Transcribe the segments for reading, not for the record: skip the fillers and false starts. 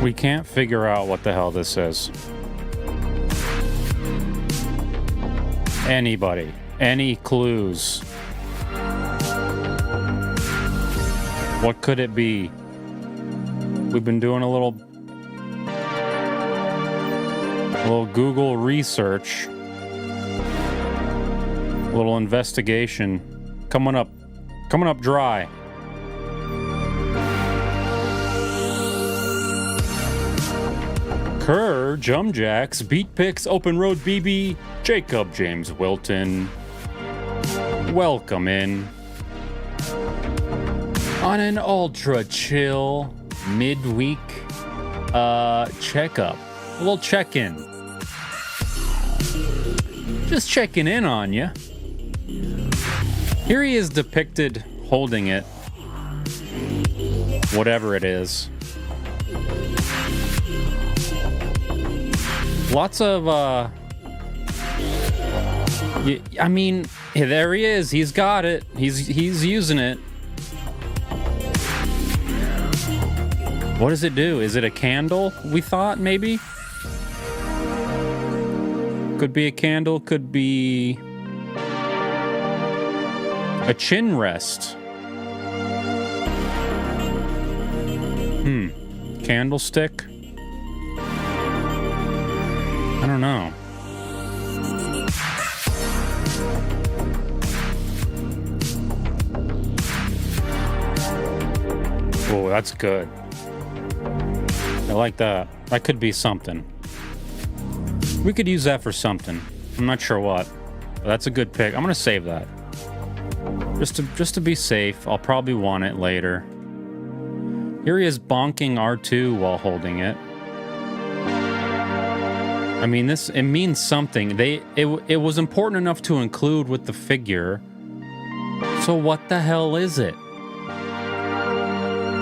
We can't figure out what the hell this is. Anybody? Any clues? What could it be? We've been doing a little Google research. A little investigation. Coming up dry. Kerr, Jum Jacks, Beat Picks, Open Road BB, Jacob James Wilton. Welcome in. On an ultra chill midweek checkup. A little check-in. Just checking in on you. Here he is depicted holding it. Whatever it is. Lots of, I mean, there he is. He's got it. He's using it. What does it do? Is it a candle? We thought, maybe? Could be a candle. Could be a chin rest. Candlestick? I don't know. Oh, that's good. I like that. That could be something. We could use that for something. I'm not sure what. But that's a good pick. I'm gonna save that. Just to be safe. I'll probably want it later. Here he is bonking R2 while holding it. I mean, it means something. It was important enough to include with the figure. So what the hell is it?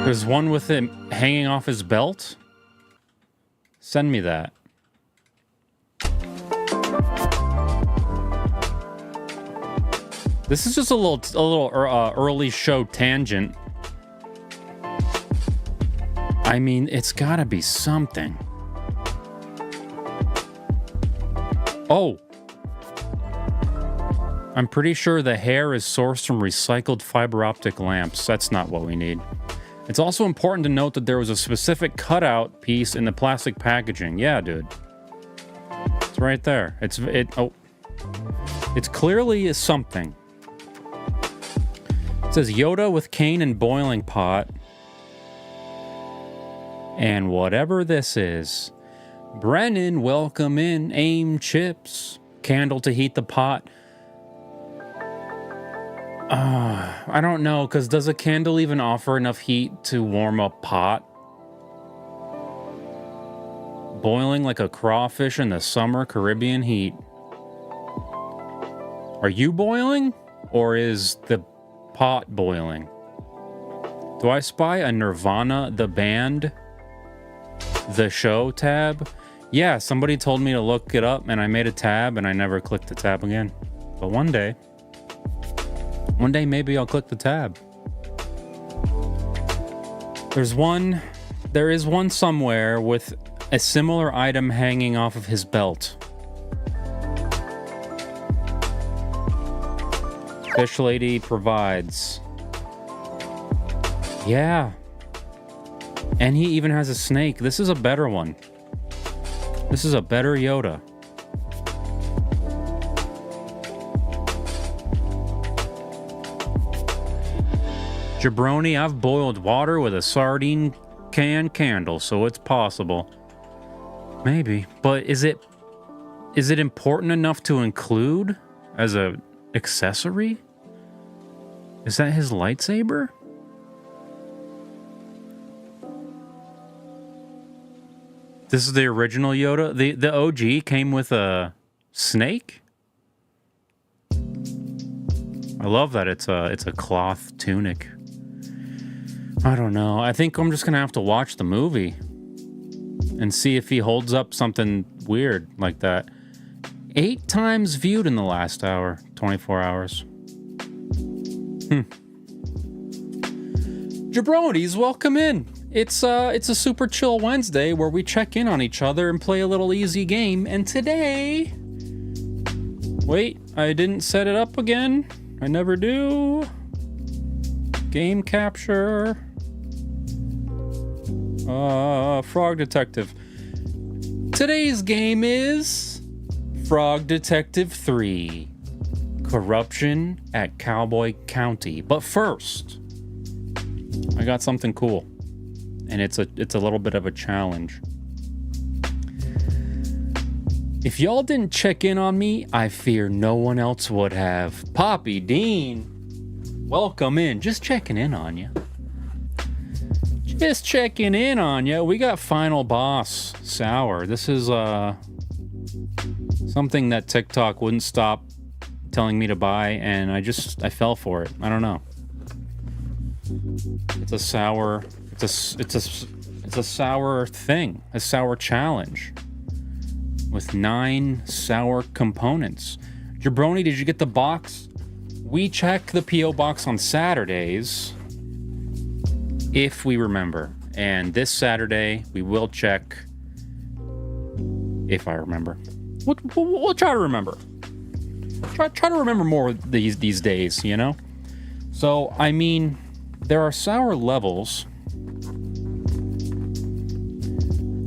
There's one with him hanging off his belt? Send me that. This is just a little early show tangent. I mean, it's gotta be something. Oh. I'm pretty sure the hair is sourced from recycled fiber optic lamps. That's not what we need. It's also important to note that there was a specific cutout piece in the plastic packaging. Yeah, dude. It's right there. It's clearly something. It says Yoda with cane and boiling pot. And whatever this is. Brennan, welcome in. Aim chips. Candle to heat the pot. I don't know, because does a candle even offer enough heat to warm a pot? Boiling like a crawfish in the summer Caribbean heat. Are you boiling? Or is the pot boiling? Do I spy a Nirvana, the band, the show tab? Yeah, somebody told me to look it up, and I made a tab, and I never clicked the tab again. But one day maybe I'll click the tab. There is one somewhere with a similar item hanging off of his belt. Fish Lady provides. Yeah. And he even has a snake. This is a better one. This is a better Yoda. Jabroni, I've boiled water with a sardine can candle, so it's possible. Maybe. But is it important enough to include as a accessory? Is that his lightsaber? This is the original Yoda. The OG came with a snake. I love that it's a cloth tunic. I don't know. I think I'm just gonna have to watch the movie and see if he holds up something weird like that. 8 times viewed in the last hour, 24 hours. Jabronis, welcome in. It's a super chill Wednesday where we check in on each other and play a little easy game. And today, wait, I didn't set it up again. I never do. Game capture. Frog Detective. Today's game is Frog Detective 3. Corruption at Cowboy County. But first, I got something cool. And it's a little bit of a challenge. If y'all didn't check in on me, I fear no one else would have. Poppy Dean, welcome in. Just checking in on you. Just checking in on you. We got Final Boss Sour. This is something that TikTok wouldn't stop telling me to buy, and I fell for it. I don't know. It's a sour. It's a sour thing. A sour challenge with 9 sour components. Jabroni, did you get the box? We check the P.O. box on Saturdays, if we remember. And this Saturday, we will check, if I remember. We'll try to remember. Try to remember more these days, you know? So, I mean, there are sour levels.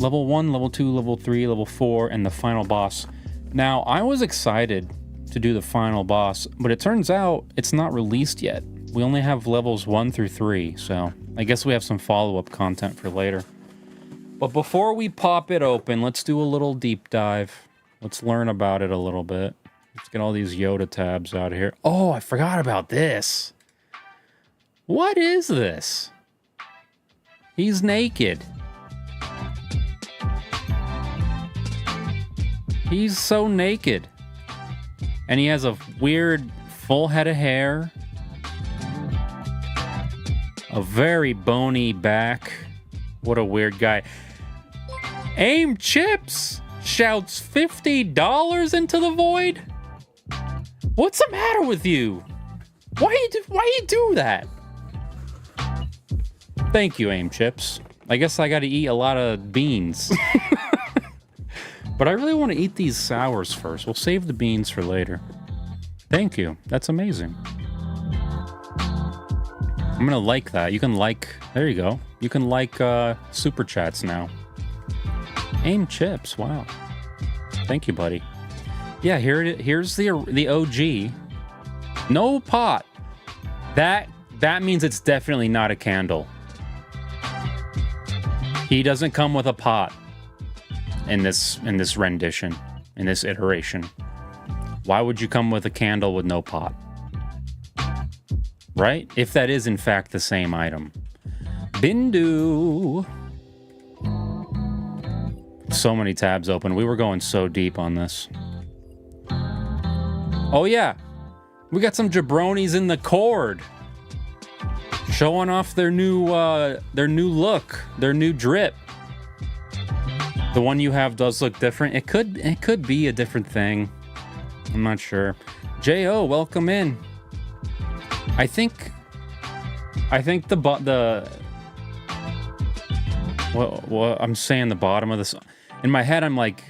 Level 1, Level 2, Level 3, Level 4, and the final boss. Now, I was excited to do the final boss, but it turns out it's not released yet. We only have levels 1 through 3, so I guess we have some follow-up content for later. But before we pop it open, let's do a little deep dive. Let's learn about it a little bit. Let's get all these Yoda tabs out of here. Oh, I forgot about this. What is this? He's naked. He's so naked. And he has a weird full head of hair. A very bony back. What a weird guy. Aim Chips shouts $50 into the void? What's the matter with you? Why you do that? Thank you, Aim Chips. I guess I gotta eat a lot of beans. But I really want to eat these sours first. We'll save the beans for later. Thank you. That's amazing. I'm going to like that. You can like... There you go. You can like super chats now. Aim Chips. Wow. Thank you, buddy. Yeah, here's the OG. No pot. That means it's definitely not a candle. He doesn't come with a pot. In this rendition, in this iteration. Why would you come with a candle with no pot? Right? If that is in fact the same item. Bindu. So many tabs open. We were going so deep on this. Oh yeah. We got some jabronis in the cord. Showing off their new look, their new drip. The one you have does look different. It could be a different thing. I'm not sure. J.O., welcome in. I think the what I'm saying the bottom of this. In my head, I'm like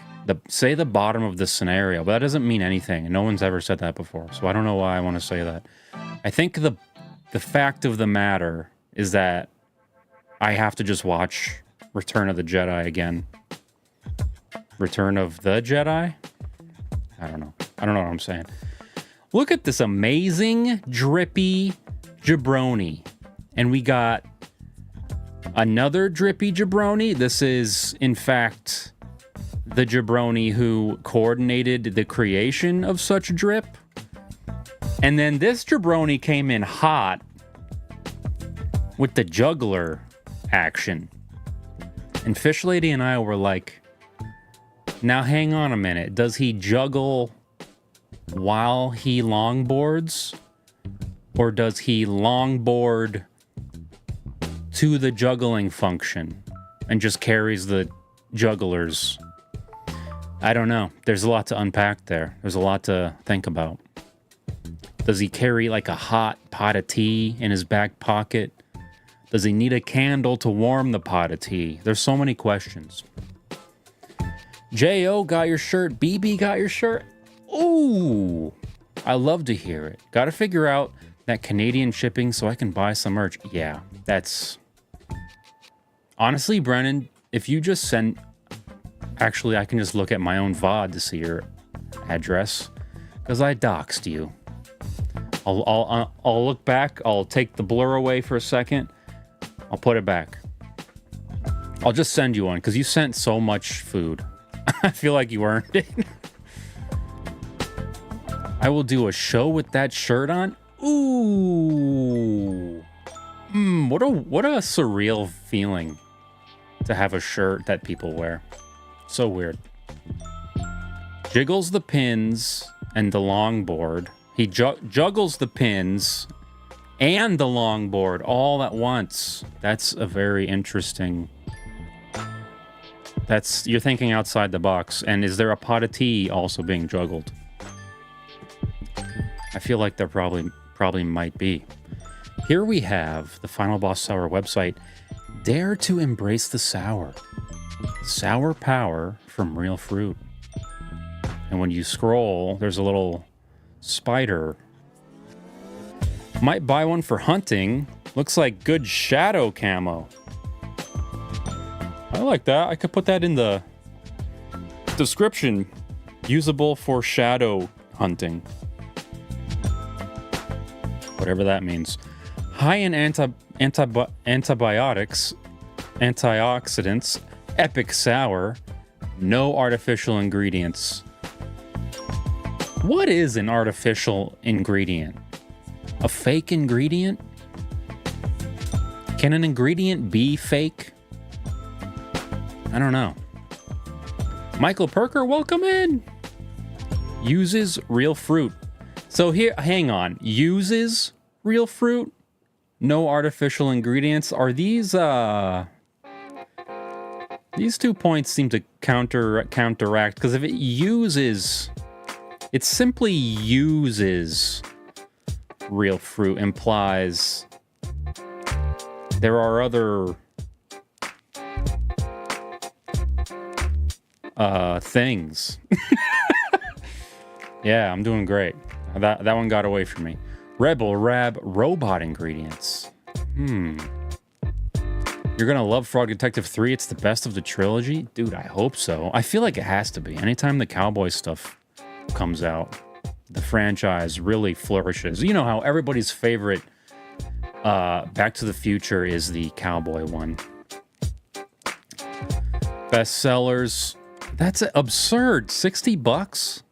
say the bottom of this scenario, but that doesn't mean anything. And no one's ever said that before, so I don't know why I want to say that. I think the fact of the matter is that I have to just watch Return of the Jedi again. Return of the Jedi? I don't know what I'm saying. Look at this amazing, drippy jabroni. And we got another drippy jabroni. This is, in fact, the jabroni who coordinated the creation of such drip. And then this jabroni came in hot with the juggler action. And Fish Lady and I were like, now hang on a minute. Does he juggle while he longboards? Or does he longboard to the juggling function and just carries the jugglers? I don't know. There's a lot to unpack there. There's a lot to think about. Does he carry like a hot pot of tea in his back pocket? Does he need a candle to warm the pot of tea? There's so many questions. J.O. got your shirt. BB got your shirt. Ooh, I love to hear it. Got to figure out that Canadian shipping so I can buy some merch. Yeah, that's... Honestly, Brennan, if you just send... Actually, I can just look at my own VOD to see your address. Because I doxed you. I'll look back. I'll take the blur away for a second. I'll put it back. I'll just send you one because you sent so much food. I feel like you earned it. I will do a show with that shirt on. Ooh. What a surreal feeling to have a shirt that people wear. So weird. Jiggles the pins and the longboard. He juggles the pins and the longboard all at once. That's a very interesting... You're thinking outside the box. And is there a pot of tea also being juggled? I feel like there probably might be. Here we have the Final Boss Sour website. Dare to embrace the sour. Sour power from real fruit. And when you scroll, there's a little spider. Might buy one for hunting. Looks like good shadow camo. I like that. I could put that in the description. Usable for shadow hunting. Whatever that means. High in antibiotics, antioxidants, epic sour, no artificial ingredients. What is an artificial ingredient? A fake ingredient? Can an ingredient be fake? I don't know. Michael Perker, welcome in. Uses real fruit. So here, hang on. Uses real fruit? No artificial ingredients? Are these 2 points seem to counteract, because if it uses... It simply uses real fruit, implies there are other things. Yeah, I'm doing great. That one got away from me. Rebel Rab robot ingredients. You're gonna love Frog Detective 3. It's the best of the trilogy? Dude, I hope so. I feel like it has to be. Anytime the Cowboy stuff comes out, the franchise really flourishes. You know how everybody's favorite Back to the Future is the Cowboy one. Bestsellers. That's absurd. $60?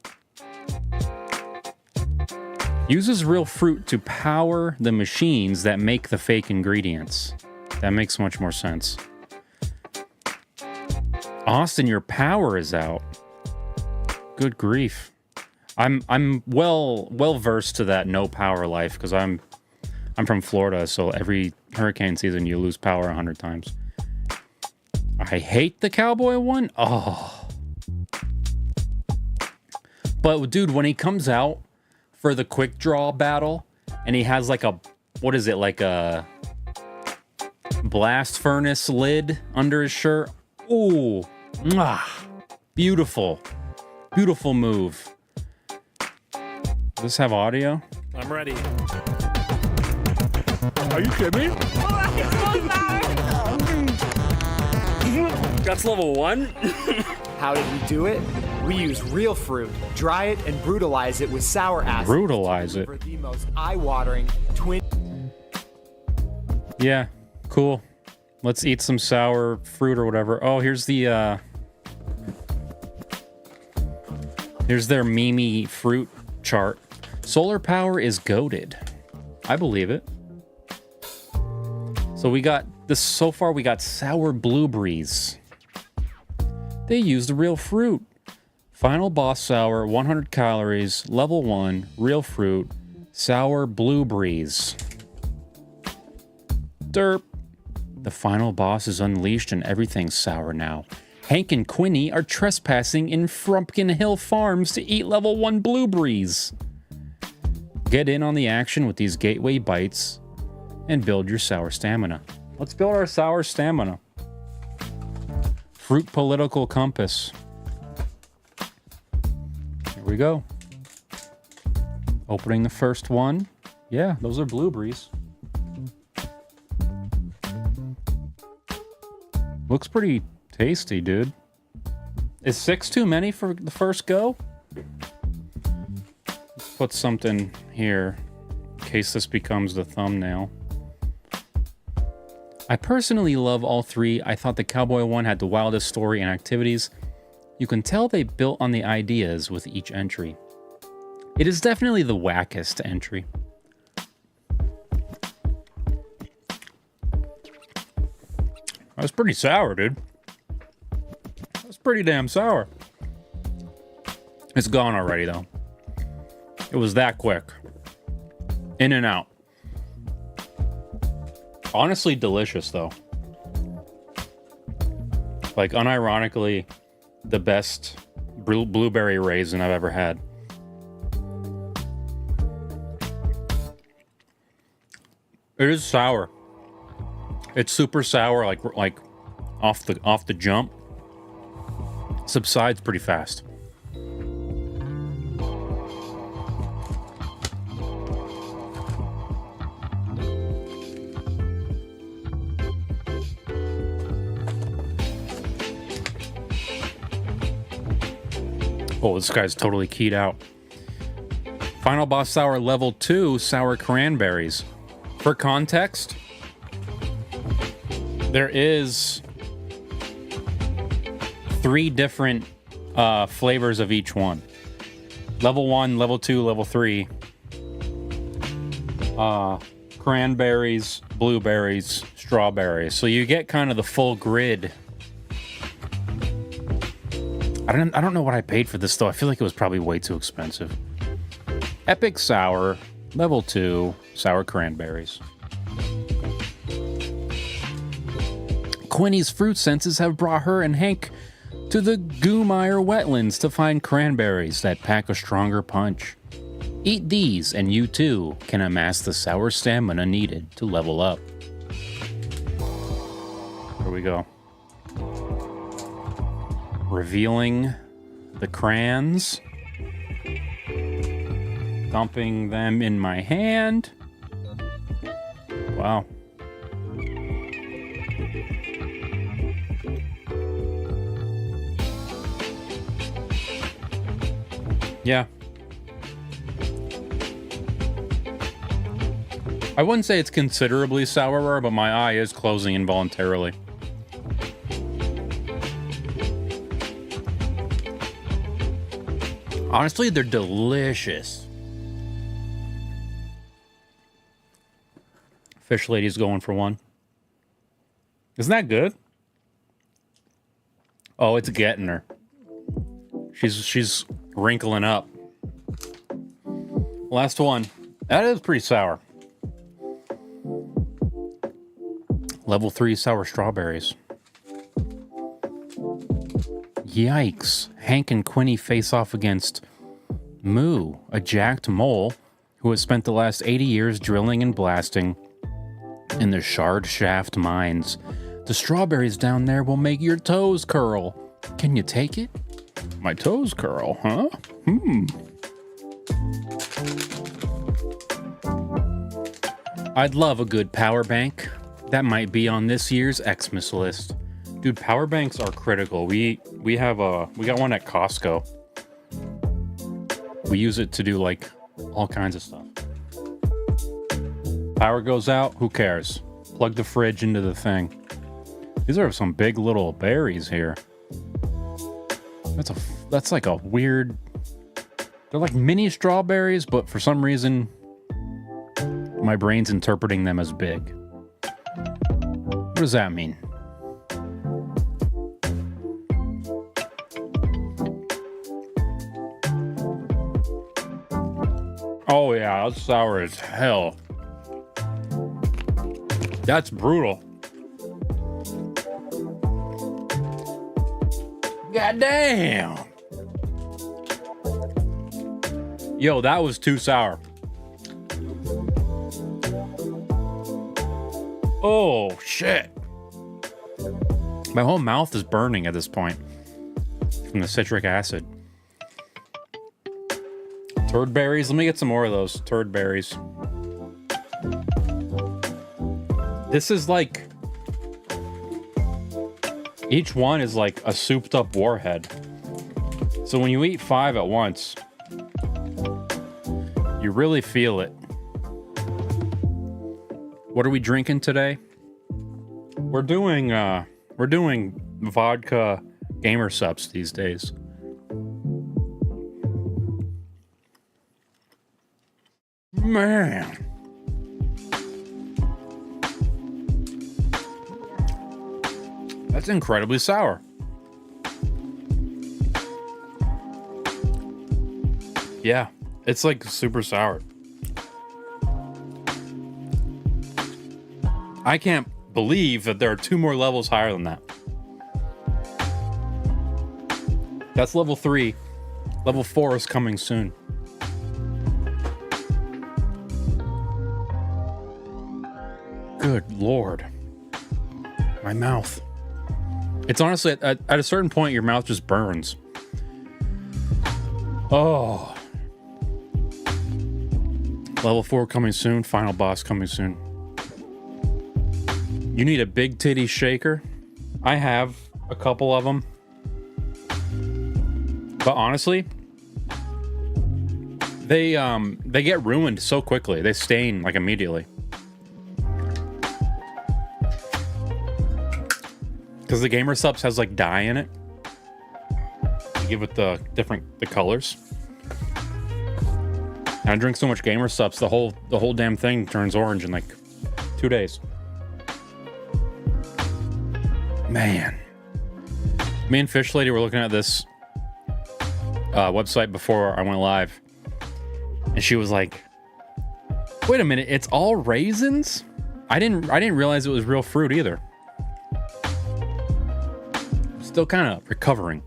Uses real fruit to power the machines that make the fake ingredients. That makes much more sense. Austin, your power is out. Good grief. I'm well versed to that no power life because I'm from Florida, so every hurricane season you lose power 100 times. I hate the Cowboy one. Oh. But dude, when he comes out for the quick draw battle and he has like a, what is it, like a blast furnace lid under his shirt. Ooh. Mwah. Beautiful. Beautiful move. Does this have audio? I'm ready. Are you kidding me? That's level 1? How did we do it? We use real fruit, dry it, and brutalize it with sour acid. Brutalize it. For the most eye-watering twin. Yeah, cool. Let's eat some sour fruit or whatever. Oh, here's the here's their Mimi fruit chart. Solar power is goated. I believe it. So we got this so far. We got sour blueberries. They used real fruit. Final boss sour, 100 calories, level 1, real fruit, sour blueberries. Derp. The final boss is unleashed and everything's sour now. Hank and Quinny are trespassing in Frumpkin Hill Farms to eat level 1 blueberries. Get in on the action with these gateway bites and build your sour stamina. Let's build our sour stamina. Fruit political compass. Here we go. Opening the first one. Yeah, those are blueberries. Looks pretty tasty, dude. Is 6 too many for the first go? Let's put something here in case this becomes the thumbnail. I personally love all three. I thought the Cowboy one had the wildest story and activities. You can tell they built on the ideas with each entry. It is definitely the wackest entry. That's pretty sour, dude. That's pretty damn sour. It's gone already, though. It was that quick. In and out. Honestly delicious, though. Like, unironically, the best blueberry raisin I've ever had. It is sour. It's super sour, like off the jump. Subsides pretty fast. Oh, this guy's totally keyed out. Final boss sour level 2, sour cranberries. For context, there is 3 different flavors of each one. Level 1, level 2, level 3. Cranberries, blueberries, strawberries. So you get kind of the full grid. I don't know what I paid for this, though. I feel like it was probably way too expensive. Epic sour, level 2, sour cranberries. Quinny's fruit senses have brought her and Hank to the Goomire wetlands to find cranberries that pack a stronger punch. Eat these and you too can amass the sour stamina needed to level up. Here we go. Revealing the crayons. Dumping them in my hand. Wow. Yeah. I wouldn't say it's considerably sourer, but my eye is closing involuntarily. Honestly, they're delicious. Fish lady's going for one. Isn't that good? Oh, it's getting her. She's wrinkling up. Last one. That is pretty sour. Level 3 sour strawberries. Yikes. Hank and Quinny face off against Moo, a jacked mole who has spent the last 80 years drilling and blasting in the Shard Shaft mines. The strawberries down there will make your toes curl. Can you take it? My toes curl, huh? I'd love a good power bank. That might be on this year's Xmas list. Dude, power banks are critical. We got one at Costco. We use it to do like all kinds of stuff. Power goes out, who cares? Plug the fridge into the thing. These are some big little berries here. That's like a weird... They're like mini strawberries, but for some reason, my brain's interpreting them as big. What does that mean? Oh yeah, that's sour as hell. That's brutal. God damn. Yo, that was too sour. Oh, shit. My whole mouth is burning at this point from the citric acid. Turd berries. Let me get some more of those turd berries. This is like... Each one is like a souped up warhead. So when you eat 5 at once, you really feel it. What are we drinking today? We're doing vodka gamer subs these days. Man. That's incredibly sour. Yeah, it's like super sour. I can't believe that there are 2 more levels higher than that. That's level 3. Level 4 is coming soon. Good Lord. My mouth. It's honestly, at a certain point, your mouth just burns. Oh. Level 4 coming soon. Final boss coming soon. You need a big titty shaker. I have a couple of them. But honestly, they get ruined so quickly. They stain like immediately. Because the Gamer Subs has like dye in it. You give it the colors. And I drink so much Gamer Subs, the whole damn thing turns orange in like 2 days. Man. Me and Fish Lady were looking at this website before I went live. And she was like, wait a minute, it's all raisins? I didn't realize it was real fruit either. Still kind of recovering.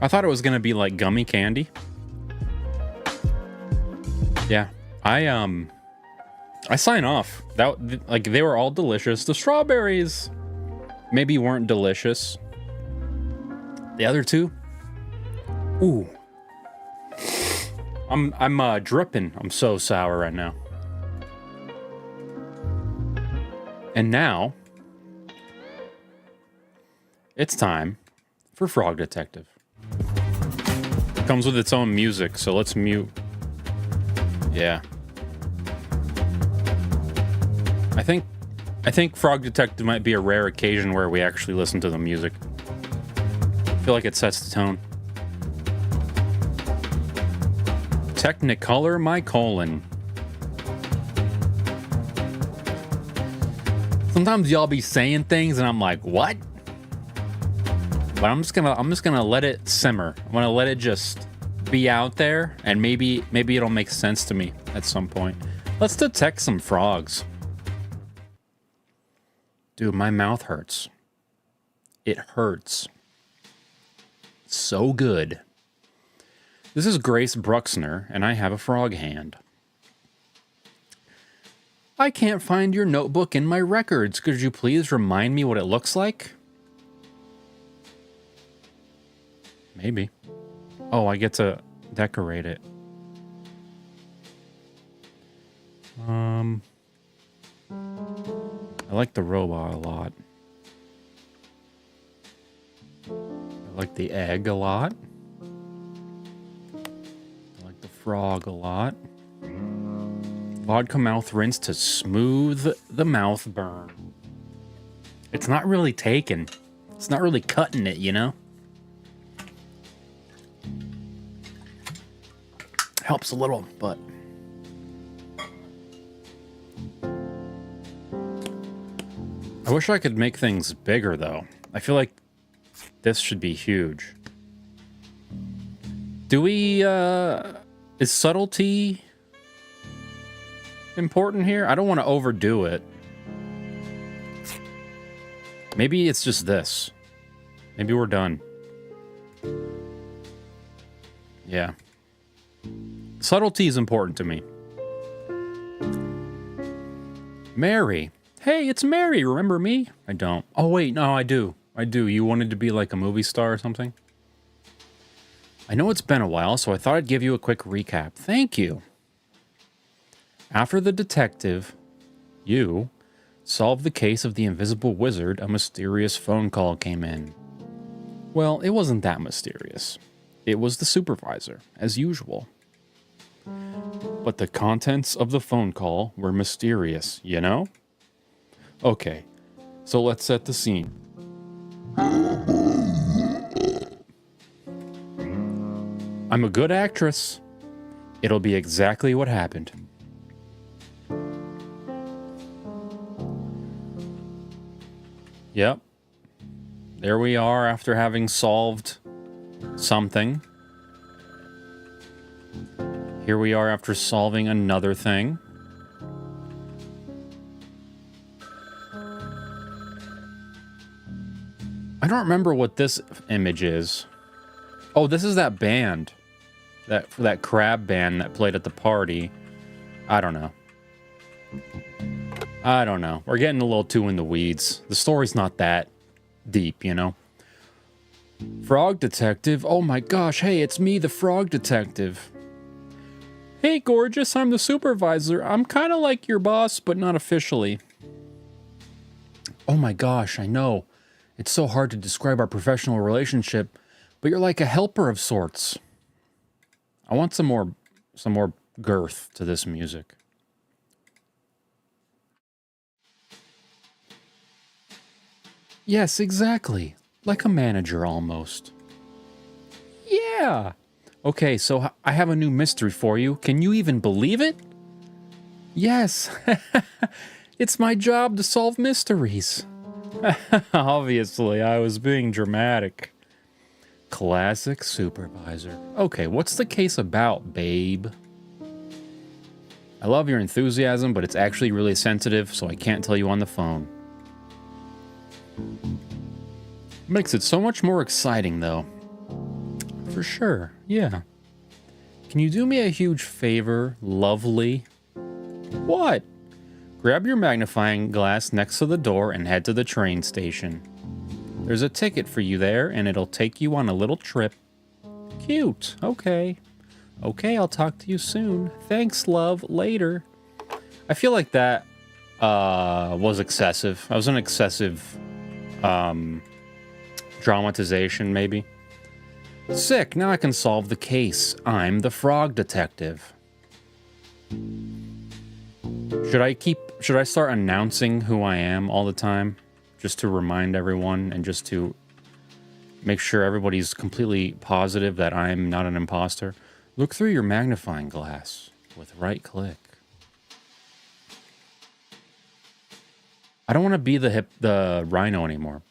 I thought it was gonna be like gummy candy. Yeah, I sign off. That like they were all delicious. The strawberries maybe weren't delicious. The other two, ooh, I'm dripping. I'm so sour right now. And now it's time for Frog Detective. It comes with its own music, so let's mute. Yeah. I think Frog Detective might be a rare occasion where we actually listen to the music. I feel like it sets the tone. Technicolor my colon. Sometimes y'all be saying things and I'm like, what? But I'm just gonna let it simmer. I'm gonna let it just be out there, and maybe it'll make sense to me at some point. Let's detect some frogs. Dude, my mouth hurts. It hurts. So good. This is Grace Bruxner, and I have a frog hand. I can't find your notebook in my records. Could you please remind me what it looks like? Maybe. Oh, I get to decorate it. I like the robot a lot. I like the egg a lot. I like the frog a lot. Vodka mouth rinse to smooth the mouth burn. It's not really taking. It's not really cutting it, you know? Helps a little, but I wish I could make things bigger, though. I feel like this should be huge. Do we, is subtlety important here? I don't want to overdo it. Maybe it's just this. Maybe we're done. Yeah. Subtlety is important to me. Mary, Hey, it's Mary. Remember me? I don't. Oh, wait. No, I do. I do. You wanted to be like a movie star or something? I know it's been a while, so I thought I'd give you a quick recap. Thank you. After the detective, you, solved the case of the invisible wizard, a mysterious phone call came in. Well, it wasn't that mysterious. It was the supervisor, as usual. But the contents of the phone call were mysterious, you know? Okay, so let's set the scene. I'm a good actress. It'll be exactly what happened. Yep. There we are after having solved something. Here we are after solving another thing. I don't remember what this image is. Oh, this is that band. That crab band that played at the party. I don't know. I don't know. We're getting a little too in the weeds. The story's not that deep, you know? Frog detective? Oh my gosh, hey, it's me, the frog detective. Hey, gorgeous, I'm the supervisor. I'm kind of like your boss, but not officially. Oh my gosh, I know. It's so hard to describe our professional relationship, but you're like a helper of sorts. I want some more girth to this music. Yes, exactly. Like a manager almost. Yeah. Okay, so I have a new mystery for you. Can you even believe it? Yes. It's my job to solve mysteries. Obviously, I was being dramatic. Classic supervisor. Okay, what's the case about, babe? I love your enthusiasm, but it's actually really sensitive, so I can't tell you on the phone. Makes it so much more exciting, though. For sure, yeah. Can you do me a huge favor, lovely? What? Grab your magnifying glass next to the door and head to the train station. There's a ticket for you there, and it'll take you on a little trip. Cute. Okay. Okay, I'll talk to you soon. Thanks, love. Later. I feel like that was excessive. That was an excessive dramatization, I Sick. Now I can solve the case. I'm the frog detective. Should I start announcing who I am all the time? Just to remind everyone and just to make sure everybody's completely positive that I'm not an imposter. Look through your magnifying glass with right click. I don't want to be the rhino anymore.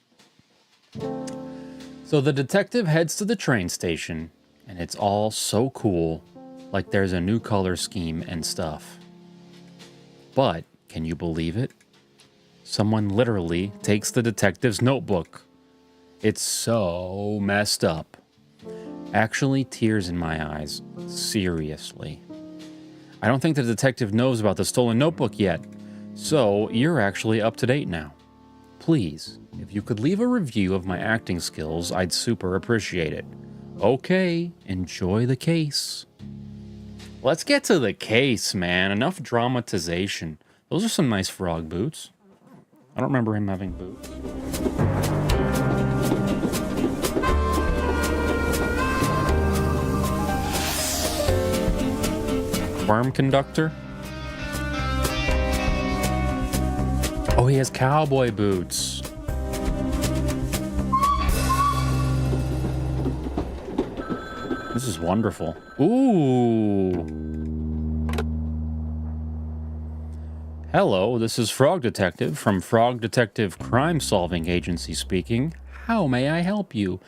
So the detective heads to the train station, and it's all so cool, like there's a new color scheme and stuff. But, can you believe it? Someone literally takes the detective's notebook. It's so messed up. Actually, tears in my eyes. Seriously. I don't think the detective knows about the stolen notebook yet, so you're actually up to date now. Please, if you could leave a review of my acting skills, I'd super appreciate it. Okay, enjoy the case. Let's get to the case, man. Enough dramatization. Those are some nice frog boots. I don't remember him having boots. Worm conductor? Oh, he has cowboy boots. This is wonderful. Ooh. Hello, this is Frog Detective from Frog Detective Crime Solving Agency speaking. How may I help you?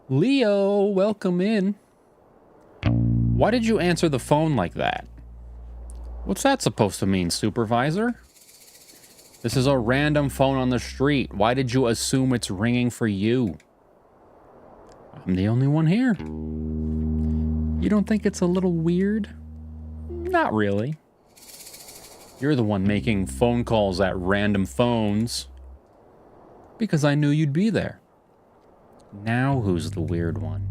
Leo, welcome in. Why did you answer the phone like that? What's that supposed to mean, supervisor? This is a random phone on the street. Why did you assume it's ringing for you? I'm the only one here. You don't think it's a little weird? Not really. You're the one making phone calls at random phones. Because I knew you'd be there. Now who's the weird one?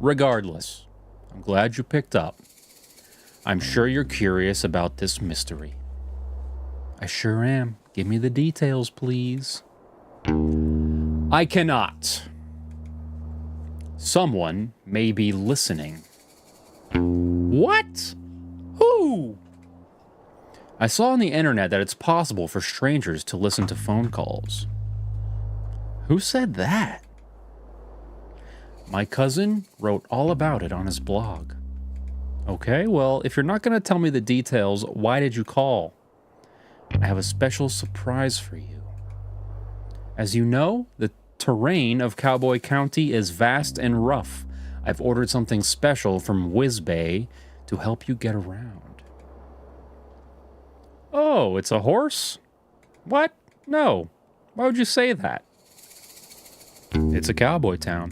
Regardless, I'm glad you picked up. I'm sure you're curious about this mystery. I sure am. Give me the details, please. I cannot. Someone may be listening. What? Who? I saw on the internet that it's possible for strangers to listen to phone calls. Who said that? My cousin wrote all about it on his blog. Okay, well, if you're not going to tell me the details, why did you call? I have a special surprise for you. As you know, the terrain of Cowboy County is vast and rough. I've ordered something special from WizBay to help you get around. Oh, it's a horse? What? No. Why would you say that? It's a cowboy town.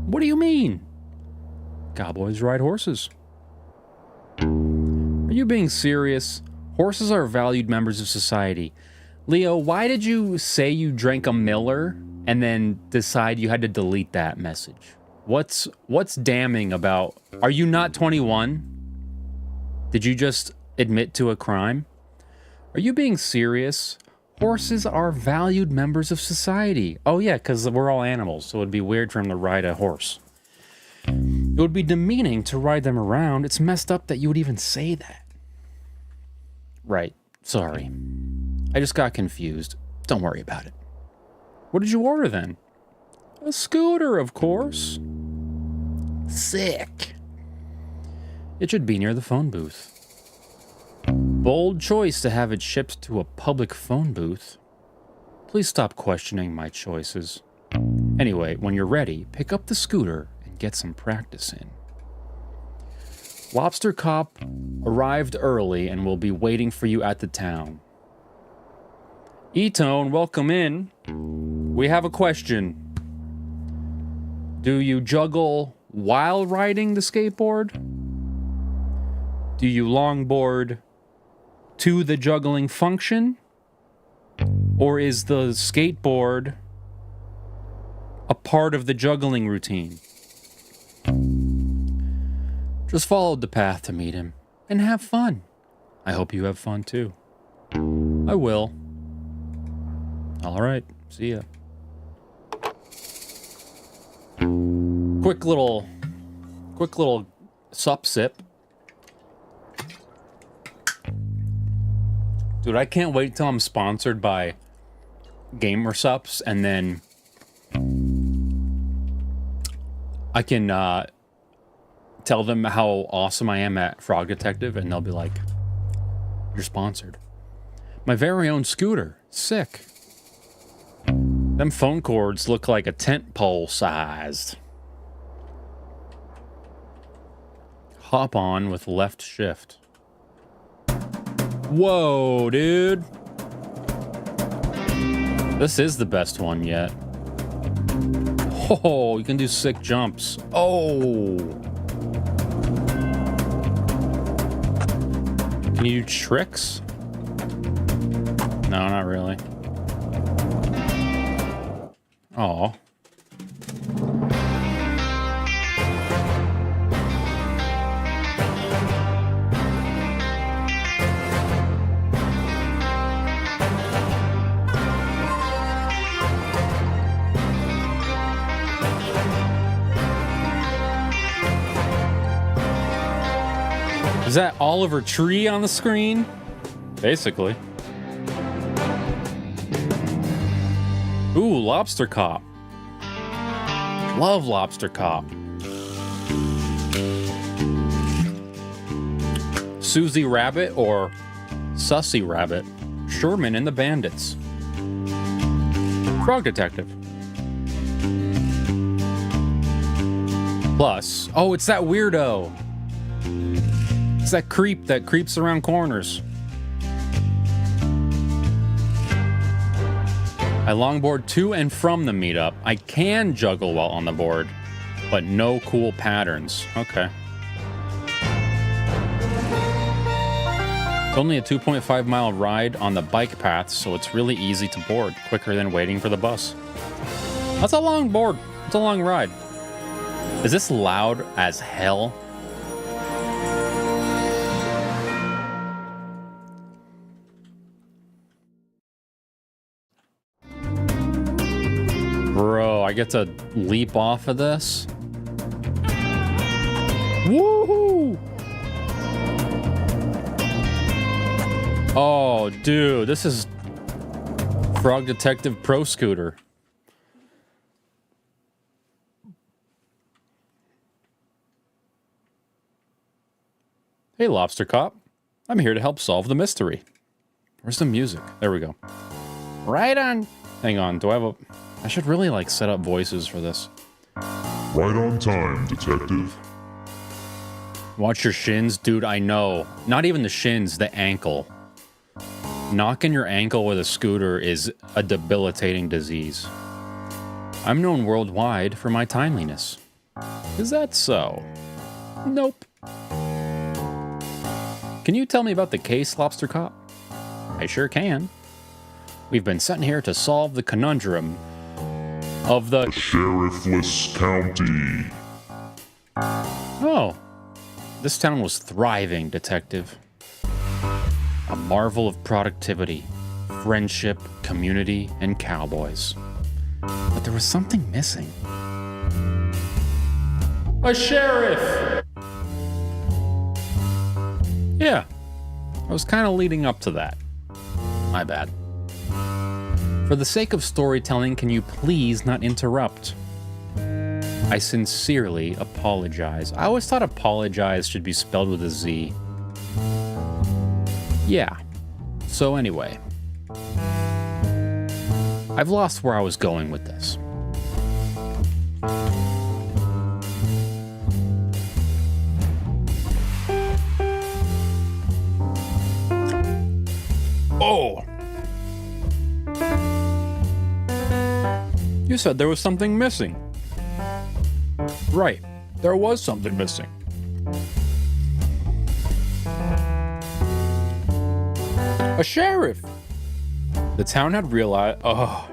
What do you mean? Cowboys ride horses. Are you being serious? Horses are valued members of society. Leo, why did you say you drank a Miller and then decide you had to delete that message? What's damning about... Are you not 21? Did you just admit to a crime? Are you being serious? Horses are valued members of society. Oh yeah, because we're all animals, so it'd be weird for him to ride a horse. It would be demeaning to ride them around. It's messed up that you would even say that. Right. Sorry. I just got confused. Don't worry about it. What did you order then? A scooter, of course. Sick. It should be near the phone booth. Bold choice to have it shipped to a public phone booth. Please stop questioning my choices. Anyway, when you're ready, pick up the scooter and get some practice in. Lobster Cop arrived early and will be waiting for you at the town. E-Tone, welcome in. We have a question. Do you juggle while riding the skateboard? Do you longboard to the juggling function? Or is the skateboard a part of the juggling routine? Just followed the path to meet him and have fun. I hope you have fun too. I will. All right, see ya. Quick little sup sip. Dude, I can't wait till I'm sponsored by Gamer Sups, and then I can tell them how awesome I am at Frog Detective, and they'll be like, "You're sponsored." My very own scooter. Sick. Them phone cords look like a tent pole sized. Hop on with left shift. Whoa, dude. This is the best one yet. Oh, you can do sick jumps. Oh. Can you do tricks? No, not really. Oh. Is that Oliver Tree on the screen? Basically. Ooh, Lobster Cop. Love Lobster Cop. Susie Rabbit or Sussy Rabbit. Sherman and the Bandits. Frog Detective. Plus, oh, it's that weirdo. It's that creep that creeps around corners. I longboard to and from the meetup. I can juggle while on the board, but no cool patterns. Okay. Only a 2.5-mile ride on the bike path, so it's really easy to board, quicker than waiting for the bus. That's a long board. It's a long ride. Is this loud as hell? Bro, I get to leap off of this? Woohoo! Oh, dude, this is Frog Detective Pro Scooter. Hey, Lobster Cop. I'm here to help solve the mystery. Where's the music? There we go. Right on. Hang on, do I have a... I should really, like, set up voices for this. Right on time, detective. Watch your shins, dude, I know. Not even the shins, the ankle. Knocking your ankle with a scooter is a debilitating disease. I'm known worldwide for my timeliness. Is that so? Nope. Can you tell me about the case, Lobster Cop? I sure can. We've been sent here to solve the conundrum of the Sheriffless County. Oh. This town was thriving, Detective. A marvel of productivity, friendship, community, and cowboys. But there was something missing. A sheriff! Yeah, I was kind of leading up to that. My bad. For the sake of storytelling, can you please not interrupt? I sincerely apologize. I always thought apologize should be spelled with a Z. Yeah. So anyway. I've lost where I was going with this. Oh! You said there was something missing. Right. There was something missing. A sheriff! The town had realized... Oh.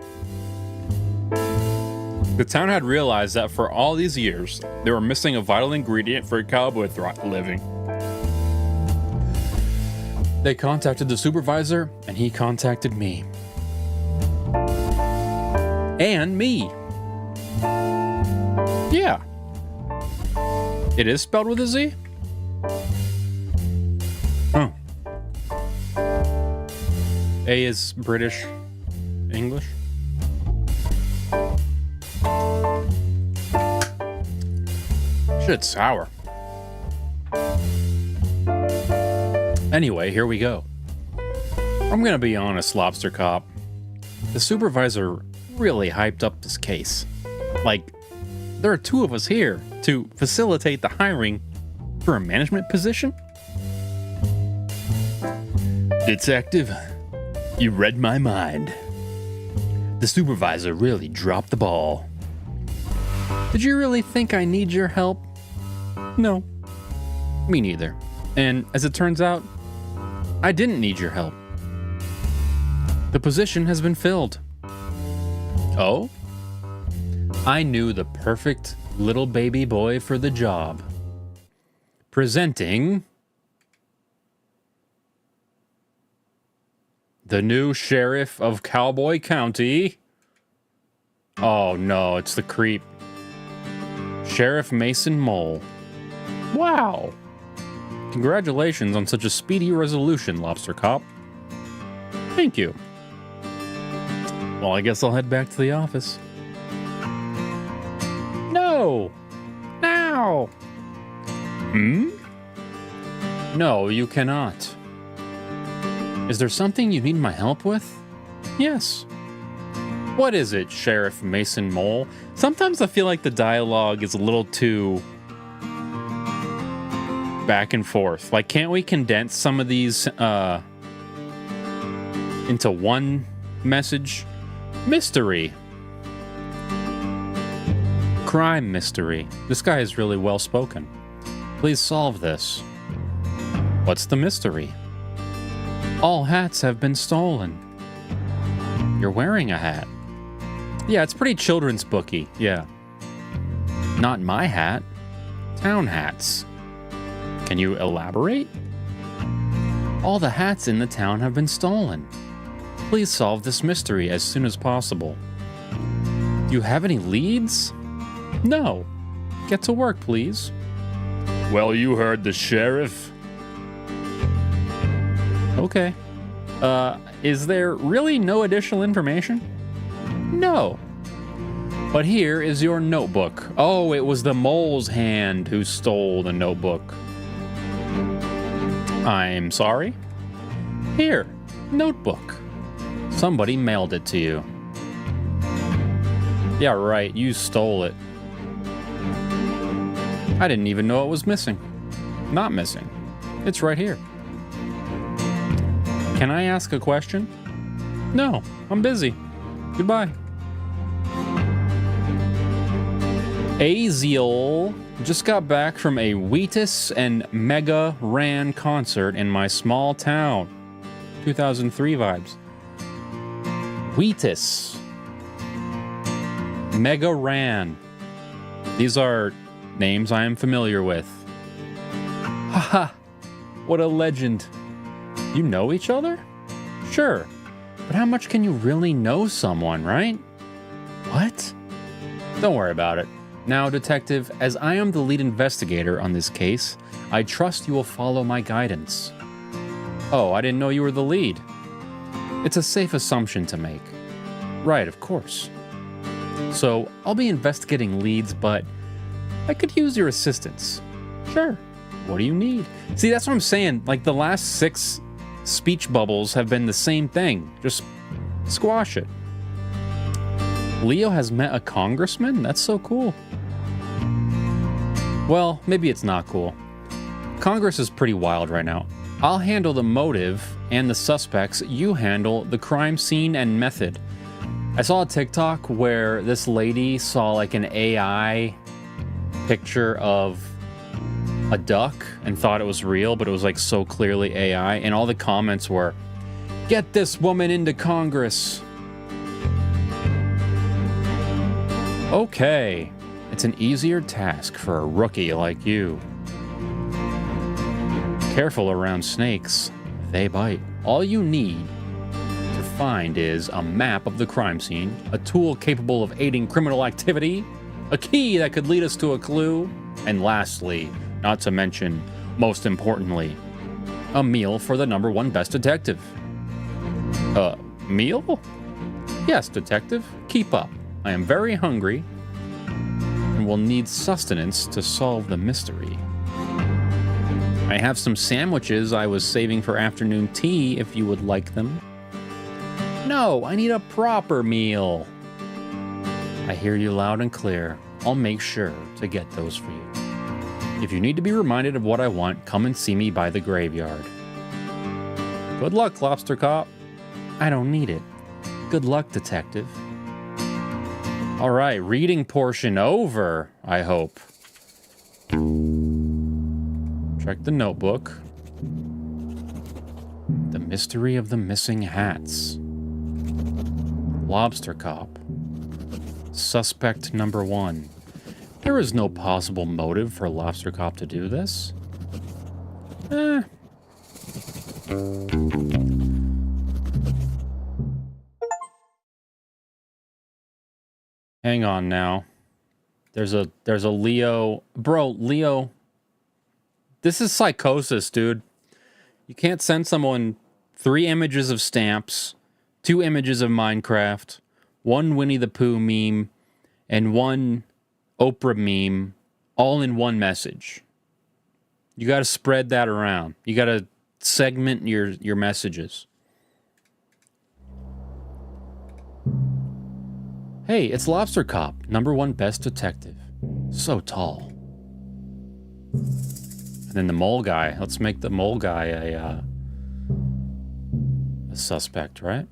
The town had realized that for all these years, they were missing a vital ingredient for a cowboy living. They contacted the supervisor, and he contacted me. And me. Yeah. It is spelled with a Z? Huh. A is British English. Shit's sour. Anyway, here we go. I'm gonna be honest, Lobster Cop. The supervisor really hyped up this case. Like, there are two of us here to facilitate the hiring for a management position? Detective, you read my mind. The supervisor really dropped the ball. Did you really think I need your help? No. Me neither. And as it turns out, I didn't need your help. The position has been filled. Oh? I knew the perfect little baby boy for the job. Presenting the new sheriff of Cowboy County. Oh no, it's the creep. Sheriff Mason Mole. Wow. Congratulations on such a speedy resolution, Lobster Cop. Thank you. Well, I guess I'll head back to the office. No! Now! Hmm? No, you cannot. Is there something you need my help with? Yes. What is it, Sheriff Mason Mole? Sometimes I feel like the dialogue is a little too back and forth. Like, can't we condense some of these into one message? Mystery. Crime mystery. This guy is really well spoken. Please solve this. What's the mystery? All hats have been stolen. You're wearing a hat. Yeah, it's pretty children's booky, yeah. Not my hat. Town hats. Can you elaborate? All the hats in the town have been stolen. Please solve this mystery as soon as possible. Do you have any leads? No. Get to work, please. Well, you heard the sheriff. Okay. Is there really no additional information? No. But here is your notebook. Oh, it was the mole's hand who stole the notebook. I'm sorry? Here, notebook. Somebody mailed it to you. Yeah, right, you stole it. I didn't even know it was missing. Not missing. It's right here. Can I ask a question? No, I'm busy. Goodbye. Aziel just got back from a BYTES and Mega Ran concert in my small town. 2003 vibes. BYTES. Mega Ran. These are names I am familiar with. Haha, what a legend. You know each other? Sure, but how much can you really know someone, right? What? Don't worry about it. Now, detective, as I am the lead investigator on this case, I trust you will follow my guidance. Oh, I didn't know you were the lead. It's a safe assumption to make. Right, of course. So, I'll be investigating leads, but I could use your assistance. Sure. What do you need? See, that's what I'm saying. Like, the last 6 speech bubbles have been the same thing. Just squash it. Leo has met a congressman? That's so cool. Well, maybe it's not cool. Congress is pretty wild right now. I'll handle the motive and the suspects. You handle the crime scene and method. I saw a TikTok where this lady saw like an AI picture of a duck and thought it was real, but it was like so clearly AI. And all the comments were, "Get this woman into Congress." Okay, it's an easier task for a rookie like you. Careful around snakes, they bite. All you need to find is a map of the crime scene, a tool capable of aiding criminal activity, a key that could lead us to a clue, and lastly, not to mention, most importantly, a meal for the #1 best detective. Meal? Yes, detective, keep up. I am very hungry and will need sustenance to solve the mystery. I have some sandwiches I was saving for afternoon tea if you would like them. No, I need a proper meal. I hear you loud and clear. I'll make sure to get those for you. If you need to be reminded of what I want, come and see me by the graveyard. Good luck, Lobster Cop. I don't need it. Good luck, detective. All right, reading portion over, I hope. Check the notebook. The mystery of the missing hats. Lobster Cop. Suspect #1. There is no possible motive for Lobster Cop to do this. Hang on now. There's a Leo. Bro, Leo. This is psychosis, dude. You can't send someone 3 images of stamps, 2 images of Minecraft, 1 Winnie the Pooh meme, and 1 Oprah meme, all in one message. You got to spread that around. You got to segment your messages. Hey, it's Lobster Cop, #1 best detective. So tall. And then the mole guy. Let's make the mole guy a suspect, right?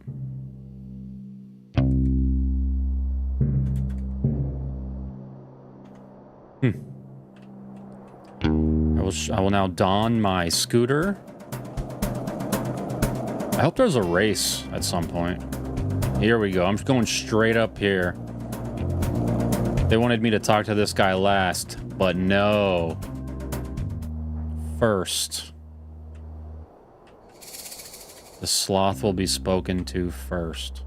I will now don my scooter. I hope there's a race at some point. Here we go. I'm just going straight up here. They wanted me to talk to this guy last, but no. First. The sloth will be spoken to first.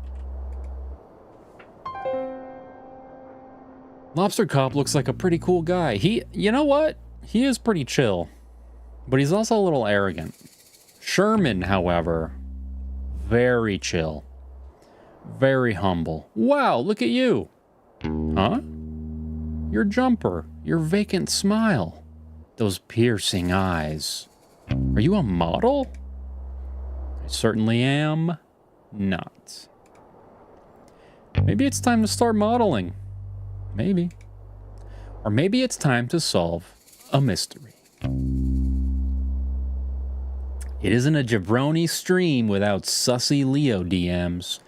Lobster Cop looks like a pretty cool guy. You know what? He is pretty chill, but he's also a little arrogant. Sherman, however, very chill. Very humble. Wow, look at you. Huh? Your jumper, your vacant smile, those piercing eyes. Are you a model? I certainly am not. Maybe it's time to start modeling. Maybe. Or maybe it's time to solve a mystery. It isn't a jabroni stream without sussy Leo DMs.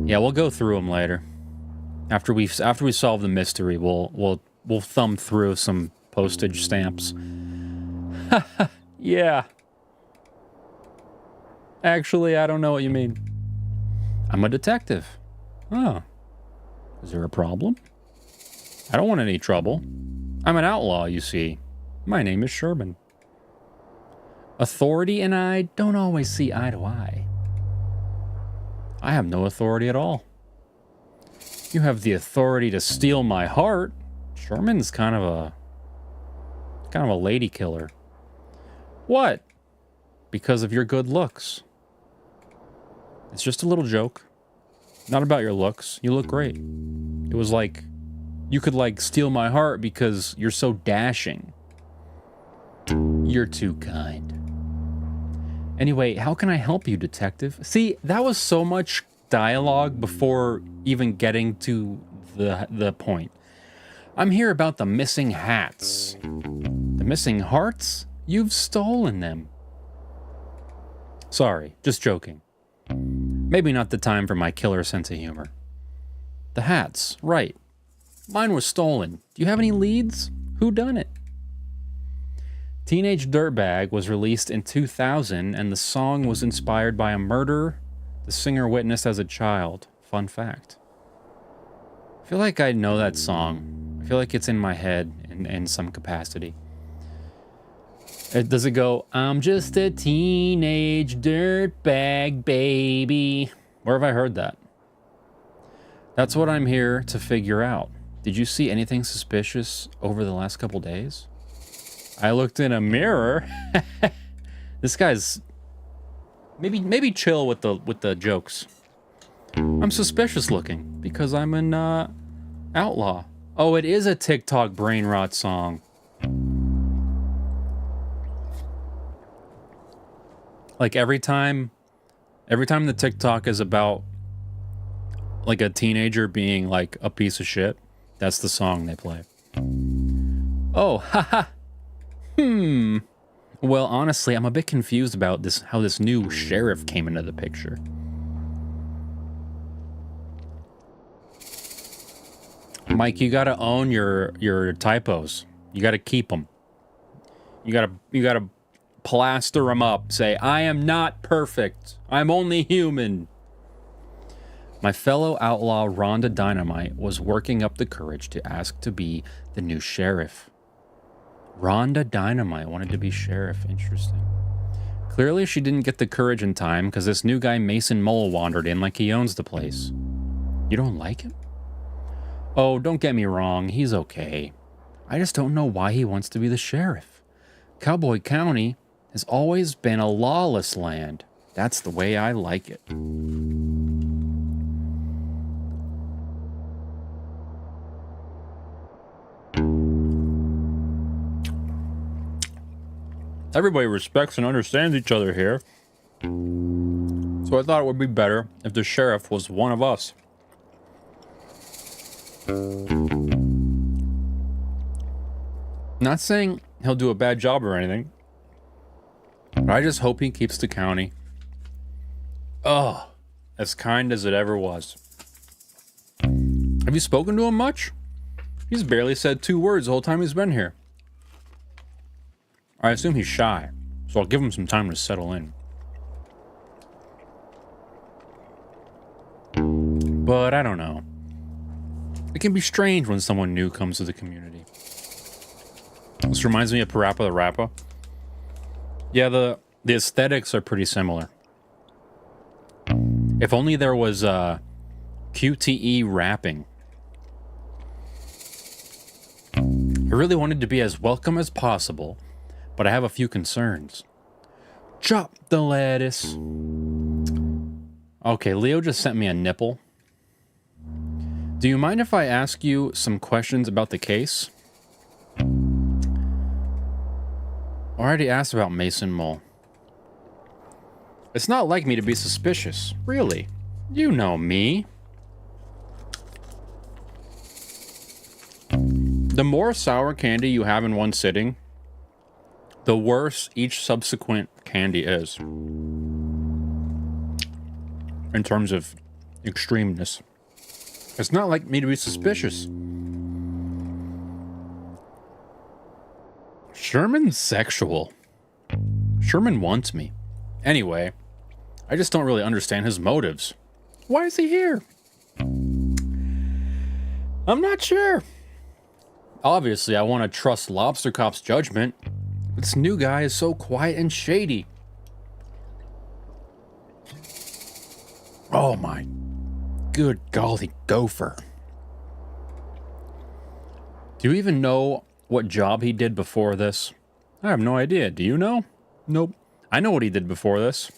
Yeah, we'll go through them later. After we solve the mystery, we'll thumb through some postage stamps. Yeah. Actually, I don't know what you mean. I'm a detective. Oh. Is there a problem? I don't want any trouble. I'm an outlaw, you see. My name is Sherman. Authority and I don't always see eye to eye. I have no authority at all. You have the authority to steal my heart. Sherman's kind of a lady killer. What? Because of your good looks. It's just a little joke. Not about your looks. You look great. It was like, you could like steal my heart because you're so dashing. You're too kind. Anyway, how can I help you, detective? See, that was so much dialogue before even getting to the point. I'm here about the missing hats. The missing hearts? You've stolen them. Sorry, just joking. Maybe not the time for my killer sense of humor. The hats, right. Mine was stolen. Do you have any leads? Who done it? Teenage Dirtbag was released in 2000, and the song was inspired by a murder the singer witnessed as a child. Fun fact. I feel like I know that song. I feel like it's in my head in some capacity. Does it go, I'm just a teenage dirtbag baby? Where have I heard that? That's what I'm here to figure out. Did you see anything suspicious over the last couple days? I looked in a mirror. This guy's maybe chill with the jokes. I'm suspicious looking because I'm an outlaw. Oh, it is a TikTok brain rot song. Like every time the TikTok is about like a teenager being like a piece of shit, that's the song they play. Oh, haha. Well, honestly, I'm a bit confused about how this new sheriff came into the picture. Mike, you gotta own your typos. You gotta keep them. You gotta plaster them up. Say, I am not perfect. I'm only human. My fellow outlaw Rhonda Dynamite was working up the courage to ask to be the new sheriff. Rhonda Dynamite wanted to be sheriff. Interesting. Clearly she didn't get the courage in time because this new guy Mason Mole wandered in like he owns the place. You don't like him? Oh, don't get me wrong. He's okay. I just don't know why he wants to be the sheriff. Cowboy County has always been a lawless land. That's the way I like it. Everybody respects and understands each other here. So I thought it would be better if the sheriff was one of us. Not saying he'll do a bad job or anything, but I just hope he keeps the county, as kind as it ever was. Have you spoken to him much? He's barely said 2 words the whole time he's been here. I assume he's shy, so I'll give him some time to settle in. But I don't know. It can be strange when someone new comes to the community. This reminds me of Parappa the Rapper. Yeah, the aesthetics are pretty similar. If only there was QTE rapping. I really wanted to be as welcome as possible, but I have a few concerns. Chop the lettuce. Okay, Leo just sent me a nipple. Do you mind if I ask you some questions about the case? I already asked about Mason Mole. It's not like me to be suspicious, really. You know me. The more sour candy you have in one sitting, the worse each subsequent candy is. In terms of extremeness. It's not like me to be suspicious. Sherman's sexual. Sherman wants me. Anyway, I just don't really understand his motives. Why is he here? I'm not sure. Obviously, I want to trust Lobster Cop's judgment. This new guy is so quiet and shady. Oh my good golly gopher. Do you even know what job he did before this? I have no idea. Do you know? Nope. I know what he did before this.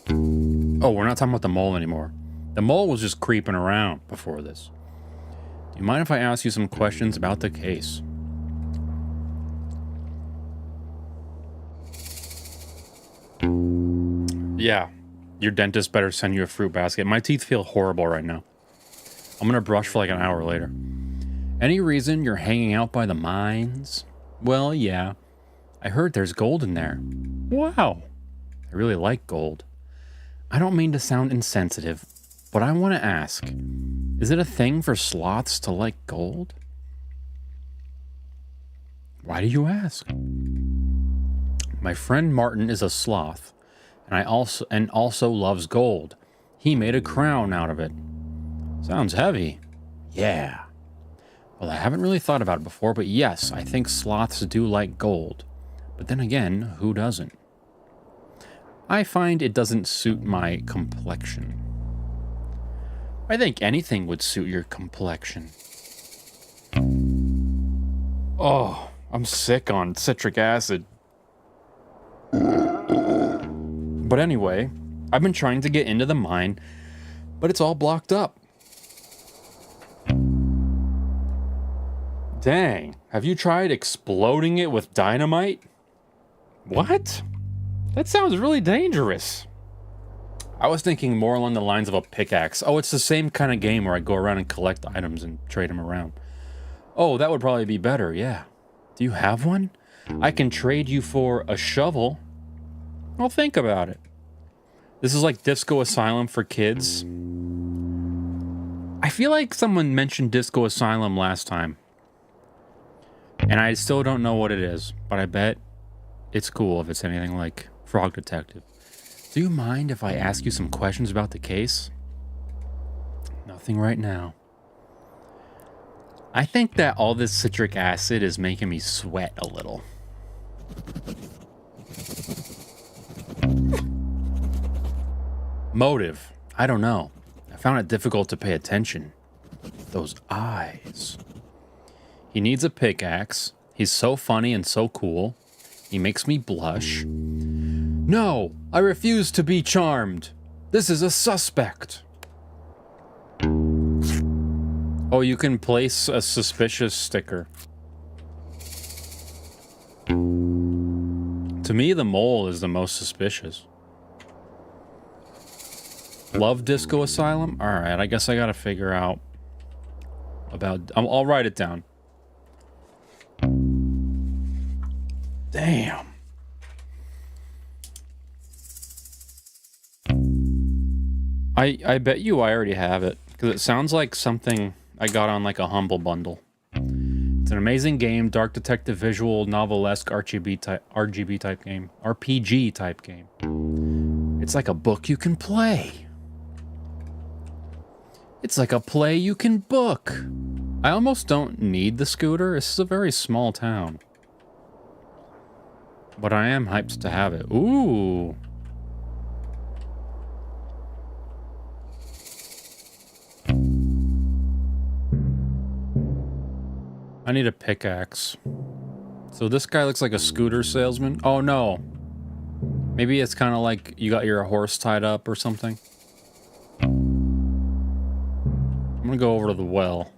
Oh, we're not talking about the mole anymore. The mole was just creeping around before this. Do you mind if I ask you some questions about the case? Yeah. Your dentist better send you a fruit basket. My teeth feel horrible right now. I'm gonna brush for like an hour later. Any reason you're hanging out by the mines? Well, yeah. I heard there's gold in there. Wow. I really like gold. I don't mean to sound insensitive, but I want to ask, is it a thing for sloths to like gold? Why do you ask? My friend Martin is a sloth, and also loves gold. He made a crown out of it. Sounds heavy. Yeah. Well, I haven't really thought about it before, but yes, I think sloths do like gold. But then again, who doesn't? I find it doesn't suit my complexion. I think anything would suit your complexion. Oh, I'm sick on citric acid. But anyway, I've been trying to get into the mine, but it's all blocked up. Dang, have you tried exploding it with dynamite? What? That sounds really dangerous. I was thinking more along the lines of a pickaxe. Oh, it's the same kind of game where I go around and collect items and trade them around. Oh, that would probably be better, yeah. Do you have one? I can trade you for a shovel. Well, think about it. This is like Disco Asylum for kids. I feel like someone mentioned Disco Asylum last time. And I still don't know what it is, but I bet it's cool if it's anything like Frog Detective. Do you mind if I ask you some questions about the case? Nothing right now. I think that all this citric acid is making me sweat a little. Motive. I don't know. I found it difficult to pay attention. Those eyes. He needs a pickaxe. He's so funny and so cool. He makes me blush. No, I refuse to be charmed. This is a suspect. Oh, you can place a suspicious sticker. To me, the mole is the most suspicious. Love Disco Asylum? Alright, I guess I gotta figure out about... I'll write it down. Damn. I bet you I already have it, because it sounds like something I got on like a Humble Bundle. It's an amazing game, dark detective visual, novelesque RGB type game. RPG type game. It's like a book you can play. It's like a play you can book. I almost don't need the scooter. This is a very small town. But I am hyped to have it. Ooh. I need a pickaxe. So this guy looks like a scooter salesman. Oh no. Maybe it's kind of like you got your horse tied up or something. I'm gonna go over to the well.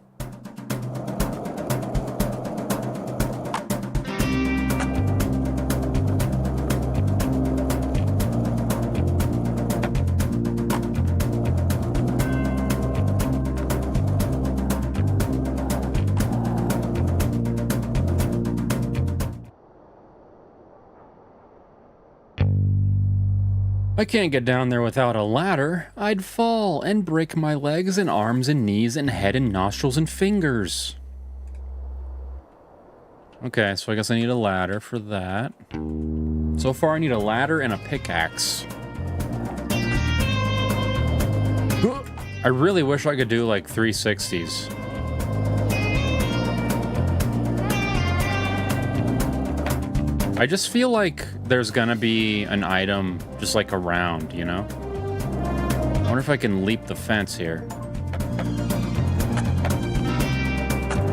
I can't get down there without a ladder. I'd fall and break my legs and arms and knees and head and nostrils and fingers. Okay, so I guess I need a ladder for that. So far I need a ladder and a pickaxe. I really wish I could do like 360s. I just feel like there's gonna be an item just like around, you know? I wonder if I can leap the fence here.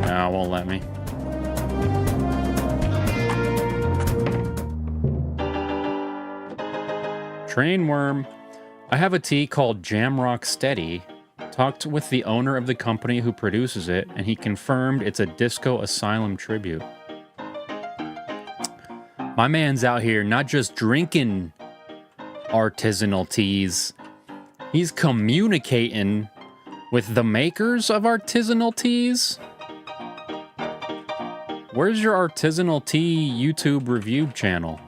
No, it won't let me. Train worm. I have a tea called Jamrock Steady. Talked with the owner of the company who produces it, and he confirmed it's a Disco Asylum tribute. My man's out here not just drinking artisanal teas, he's communicating with the makers of artisanal teas. Where's your artisanal tea YouTube review channel?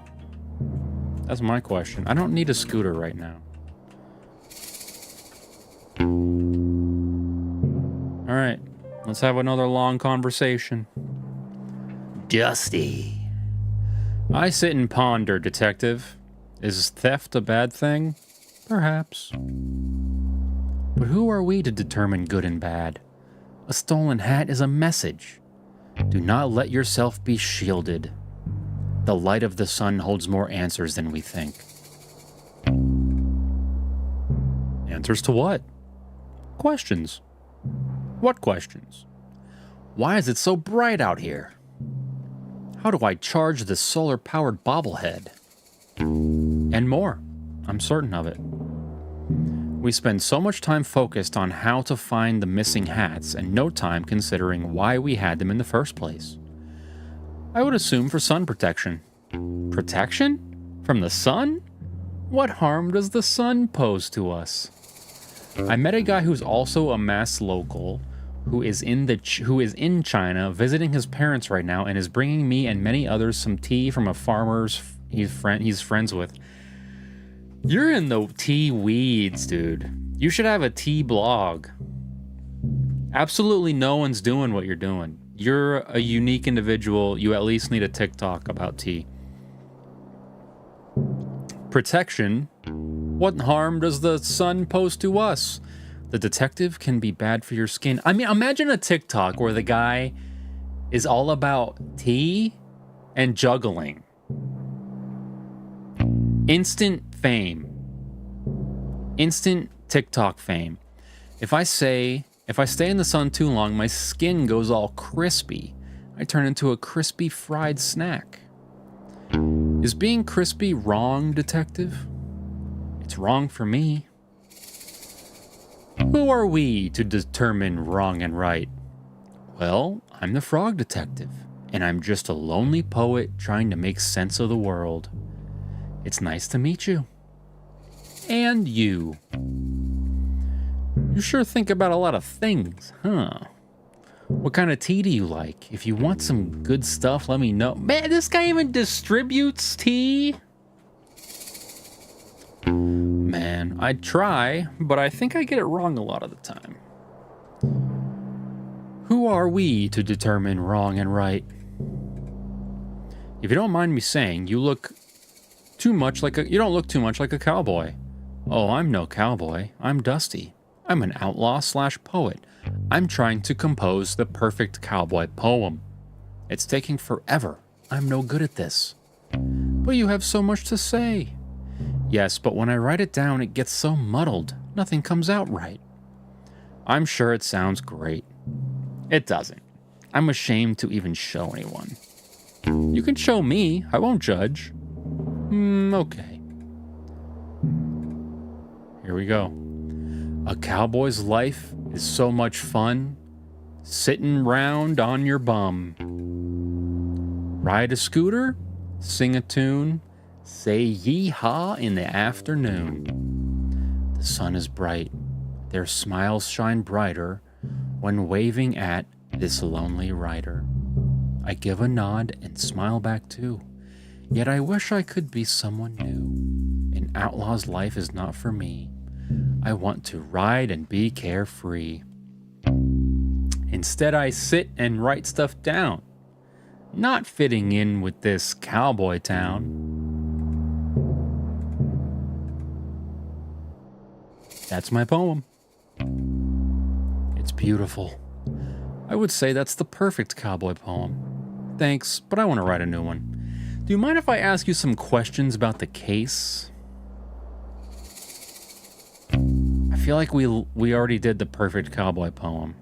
That's my question. I don't need a scooter right now. All right, let's have another long conversation. Dusty. I sit and ponder, detective. Is theft a bad thing? Perhaps. But who are we to determine good and bad? A stolen hat is a message. Do not let yourself be shielded. The light of the sun holds more answers than we think. Answers to what? Questions. What questions? Why is it so bright out here? How do I charge this solar-powered bobblehead? And more. I'm certain of it. We spend so much time focused on how to find the missing hats and no time considering why we had them in the first place. I would assume for sun protection. Protection? From the sun? What harm does the sun pose to us? I met a guy who's also a mass local who is in China visiting his parents right now and is bringing me and many others some tea from a farmer's he's friends with. You're in the tea weeds, dude. You should have a tea blog. Absolutely no one's doing what you're doing. You're a unique individual. You at least need a TikTok about tea. Protection. What harm does the sun pose to us? The detective can be bad for your skin. I mean, imagine a TikTok where the guy is all about tea and juggling. Instant fame. Instant TikTok fame. If I stay in the sun too long, my skin goes all crispy. I turn into a crispy fried snack. Is being crispy wrong, detective? It's wrong for me. Who are we to determine wrong and right? Well, I'm the frog detective, and I'm just a lonely poet trying to make sense of the world. It's nice to meet you. And you. You sure think about a lot of things, huh? What kind of tea do you like? If you want some good stuff, let me know. Man, this guy even distributes tea? Man, I try, but I think I get it wrong a lot of the time. Who are we to determine wrong and right? If you don't mind me saying, you don't look too much like a cowboy. Oh, I'm no cowboy. I'm Dusty. I'm an outlaw / poet. I'm trying to compose the perfect cowboy poem. It's taking forever. I'm no good at this. But you have so much to say. Yes, but when I write it down, it gets so muddled. Nothing comes out right. I'm sure it sounds great. It doesn't. I'm ashamed to even show anyone. You can show me. I won't judge. Okay. Here we go. A cowboy's life is so much fun. Sitting round on your bum. Ride a scooter, sing a tune, say yee-haw in the afternoon. The sun is bright. Their smiles shine brighter when waving at this lonely rider. I give a nod and smile back too. Yet I wish I could be someone new. An outlaw's life is not for me. I want to ride and be carefree. Instead, I sit and write stuff down, not fitting in with this cowboy town. That's my poem. It's beautiful. I would say that's the perfect cowboy poem. Thanks, but I want to write a new one. Do you mind if I ask you some questions about the case? I feel like we already did the perfect cowboy poem.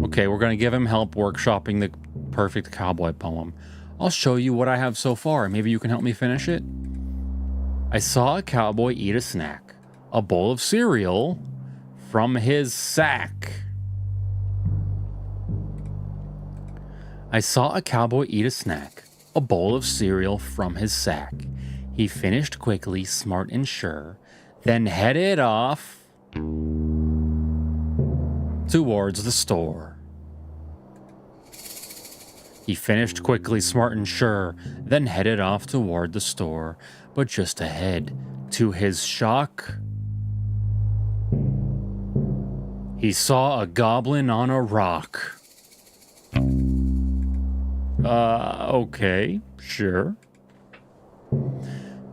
Okay, we're going to give him help workshopping the perfect cowboy poem. I'll show you what I have so far. Maybe you can help me finish it? I saw a cowboy eat a snack. A bowl of cereal from his sack. I saw a cowboy eat a snack. A bowl of cereal from his sack. He finished quickly, smart and sure, then headed off towards the store. He finished quickly, smart and sure, then headed off toward the store. But just ahead, to his shock, he saw a goblin on a rock. Okay, sure.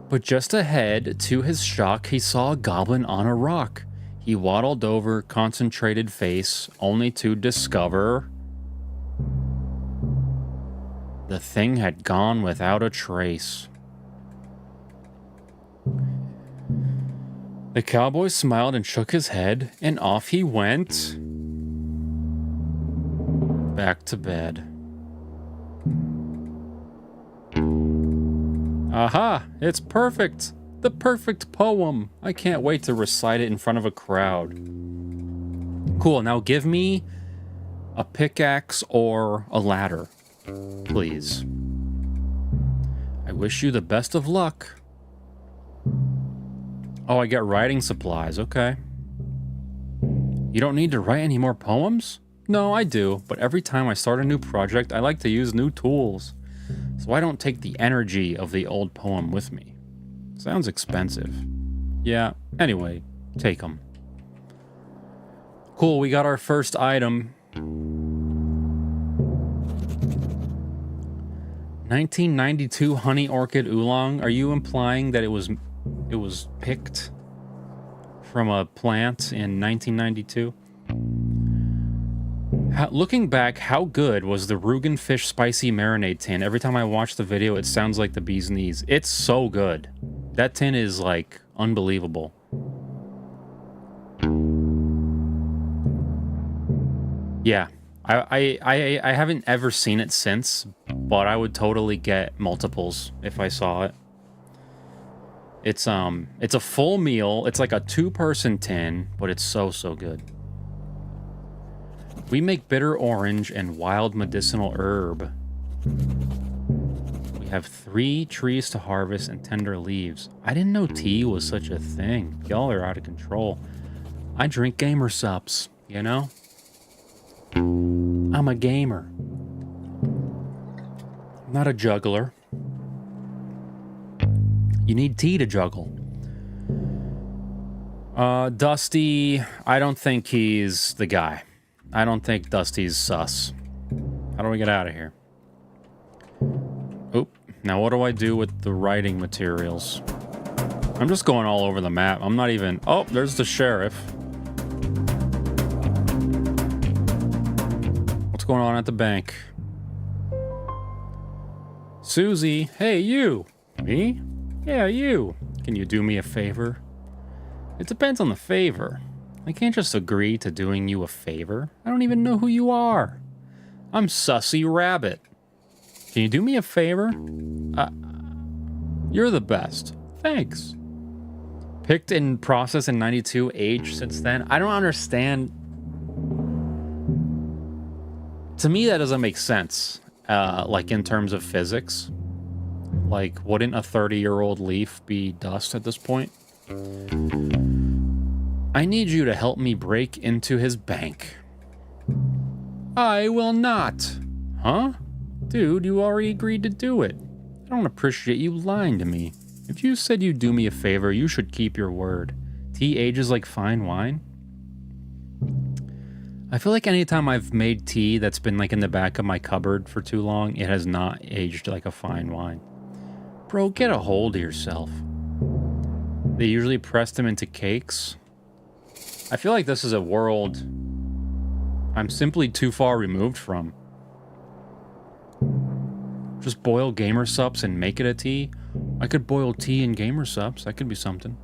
But just ahead, to his shock, he saw a goblin on a rock. He waddled over, concentrated face, only to discover the thing had gone without a trace. The cowboy smiled and shook his head, and off he went back to bed. Aha! It's perfect! The perfect poem! I can't wait to recite it in front of a crowd. Cool, now give me a pickaxe or a ladder, please. I wish you the best of luck. Oh, I get writing supplies, okay. You don't need to write any more poems? No, I do, but every time I start a new project, I like to use new tools. So I don't take the energy of the old poem with me. Sounds expensive. Yeah, anyway, take them. Cool, we got our first item. 1992 Honey Orchid Oolong. Are you implying that it was picked from a plant in 1992? Looking back, how good was the Rugen Fish Spicy Marinade tin? Every time I watch the video, it sounds like the bee's knees. It's so good. That tin is, like, unbelievable. Yeah. I haven't ever seen it since, but I would totally get multiples if I saw it. It's a full meal. It's like a 2-person tin, but it's so good. We make bitter orange and wild medicinal herb. We have 3 trees to harvest and tender leaves. I didn't know tea was such a thing. Y'all are out of control. I drink gamer sups, you know? I'm a gamer. I'm not a juggler. You need tea to juggle. Dusty, I don't think he's the guy. I don't think Dusty's sus. How do we get out of here? Oop. Now what do I do with the writing materials? I'm just going all over the map. I'm not even... Oh, there's the sheriff. What's going on at the bank? Susie. Hey, you. Me? Yeah, you. Can you do me a favor? It depends on the favor. I can't just agree to doing you a favor. I don't even know who you are. I'm Sussy Rabbit. Can you do me a favor? You're the best. Thanks. Picked in process in 92, age since then. I don't understand. To me, that doesn't make sense. Like in terms of physics. Like, wouldn't a 30-year-old leaf be dust at this point? I need you to help me break into his bank. I will not. Huh? Dude, you already agreed to do it. I don't appreciate you lying to me. If you said you'd do me a favor, you should keep your word. Tea ages like fine wine. I feel like anytime I've made tea that's been like in the back of my cupboard for too long, it has not aged like a fine wine. Bro, get a hold of yourself. They usually press them into cakes. I feel like this is a world I'm simply too far removed from. Just boil gamer sups and make it a tea? I could boil tea and gamer sups. That could be something.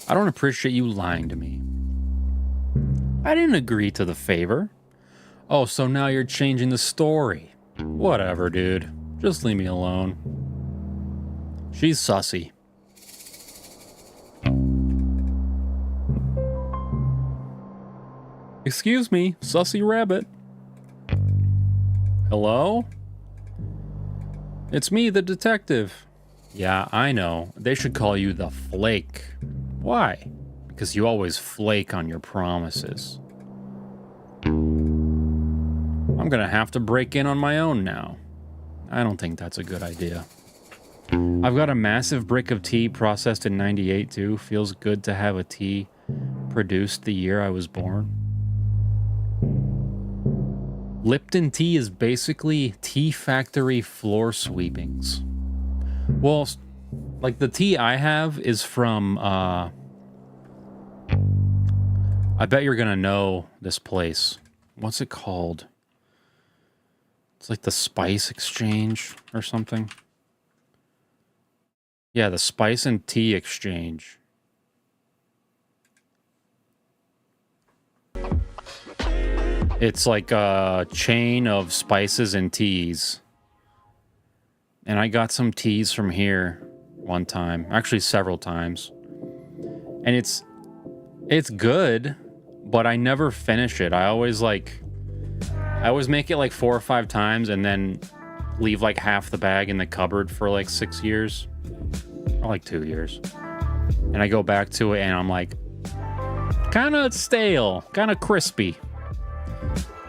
I don't appreciate you lying to me. I didn't agree to the favor. Oh, so now you're changing the story. Whatever, dude. Just leave me alone. She's sussy. Excuse me, Sussy Rabbit. Hello? It's me, the detective. Yeah, I know. They should call you the Flake. Why? Because you always flake on your promises. I'm gonna have to break in on my own now. I don't think that's a good idea. I've got a massive brick of tea processed in 98 too. Feels good to have a tea produced the year I was born. Lipton tea is basically tea factory floor sweepings. Well, like the tea I have is from, I bet you're gonna know this place. What's it called? It's like the Spice Exchange or something. Yeah, the Spice and Tea Exchange. It's like a chain of spices and teas. And I got some teas from here one time. Actually, several times. And it's good, but I never finish it. I always make it like 4 or 5 times and then leave like half the bag in the cupboard for like 6 years. Or like 2 years. And I go back to it and I'm like, kind of stale, kind of crispy.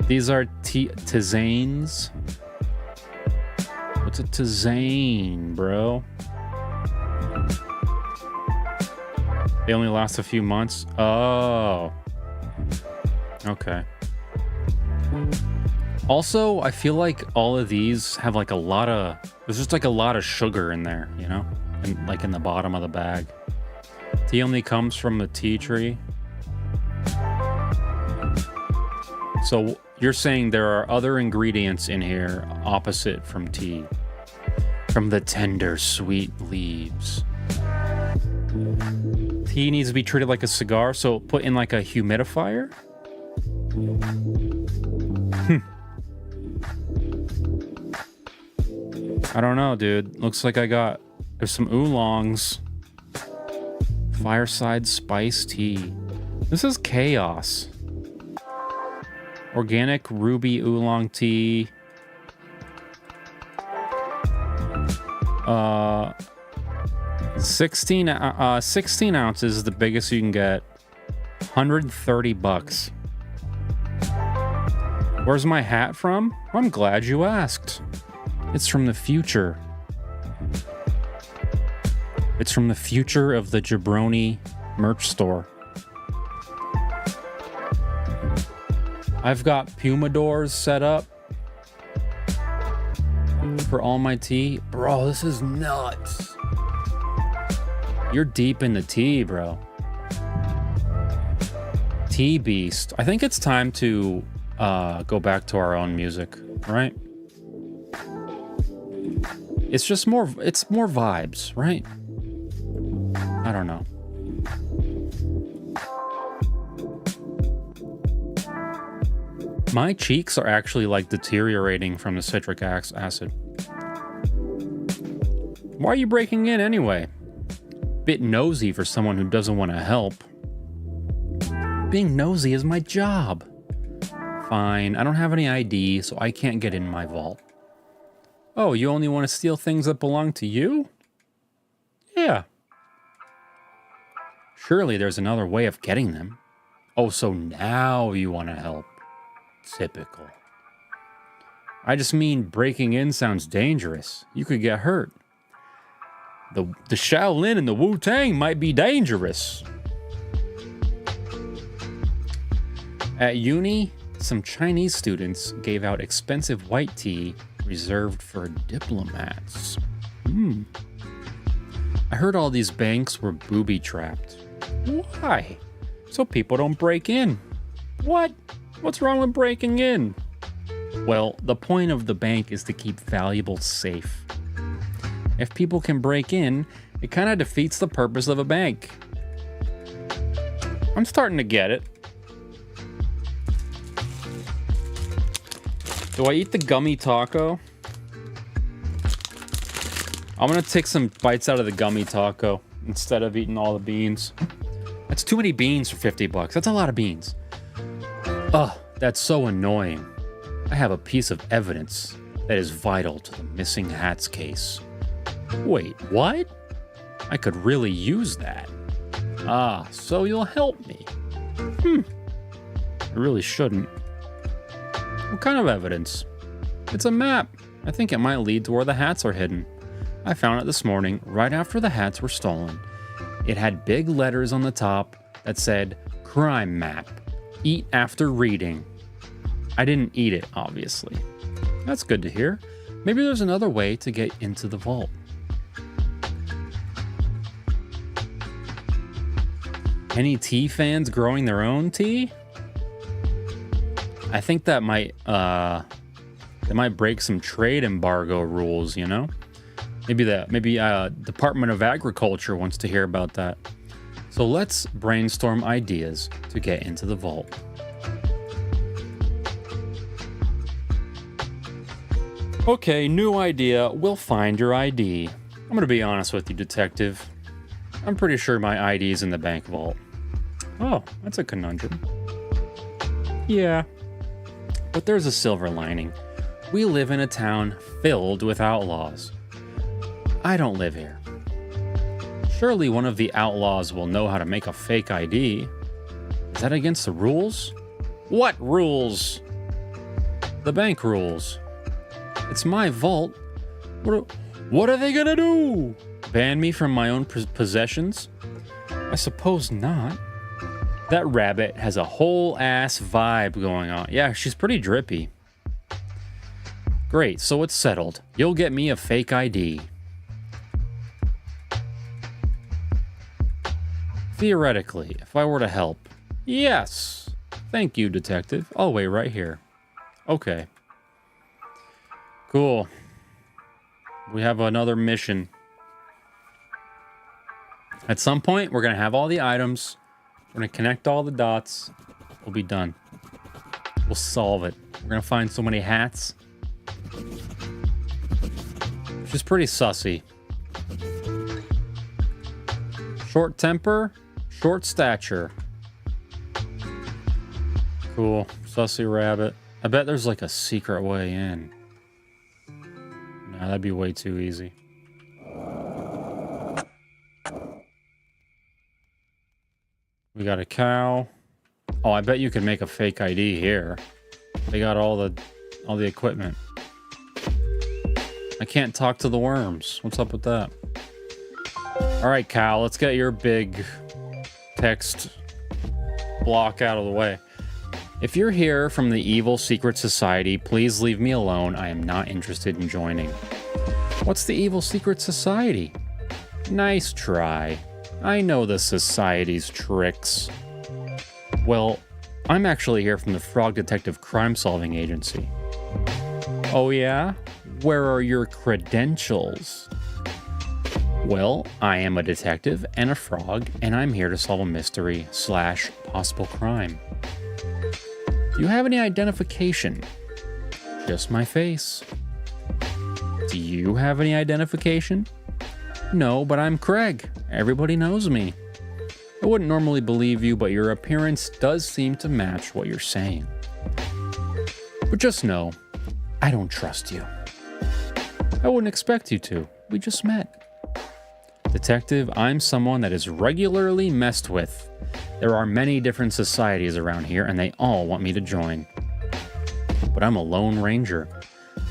These are tisanes. What's a tisane, bro? They only last a few months. Oh. Okay. Also, I feel like all of these have like a lot of... There's just like a lot of sugar in there, you know? And like in the bottom of the bag. Tea only comes from the tea tree. So you're saying there are other ingredients in here opposite from tea. From the tender, sweet leaves. Tea needs to be treated like a cigar, so put in like a humidifier? I don't know, dude. Looks like there's some oolongs. Fireside spice tea. This is chaos. Organic ruby oolong tea. 16 ounces is the biggest you can get. $130. Where's my hat from? I'm glad you asked. It's from the future. It's from the future of the Jabroni merch store. I've got Pumadors set up for all my tea. Bro, this is nuts. You're deep in the tea, bro. Tea beast. I think it's time to go back to our own music, right? It's just more vibes, right? I don't know. My cheeks are actually like deteriorating from the citric acid. Why are you breaking in anyway? Bit nosy for someone who doesn't want to help. Being nosy is my job. Fine, I don't have any ID, so I can't get in my vault. Oh, you only want to steal things that belong to you? Yeah. Surely there's another way of getting them. Oh, so now you want to help. Typical. I just mean breaking in sounds dangerous. You could get hurt. The Shaolin and the Wu-Tang might be dangerous. At uni, some Chinese students gave out expensive white tea reserved for diplomats. I heard all these banks were booby-trapped. Why? So people don't break in. What? What's wrong with breaking in? Well, the point of the bank is to keep valuables safe. If people can break in, it kind of defeats the purpose of a bank. I'm starting to get it. Do I eat the gummy taco? I'm gonna take some bites out of the gummy taco instead of eating all the beans. That's too many beans for 50 bucks. That's a lot of beans. Ugh, that's so annoying. I have a piece of evidence that is vital to the missing hats case. Wait, what? I could really use that. Ah, so you'll help me. I really shouldn't. What kind of evidence? It's a map. I think it might lead to where the hats are hidden. I found it this morning, right after the hats were stolen. It had big letters on the top that said, "Crime Map. Eat after reading." I didn't eat it, obviously. That's good to hear. Maybe there's another way to get into the vault. Any tea fans growing their own tea? I think that might break some trade embargo rules, you know? Maybe Department of Agriculture wants to hear about that. So let's brainstorm ideas to get into the vault. Okay, new idea. We'll find your ID. I'm gonna be honest with you, detective. I'm pretty sure my ID is in the bank vault. Oh, that's a conundrum. Yeah. But there's a silver lining. We live in a town filled with outlaws. I don't live here. Surely one of the outlaws will know how to make a fake ID. Is that against the rules? What rules? The bank rules. It's my vault. What are they gonna do? Ban me from my own possessions? I suppose not. That rabbit has a whole ass vibe going on. Yeah, she's pretty drippy. Great, so it's settled. You'll get me a fake ID. Theoretically, if I were to help. Yes. Thank you, detective. I'll wait right here. Okay. Cool. We have another mission. At some point, we're going to have all the items. We're going to connect all the dots. We'll be done. We'll solve it. We're going to find so many hats. She's pretty sussy. Short temper, short stature. Cool. Sussy rabbit. I bet there's like a secret way in. Nah, that'd be way too easy. We got a cow. Oh, I bet you can make a fake ID here. They got all the equipment. I can't talk to the worms. What's up with that? All right, cow, let's get your big text block out of the way. If you're here from the evil secret society, please leave me alone. I am not interested in joining. What's the evil secret society? Nice try. I know the society's tricks. Well, I'm actually here from the Frog Detective Crime Solving Agency. Oh yeah? Where are your credentials? Well, I am a detective and a frog, and I'm here to solve a mystery / possible crime. Do you have any identification? Just my face. Do you have any identification? No, but I'm Craig. Everybody knows me. I wouldn't normally believe you, but your appearance does seem to match what you're saying. But just know, I don't trust you. I wouldn't expect you to. We just met. Detective, I'm someone that is regularly messed with. There are many different societies around here, and they all want me to join. But I'm a lone ranger.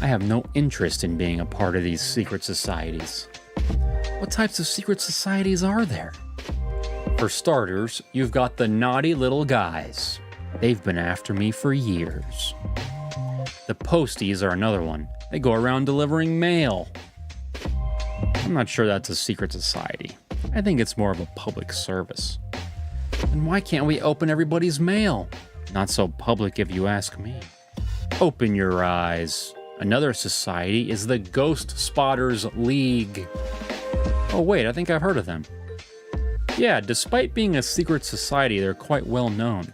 I have no interest in being a part of these secret societies. What types of secret societies are there? For starters, you've got the naughty little guys. They've been after me for years. The posties are another one. They go around delivering mail. I'm not sure that's a secret society. I think it's more of a public service. And why can't we open everybody's mail? Not so public if you ask me. Open your eyes. Another society is the Ghost Spotters League. Oh wait, I think I've heard of them. Yeah, despite being a secret society, they're quite well known.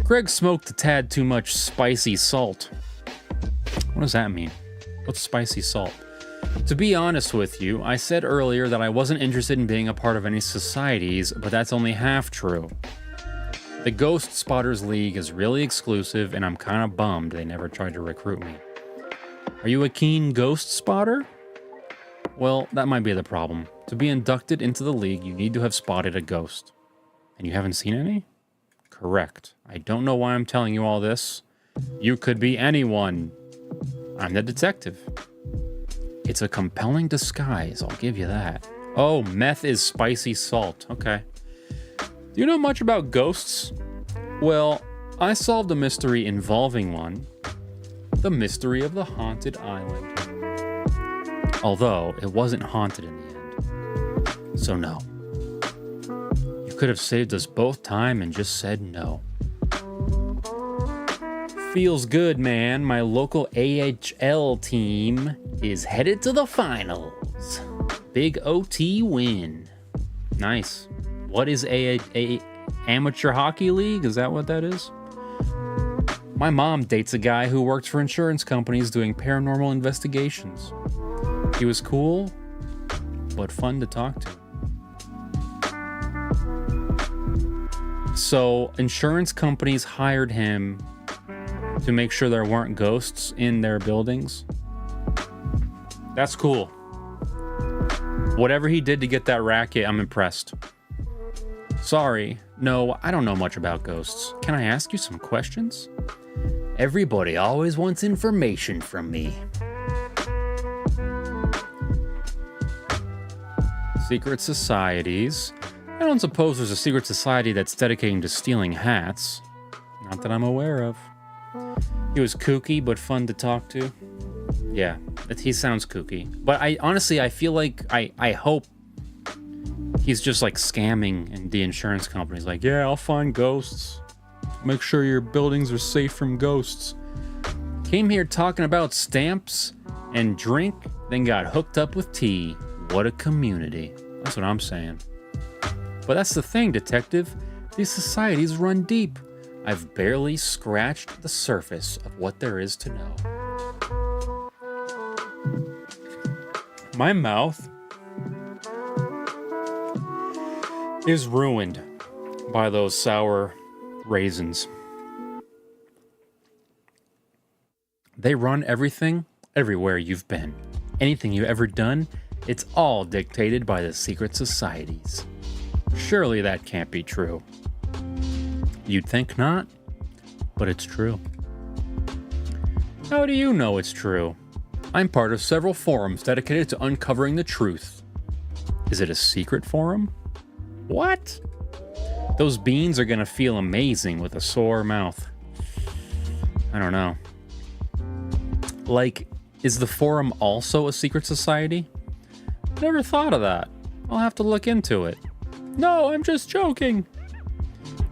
Greg smoked a tad too much spicy salt. What does that mean? What's spicy salt? To be honest with you, I said earlier that I wasn't interested in being a part of any societies, but that's only half true. The Ghost Spotters League is really exclusive, and I'm kind of bummed they never tried to recruit me. Are you a keen ghost spotter? Well, that might be the problem. To be inducted into the league, you need to have spotted a ghost. And you haven't seen any? Correct. I don't know why I'm telling you all this. You could be anyone. I'm the detective. It's a compelling disguise, I'll give you that. Oh, meth is spicy salt. Okay. Do you know much about ghosts? Well, I solved a mystery involving one. The mystery of the haunted island. Although, it wasn't haunted in the end. So no. You could have saved us both time and just said no. Feels good, man. My local AHL team is headed to the finals. Big OT win. Nice. What is a amateur hockey league? Is that what that is? My mom dates a guy who works for insurance companies doing paranormal investigations. He was cool, but fun to talk to. So, insurance companies hired him to make sure there weren't ghosts in their buildings. That's cool. Whatever he did to get that racket, I'm impressed. Sorry, no, I don't know much about ghosts. Can I ask you some questions? Everybody always wants information from me. Secret societies. I don't suppose there's a secret society that's dedicated to stealing hats. Not that I'm aware of. He was kooky, but fun to talk to. Yeah, he sounds kooky. But I honestly, I feel like, I hope he's just like scamming and the insurance company's like, yeah, I'll find ghosts. Make sure your buildings are safe from ghosts. Came here talking about stamps and drink, then got hooked up with tea. What a community. That's what I'm saying. But that's the thing, detective. These societies run deep. I've barely scratched the surface of what there is to know. My mouth is ruined by those sour raisins. They run everything, everywhere you've been. Anything you've ever done, it's all dictated by the secret societies. Surely that can't be true. You'd think not, but it's true. How do you know it's true? I'm part of several forums dedicated to uncovering the truth. Is it a secret forum? What? Those beans are gonna feel amazing with a sore mouth. I don't know. Like, is the forum also a secret society? Never thought of that. I'll have to look into it. No, I'm just joking.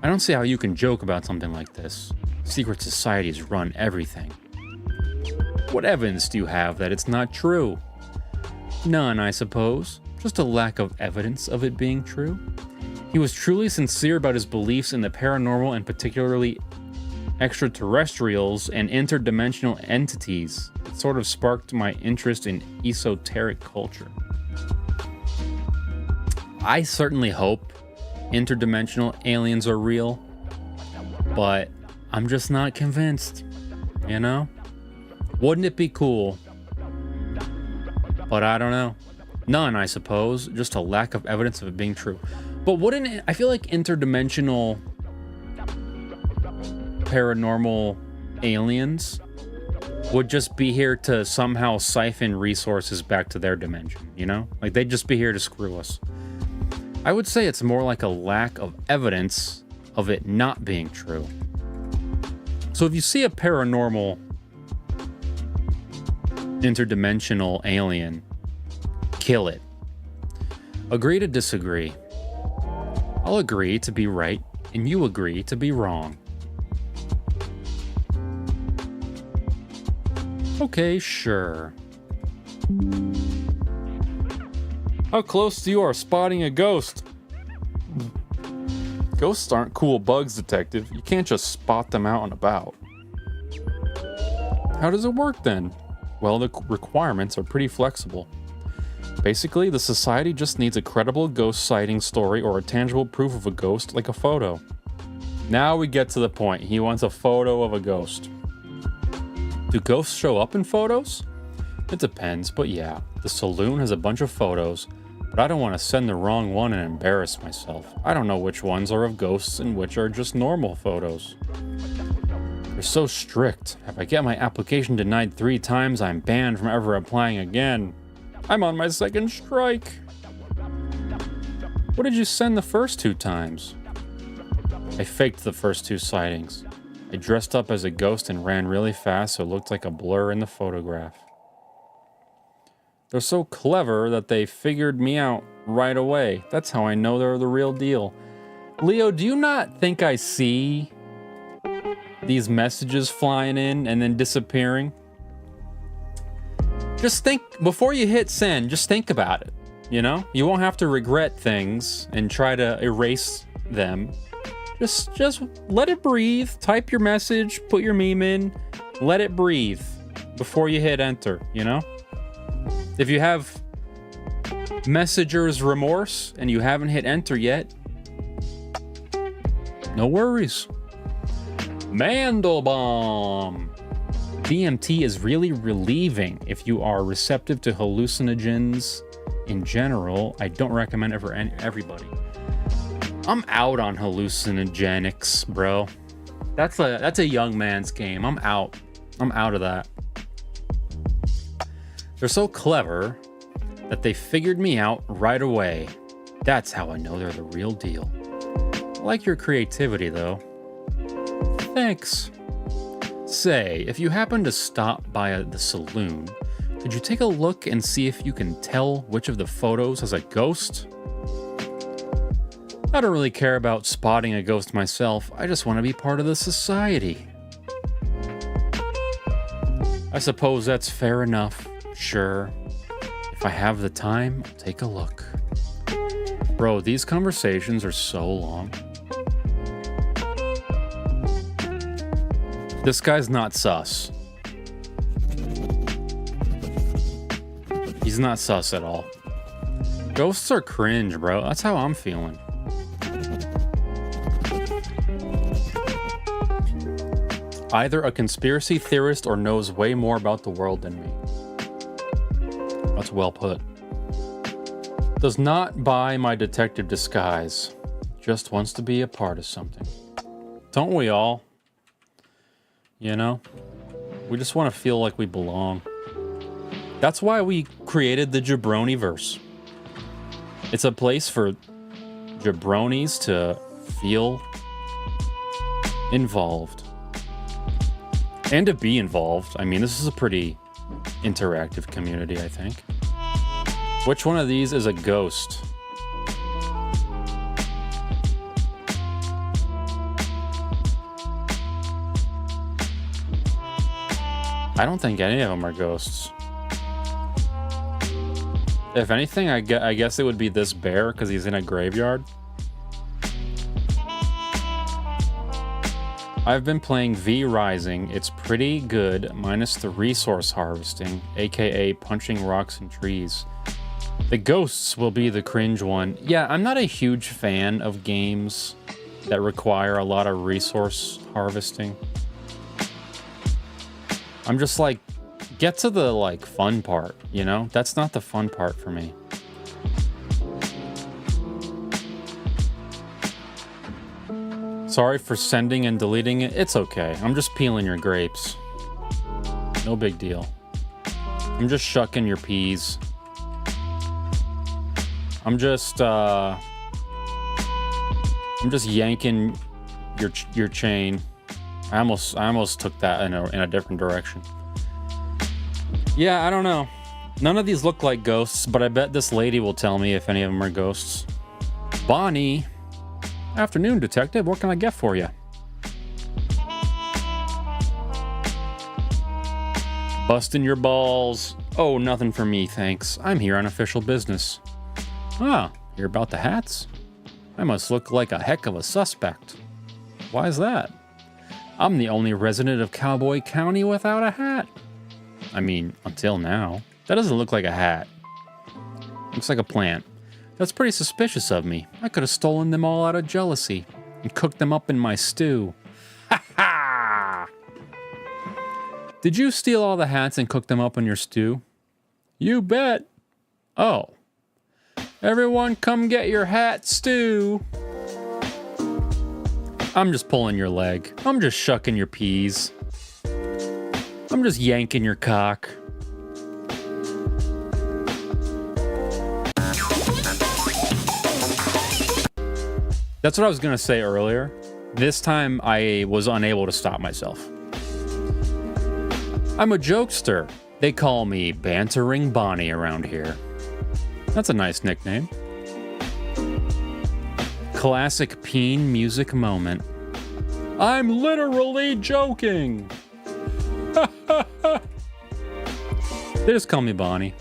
I don't see how you can joke about something like this. Secret societies run everything. What evidence do you have that it's not true? None, I suppose. Just a lack of evidence of it being true. He was truly sincere about his beliefs in the paranormal and particularly extraterrestrials and interdimensional entities. It sort of sparked my interest in esoteric culture. I certainly hope interdimensional aliens are real, but I'm just not convinced, you know? Wouldn't it be cool? But I don't know. None, I suppose. Just a lack of evidence of it being true. But wouldn't it, I feel like interdimensional paranormal aliens would just be here to somehow siphon resources back to their dimension, you know? Like they'd just be here to screw us. I would say it's more like a lack of evidence of it not being true. So if you see a paranormal interdimensional alien, kill it. Agree to disagree. I'll agree to be right, and you agree to be wrong. Okay, sure. How close to you are spotting a ghost? Ghosts aren't cool bugs, detective. You can't just spot them out and about. How does it work then? Well, the requirements are pretty flexible. Basically, the society just needs a credible ghost sighting story or a tangible proof of a ghost, like a photo. Now we get to the point. He wants a photo of a ghost. Do ghosts show up in photos? It depends, but yeah. The saloon has a bunch of photos, but I don't want to send the wrong one and embarrass myself. I don't know which ones are of ghosts and which are just normal photos. They're so strict. If I get my application denied 3 times, I'm banned from ever applying again. I'm on my 2nd strike. What did you send the first 2 times? I faked the first 2 sightings. I dressed up as a ghost and ran really fast so it looked like a blur in the photograph. They're so clever that they figured me out right away. That's how I know they're the real deal. Leo, do you not think I see these messages flying in and then disappearing? Just think, before you hit send, just think about it, you know? You won't have to regret things and try to erase them. Just let it breathe, type your message, put your meme in, let it breathe before you hit enter, you know? If you have messenger's remorse and you haven't hit enter yet, no worries. Mandelbaum. DMT is really relieving if you are receptive to hallucinogens in general. I don't recommend it for everybody. I'm out on hallucinogenics, bro. That's a young man's game. I'm out of that. They're so clever that they figured me out right away. That's how I know they're the real deal. I like your creativity, though. Thanks. Say, if you happen to stop by the saloon, could you take a look and see if you can tell which of the photos has a ghost? I don't really care about spotting a ghost myself. I just want to be part of the society. I suppose that's fair enough. Sure. If I have the time, I'll take a look. Bro, these conversations are so long. This guy's not sus. He's not sus at all. Ghosts are cringe, bro. That's how I'm feeling. Either a conspiracy theorist or knows way more about the world than me. That's well put. Does not buy my detective disguise. Just wants to be a part of something. Don't we all? You know? We just want to feel like we belong. That's why we created the JABRONIVERSE. It's a place for jabronis to feel involved. And to be involved. I mean, this is a pretty interactive community, I think. Which one of these is a ghost? I don't think any of them are ghosts. If anything, I guess it would be this bear because he's in a graveyard. I've been playing V Rising. It's pretty good, minus the resource harvesting, aka punching rocks and trees. The ghosts will be the cringe one. Yeah, I'm not a huge fan of games that require a lot of resource harvesting. I'm just like, get to the like fun part, you know? That's not the fun part for me. Sorry for sending and deleting it. It's okay. I'm just peeling your grapes. No big deal. I'm just shucking your peas. I'm just yanking your chain. I almost took that in a different direction. Yeah, I don't know. None of these look like ghosts, but I bet this lady will tell me if any of them are ghosts. Bonnie. Afternoon, detective. What can I get for you? Busting your balls. Oh, nothing for me, thanks. I'm here on official business. Ah, you're about the hats? I must look like a heck of a suspect. Why is that? I'm the only resident of Cowboy County without a hat. I mean, until now. That doesn't look like a hat. Looks like a plant. That's pretty suspicious of me. I could have stolen them all out of jealousy and cooked them up in my stew. Ha ha! Did you steal all the hats and cook them up in your stew? You bet. Oh. Everyone come get your hat stew. I'm just pulling your leg. I'm just shucking your peas. I'm just yanking your cock. That's what I was going to say earlier. This time I was unable to stop myself. I'm a jokester. They call me Bantering Bonnie around here. That's a nice nickname. Classic peen music moment. I'm literally joking. They just call me Bonnie.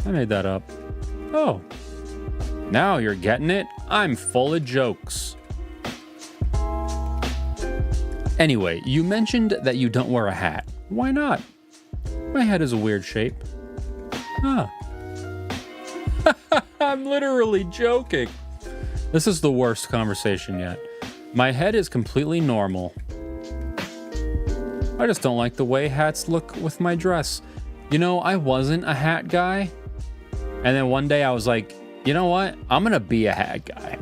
I made that up. Oh. Now you're getting it? I'm full of jokes. Anyway, you mentioned that you don't wear a hat. Why not? My head is a weird shape. Huh. I'm literally joking. This is the worst conversation yet. My head is completely normal. I just don't like the way hats look with my dress. You know, I wasn't a hat guy. And then one day I was like, you know what? I'm gonna be a hat guy.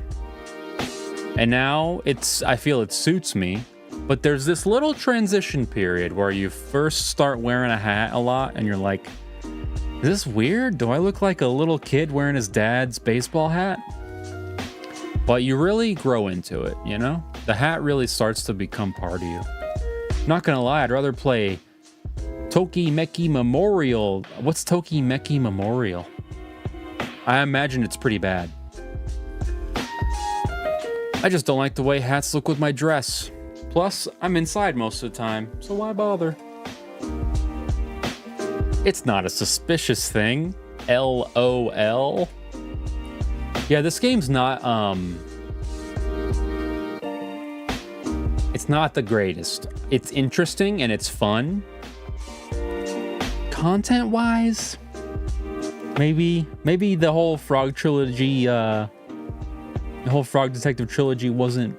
And now I feel it suits me. But there's this little transition period where you first start wearing a hat a lot and you're like, is this weird? Do I look like a little kid wearing his dad's baseball hat? But you really grow into it, you know? The hat really starts to become part of you. Not gonna lie, I'd rather play Tokimeki Memorial. What's Tokimeki Memorial? I imagine it's pretty bad. I just don't like the way hats look with my dress. Plus, I'm inside most of the time, so why bother? It's not a suspicious thing. LOL. Yeah, this game's not, it's not the greatest. It's interesting and it's fun. Content-wise, maybe the whole Frog trilogy, the whole Frog Detective trilogy wasn't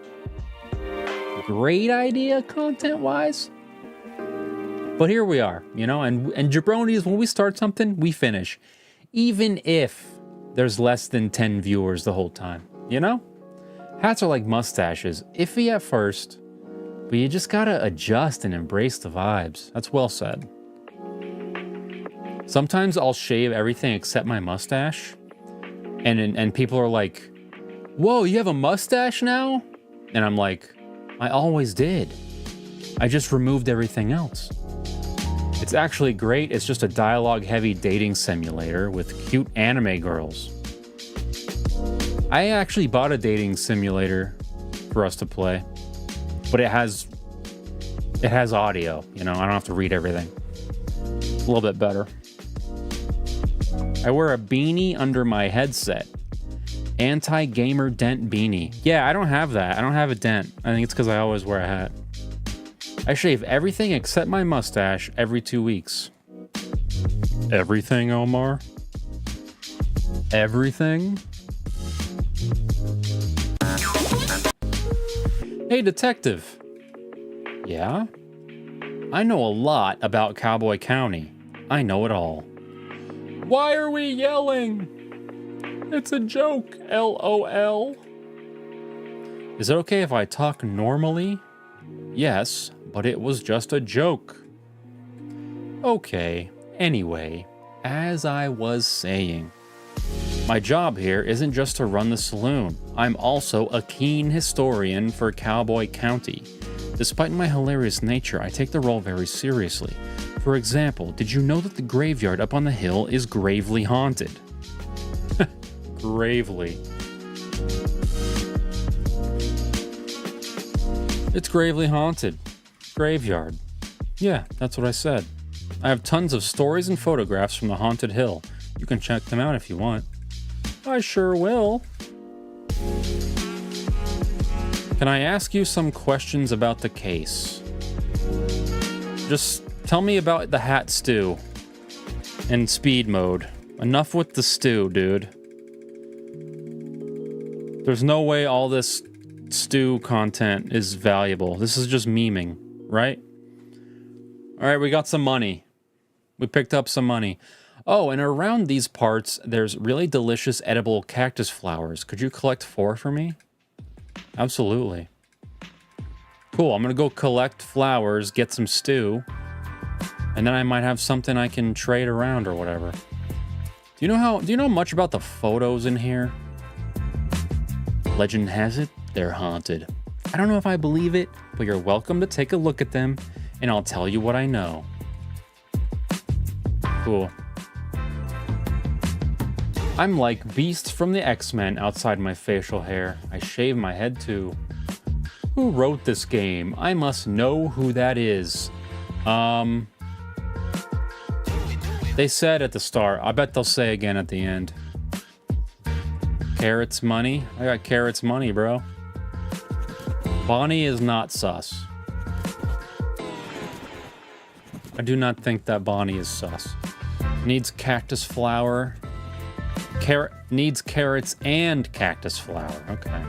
a great idea content-wise. But here we are, you know, and jabronis, when we start something, we finish. Even if there's less than 10 viewers the whole time, you know? Hats are like mustaches, iffy at first, but you just gotta adjust and embrace the vibes. That's well said. Sometimes I'll shave everything except my mustache, and people are like, whoa, you have a mustache now? And I'm like, I always did. I just removed everything else. It's actually great. It's just a dialogue-heavy dating simulator with cute anime girls. I actually bought a dating simulator for us to play, but it has audio, you know, I don't have to read everything. a little bit better. I wear a beanie under my headset. Anti-gamer dent beanie. Yeah, I don't have that. I don't have a dent. I think it's because I always wear a hat. I shave everything except my mustache every 2 weeks. Everything, Omar? Everything? Hey, detective. Yeah? I know a lot about Cowboy County. I know it all. Why are we yelling? It's a joke, LOL. Is it okay if I talk normally? Yes, but it was just a joke. Okay, anyway, as I was saying, my job here isn't just to run the saloon. I'm also a keen historian for Cowboy County. Despite my hilarious nature, I take the role very seriously. For example, did you know that the graveyard up on the hill is gravely haunted? Gravely. It's gravely haunted. Graveyard. Yeah, that's what I said. I have tons of stories and photographs from the haunted hill. You can check them out if you want. I sure will. Can I ask you some questions about the case? Just tell me about the hat stew and speed mode. Enough with the stew, dude. There's no way all this stew content is valuable. This is just memeing, right? All right, we got some money. We picked up some money. Oh, and around these parts, there's really delicious edible cactus flowers. Could you collect 4 for me? Absolutely. Cool, I'm gonna go collect flowers, get some stew, and then I might have something I can trade around or whatever. Do you know much about the photos in here? Legend has it, they're haunted. I don't know if I believe it, but you're welcome to take a look at them, and I'll tell you what I know. Cool. I'm like Beast from the X-Men outside my facial hair. I shave my head too. Who wrote this game? I must know who that is. They said at the start. I bet they'll say again at the end. Carrots money? I got Carrots money, bro. Bonnie is not sus. I do not think that Bonnie is sus. Needs cactus flower. Needs carrots and cactus flower. Okay.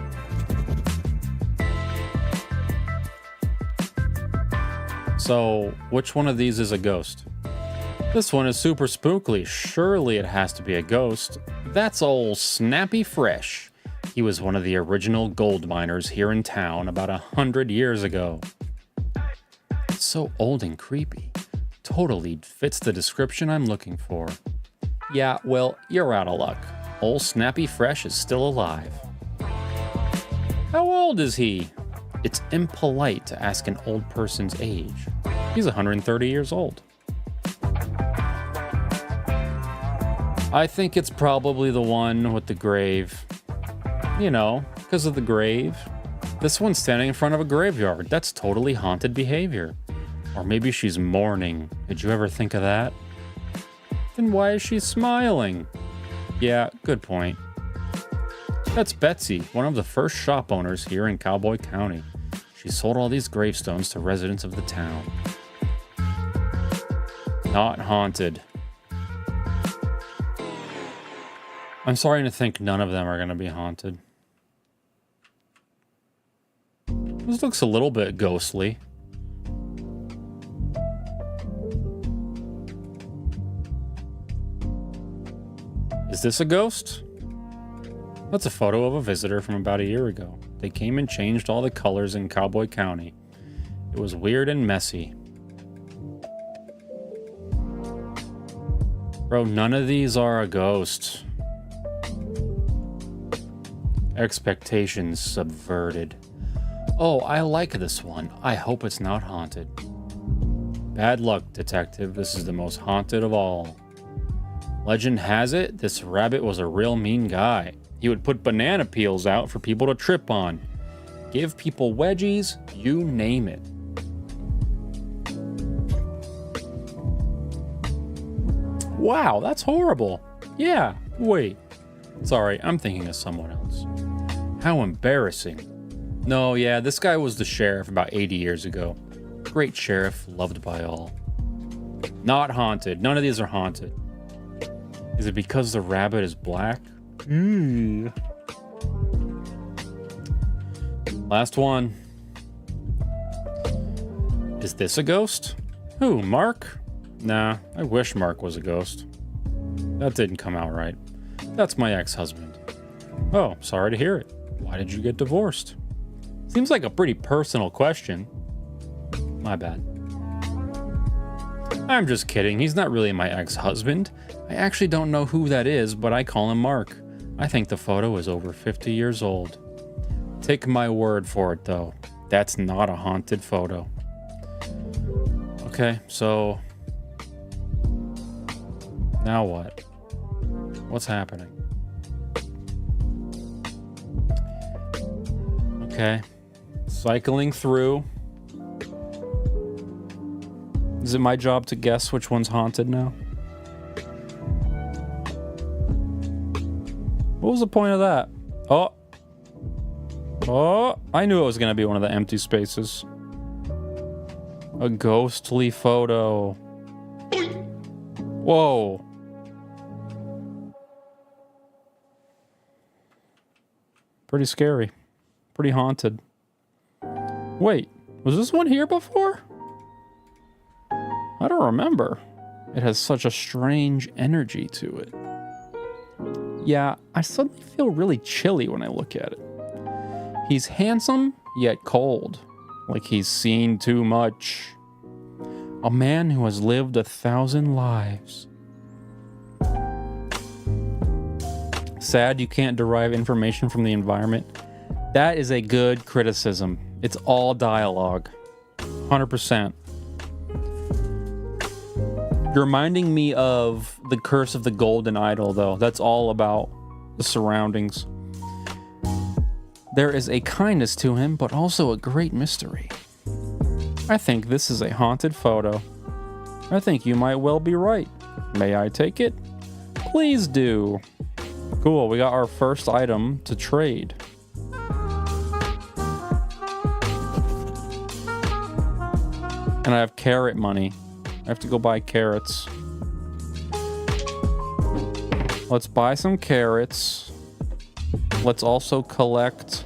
So, which one of these is a ghost? This one is super spookly. Surely it has to be a ghost. That's old Snappy Fresh. He was one of the original gold miners here in town about 100 years ago. It's so old and creepy. Totally fits the description I'm looking for. Yeah, well, you're out of luck. Old Snappy Fresh is still alive. How old is he? It's impolite to ask an old person's age. He's 130 years old. I think it's probably the one with the grave. You know, because of the grave. This one's standing in front of a graveyard. That's totally haunted behavior. Or maybe she's mourning. Did you ever think of that? Then why is she smiling? Yeah, good point. That's Betsy, one of the first shop owners here in Cowboy County. She sold all these gravestones to residents of the town. Not haunted. I'm starting to think none of them are going to be haunted. This looks a little bit ghostly. Is this a ghost? That's a photo of a visitor from about a year ago. They came and changed all the colors in Cowboy County. It was weird and messy. Bro, none of these are a ghost. Expectations subverted. Oh, I like this one. I hope it's not haunted. Bad luck, detective. This is the most haunted of all. Legend has it, this rabbit was a real mean guy. He would put banana peels out for people to trip on. Give people wedgies, you name it. Wow, that's horrible. Yeah, wait. Sorry, I'm thinking of someone else. How embarrassing. No, yeah, this guy was the sheriff about 80 years ago. Great sheriff, loved by all. Not haunted. None of these are haunted. Is it because the rabbit is black? Last one. Is this a ghost? Who, Mark? Nah, I wish Mark was a ghost. That didn't come out right. That's my ex-husband. Oh, sorry to hear it. Why did you get divorced? Seems like a pretty personal question. My bad. I'm just kidding. He's not really my ex-husband. I actually don't know who that is, but I call him Mark. I think the photo is over 50 years old. Take my word for it, though. That's not a haunted photo. Okay, so... now what? What's happening? Okay. Cycling through. Is it my job to guess which one's haunted now? What was the point of that? Oh. Oh, I knew it was going to be one of the empty spaces. A ghostly photo. Whoa. Pretty scary. Pretty haunted. Wait, was this one here before? I don't remember. It has such a strange energy to it. Yeah, I suddenly feel really chilly when I look at it. He's handsome, yet cold. Like he's seen too much. A man who has lived 1,000 lives. Sad you can't derive information from the environment. That is a good criticism. It's all dialogue. 100%. You're reminding me of The Curse of the Golden Idol, though. That's all about the surroundings. There is a kindness to him, but also a great mystery. I think this is a haunted photo. I think you might well be right. May I take it? Please do. Cool, we got our first item to trade. And I have carrot money. I have to go buy carrots. Let's buy some carrots. Let's also collect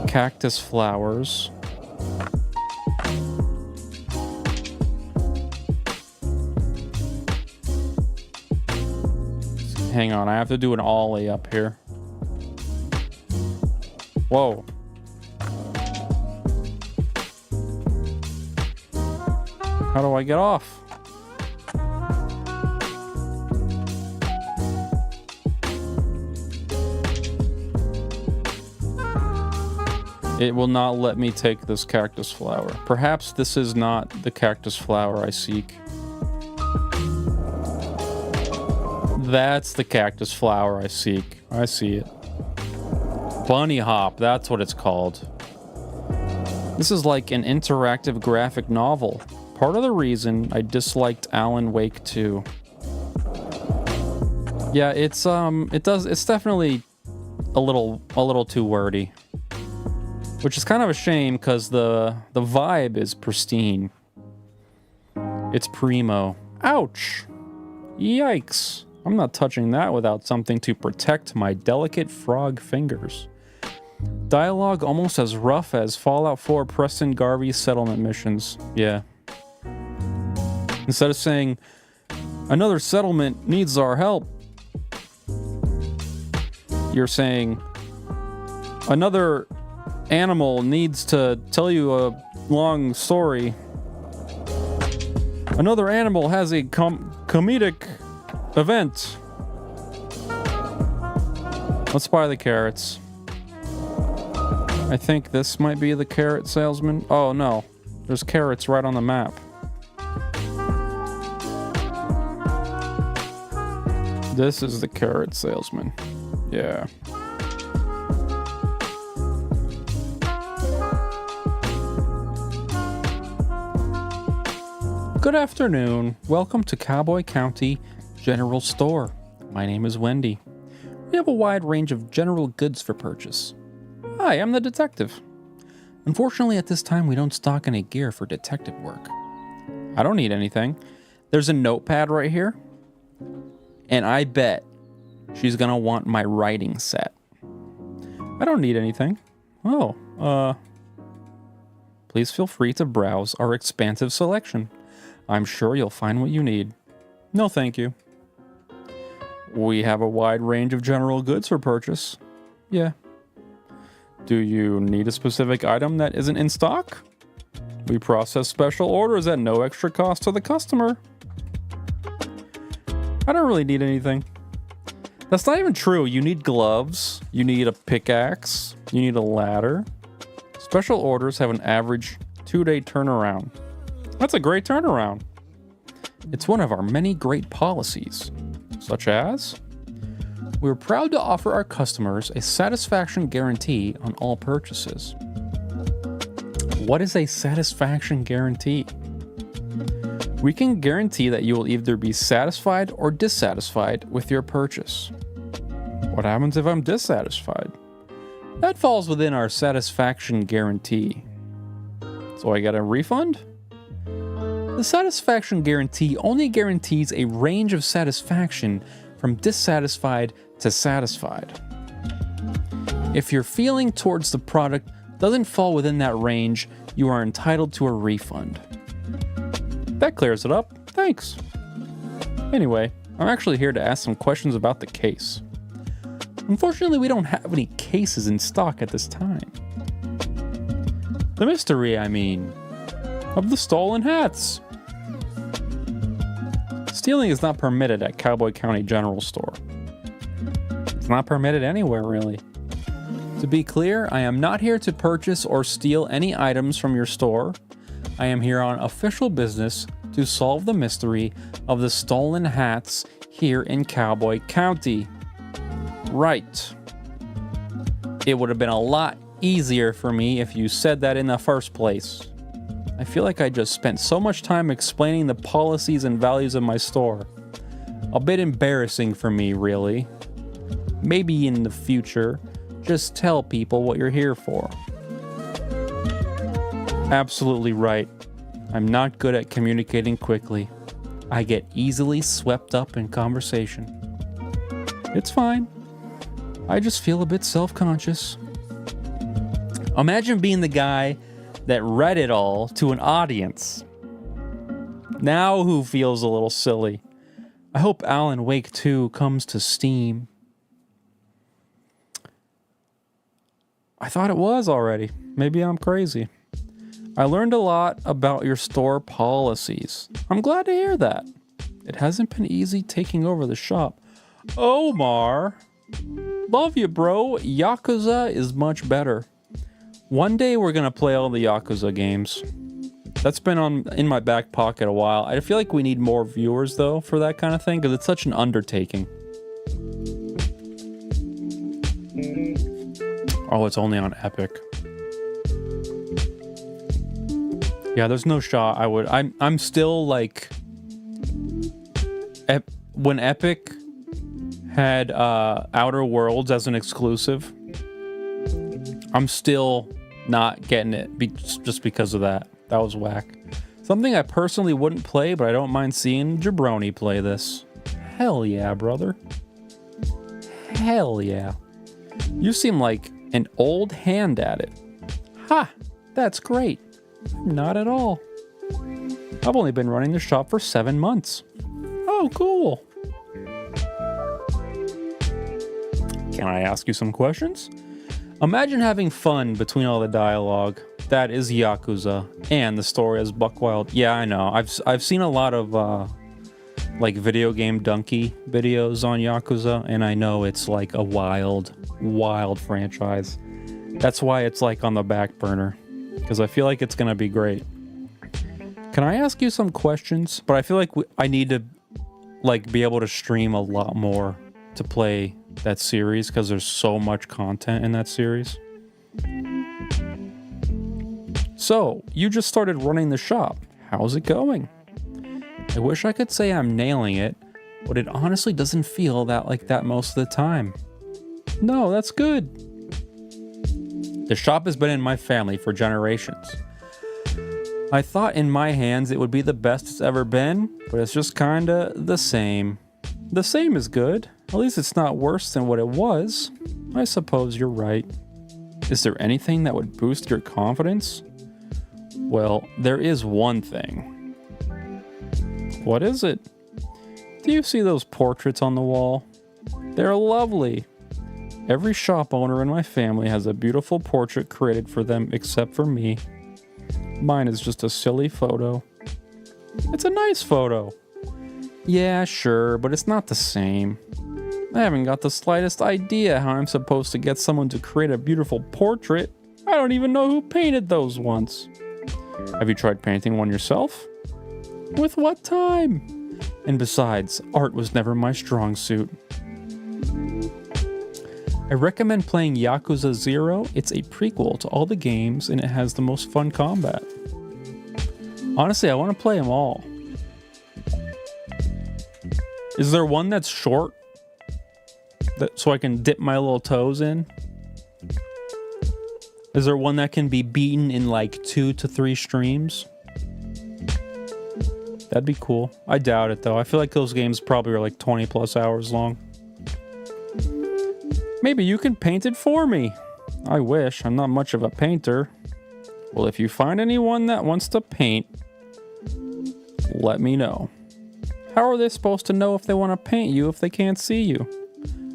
cactus flowers. Hang on, I have to do an ollie up here. Whoa. How do I get off? It will not let me take this cactus flower. Perhaps this is not the cactus flower I seek. That's the cactus flower I seek. I see it. Bunny hop, that's what it's called. This is like an interactive graphic novel. Part of the reason I disliked Alan Wake 2. Yeah, it's definitely a little too wordy. Which is kind of a shame because the vibe is pristine. It's primo. Ouch! Yikes. I'm not touching that without something to protect my delicate frog fingers. Dialogue almost as rough as Fallout 4 Preston Garvey settlement missions. Yeah. Instead of saying, another settlement needs our help, you're saying, another animal needs to tell you a long story. Another animal has a comedic event. Let's buy the carrots. I think this might be the carrot salesman. Oh no, there's carrots right on the map. This is the carrot salesman. Yeah. Good afternoon. Welcome to Cowboy County, General Store. My name is Wendy. We have a wide range of general goods for purchase. Hi, I'm the detective. Unfortunately, at this time, we don't stock any gear for detective work. I don't need anything. There's a notepad right here, and I bet she's gonna want my writing set. I don't need anything. Oh, please feel free to browse our expansive selection. I'm sure you'll find what you need. No, thank you. We have a wide range of general goods for purchase. Yeah. Do you need a specific item that isn't in stock? We process special orders at no extra cost to the customer. I don't really need anything. That's not even true. You need gloves. You need a pickaxe. You need a ladder. Special orders have an average 2-day turnaround. That's a great turnaround. It's one of our many great policies, such as we're proud to offer our customers a satisfaction guarantee on all purchases. What is a satisfaction guarantee? We can guarantee that you will either be satisfied or dissatisfied with your purchase. What happens if I'm dissatisfied? That falls within our satisfaction guarantee. So I get a refund? The satisfaction guarantee only guarantees a range of satisfaction from dissatisfied to satisfied. If your feeling towards the product doesn't fall within that range, you are entitled to a refund. That clears it up. Thanks. Anyway, I'm actually here to ask some questions about the case. Unfortunately, we don't have any cases in stock at this time. The mystery, I mean, of the stolen hats. Stealing is not permitted at Cowboy County General Store. It's not permitted anywhere, really. To be clear, I am not here to purchase or steal any items from your store. I am here on official business to solve the mystery of the stolen hats here in Cowboy County. Right. It would have been a lot easier for me if you said that in the first place. I feel like I just spent so much time explaining the policies and values of my store. A bit embarrassing for me, really. Maybe in the future, just tell people what you're here for. Absolutely right. I'm not good at communicating quickly. I get easily swept up in conversation. It's fine. I just feel a bit self-conscious. Imagine being the guy that read it all to an audience. Now who feels a little silly? I hope Alan Wake 2 comes to Steam. I thought it was already. Maybe I'm crazy. I learned a lot about your store policies. I'm glad to hear that. It hasn't been easy taking over the shop. Omar! Love you, bro. Yakuza is much better. One day we're gonna play all the Yakuza games. That's been in my back pocket a while. I feel like we need more viewers, though, for that kind of thing, because it's such an undertaking. Oh, it's only on Epic. Yeah, there's no shot I would. I'm still like, when Epic had Outer Worlds as an exclusive, I'm still not getting it just because of that. That was whack. Something I personally wouldn't play, but I don't mind seeing Jabroni play this. Hell yeah, brother. Hell yeah. You seem like an old hand at it. Ha! That's great. Not at all. I've only been running the shop for 7 months. Oh, cool. Can I ask you some questions? Imagine having fun between all the dialogue. That is Yakuza, and the story is buckwild. Yeah, I know. I've seen a lot of like video game donkey videos on Yakuza, and I know it's like a wild franchise. That's why it's like on the back burner, because I feel like it's gonna be great. Can I ask you some questions? But I feel like I need to like be able to stream a lot more to play that series, because there's so much content in that series. So, you just started running the shop. How's it going? I wish I could say I'm nailing it, but it honestly doesn't feel like that most of the time. No, that's good. The shop has been in my family for generations. I thought in my hands it would be the best it's ever been, but it's just kinda the same. The same is good. At least it's not worse than what it was. I suppose you're right. Is there anything that would boost your confidence? Well, there is one thing. What is it? Do you see those portraits on the wall? They're lovely. Every shop owner in my family has a beautiful portrait created for them except for me. Mine is just a silly photo. It's a nice photo. Yeah, sure, but it's not the same. I haven't got the slightest idea how I'm supposed to get someone to create a beautiful portrait. I don't even know who painted those once. Have you tried painting one yourself? With what time? And besides, art was never my strong suit. I recommend playing Yakuza 0. It's a prequel to all the games, and it has the most fun combat. Honestly, I want to play them all. Is there one that's short? So I can dip my little toes in? Is there one that can be beaten in like 2 to 3 streams? That'd be cool. I doubt it though. I feel like those games probably are like 20 plus hours long. Maybe you can paint it for me. I wish. I'm not much of a painter. Well, if you find anyone that wants to paint, let me know. How are they supposed to know if they want to paint you if they can't see you?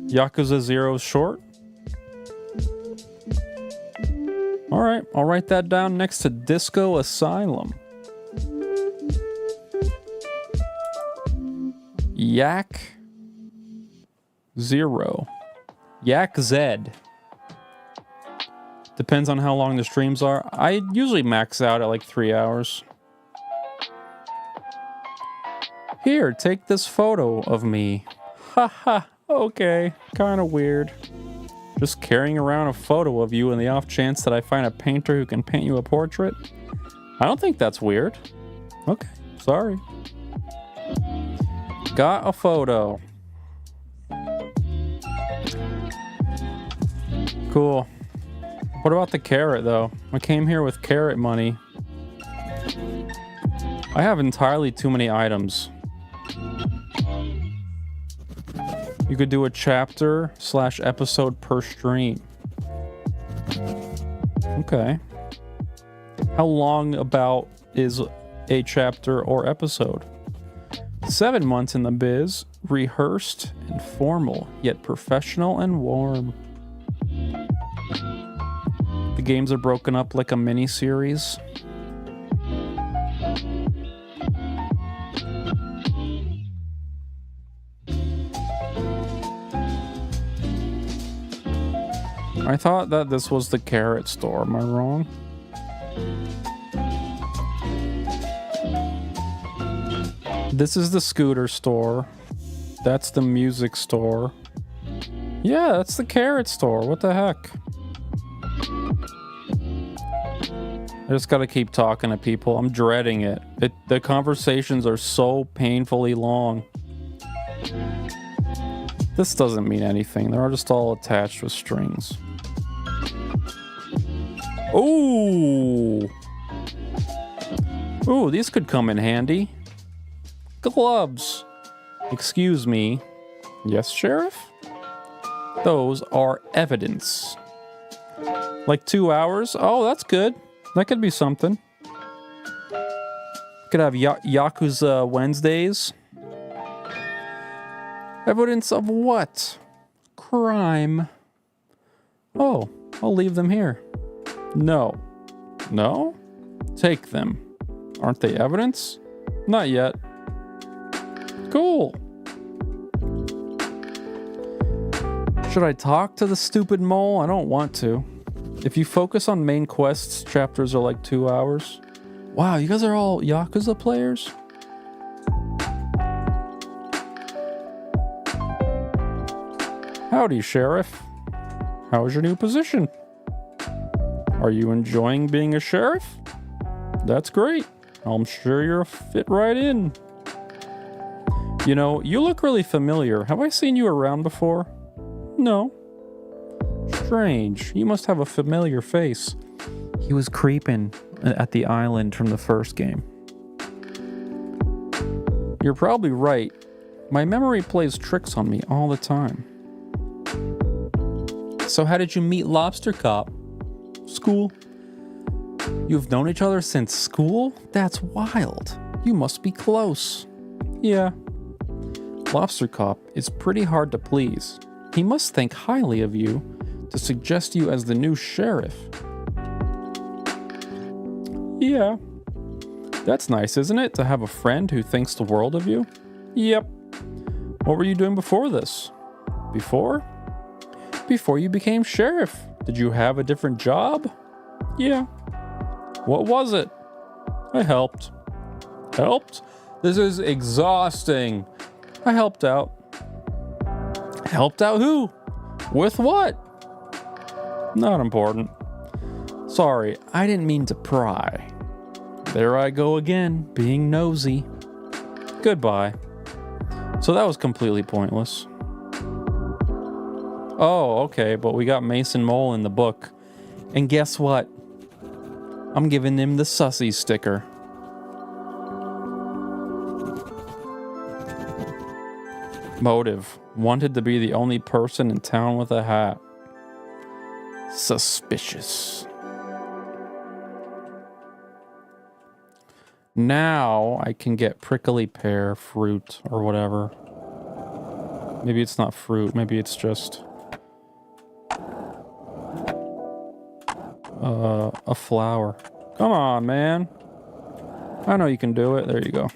Yakuza 0's short? Alright, I'll write that down next to Disco Asylum. Yak 0. Yak Z. Depends on how long the streams are. I usually max out at like 3 hours. Here, take this photo of me. Haha, okay, kinda weird. Just carrying around a photo of you in the off chance that I find a painter who can paint you a portrait? I don't think that's weird. Okay, sorry. Got a photo. Cool. What about the carrot though? I came here with carrot money. I have entirely too many items. You could do a chapter/episode per stream. Okay. How long about is a chapter or episode? 7 months in the biz, rehearsed and formal, yet professional and warm. The games are broken up like a mini-series. I thought that this was the carrot store. Am I wrong? This is the scooter store. That's the music store. Yeah, that's the carrot store. What the heck? I just gotta keep talking to people. I'm dreading it. The conversations are so painfully long. This doesn't mean anything. They're just all attached with strings. Ooh! Ooh, these could come in handy. Gloves. Excuse me. Yes, Sheriff? Those are evidence. Like 2 hours? Oh, that's good. That could be something. Could have Yakuza Wednesdays. Evidence of what? Crime. Oh, I'll leave them here. No. No? Take them. Aren't they evidence? Not yet. Cool. Should I talk to the stupid mole? I don't want to. If you focus on main quests, chapters are like 2 hours. Wow, you guys are all Yakuza players? Howdy, Sheriff. How is your new position? Are you enjoying being a sheriff? That's great. I'm sure you'll fit right in. You know, you look really familiar. Have I seen you around before? No. Strange. You must have a familiar face. He was creeping at the island from the first game. You're probably right. My memory plays tricks on me all the time. So how did you meet Lobster Cop? School. You've known each other since school? That's wild. You must be close. Yeah. Lobster Cop is pretty hard to please. He must think highly of you to suggest you as the new sheriff. Yeah. That's nice, isn't it? To have a friend who thinks the world of you? Yep. What were you doing before this? Before? Before you became sheriff. Did you have a different job? Yeah. What was it? I helped. Helped? This is exhausting. I helped out. Helped out who? With what? Not important. Sorry, I didn't mean to pry. There I go again, being nosy. Goodbye. So that was completely pointless. Oh, okay, but we got Mason Mole in the book. And guess what? I'm giving him the sussy sticker. Motive. Wanted to be the only person in town with a hat. Suspicious. Now I can get prickly pear fruit or whatever. Maybe it's not fruit. Maybe it's just a flower. Come on, man. I know you can do it. There you go.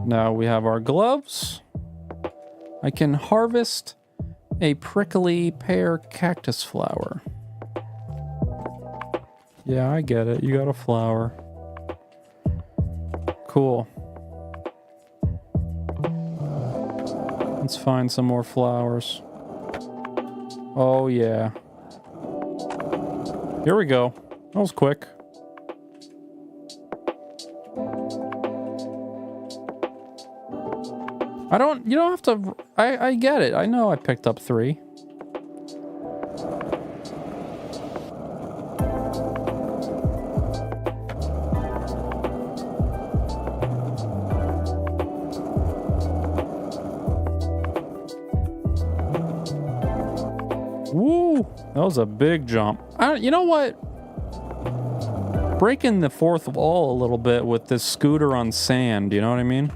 Now we have our gloves. I can harvest a prickly pear cactus flower. Yeah, I get it. You got a flower. Cool. Let's find some more flowers. Oh, yeah. Here we go. That was quick. You don't have to, I get it. I know I picked up 3. Woo! That was a big jump. You know what? Breaking the fourth wall a little bit with this scooter on sand, you know what I mean?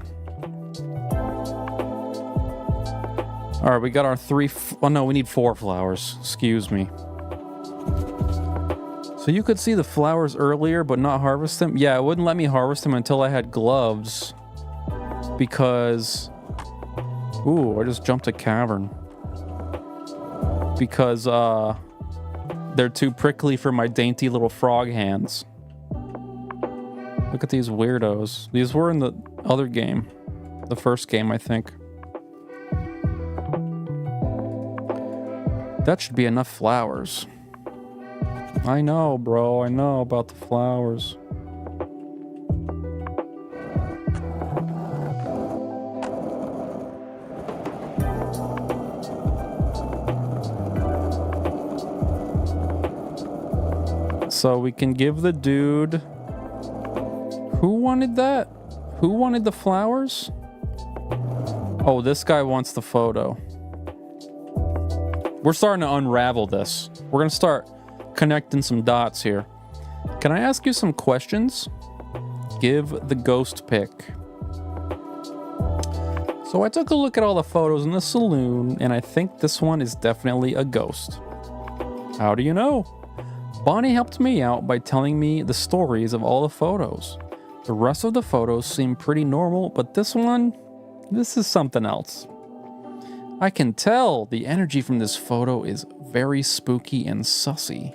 Alright, we got our 3... Oh no, we need 4 flowers. Excuse me. So you could see the flowers earlier, but not harvest them? Yeah, it wouldn't let me harvest them until I had gloves. Because... Ooh, I just jumped a cavern. Because, they're too prickly for my dainty little frog hands. Look at these weirdos. These were in the other game. The first game, I think. That should be enough flowers. I know, bro. I know about the flowers. So we can give the dude... Who wanted that? Who wanted the flowers? Oh, this guy wants the photo. We're starting to unravel this. We're going to start connecting some dots here. Can I ask you some questions? Give the ghost pick. So I took a look at all the photos in the saloon, and I think this one is definitely a ghost. How do you know? Bonnie helped me out by telling me the stories of all the photos. The rest of the photos seem pretty normal, but this is something else. I can tell the energy from this photo is very spooky and sussy.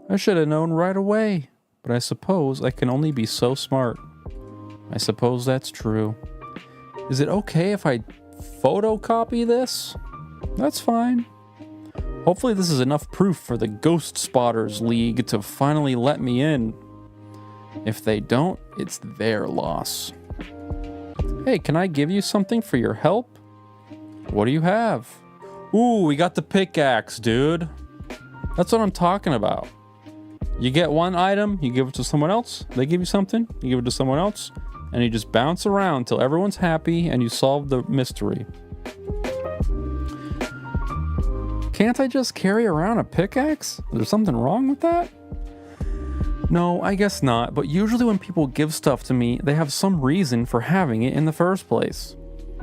I should have known right away, but I suppose I can only be so smart. I suppose that's true. Is it okay if I photocopy this? That's fine. Hopefully this is enough proof for the Ghost Spotters League to finally let me in. If they don't, it's their loss. Hey, can I give you something for your help? What do you have? Ooh, we got the pickaxe, dude. That's what I'm talking about. You get one item, you give it to someone else, they give you something, you give it to someone else, and you just bounce around till everyone's happy and you solve the mystery. Can't I just carry around a pickaxe? Is there something wrong with that? No, I guess not, but usually when people give stuff to me, they have some reason for having it in the first place.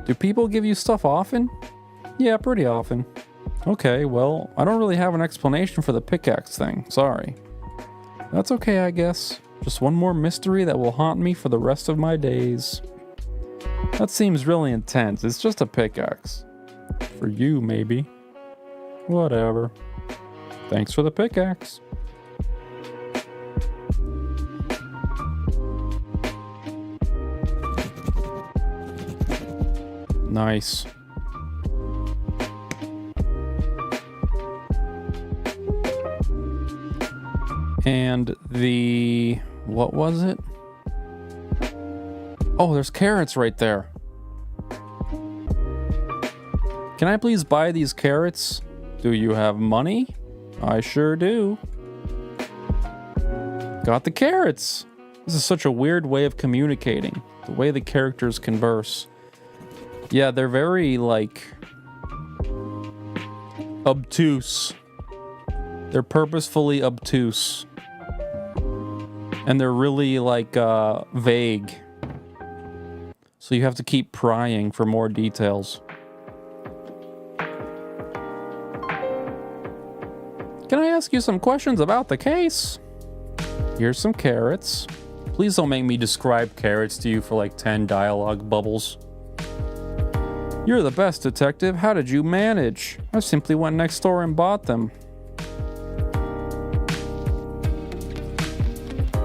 Do people give you stuff often? Yeah, pretty often. Okay, well, I don't really have an explanation for the pickaxe thing, sorry. That's okay, I guess. Just one more mystery that will haunt me for the rest of my days. That seems really intense, it's just a pickaxe. For you, maybe. Whatever. Thanks for the pickaxe. Nice. And the... what was it? Oh, there's carrots right there. Can I please buy these carrots? Do you have money? I sure do. Got the carrots. This is such a weird way of communicating. The way the characters converse. Yeah, they're very, like... obtuse. They're purposefully obtuse. And they're really, like, vague. So you have to keep prying for more details. Can I ask you some questions about the case? Here's some carrots. Please don't make me describe carrots to you for like 10 dialogue bubbles. You're the best, detective. How did you manage? I simply went next door and bought them.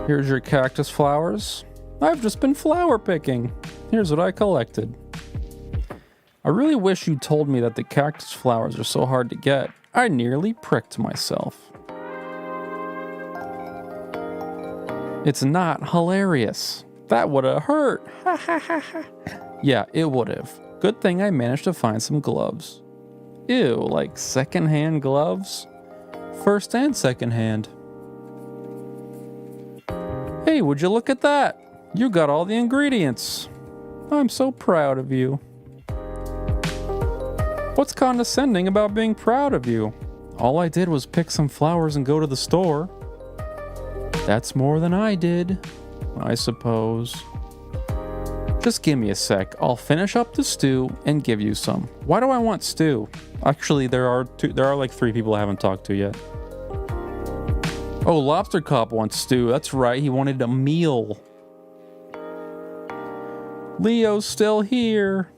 Here's your cactus flowers. I've just been flower picking. Here's what I collected. I really wish you told me that the cactus flowers are so hard to get. I nearly pricked myself. It's not hilarious. That would have hurt. Ha ha ha ha. Yeah, it would have. Good thing I managed to find some gloves. Ew, like secondhand gloves? First and secondhand. Hey, would you look at that? You got all the ingredients. I'm so proud of you. What's condescending about being proud of you? All I did was pick some flowers and go to the store. That's more than I did, I suppose. Just give me a sec. I'll finish up the stew and give you some. Why do I want stew? Actually, there are like 3 people I haven't talked to yet. Oh, Lobster Cop wants stew. That's right, he wanted a meal. Leo's still here.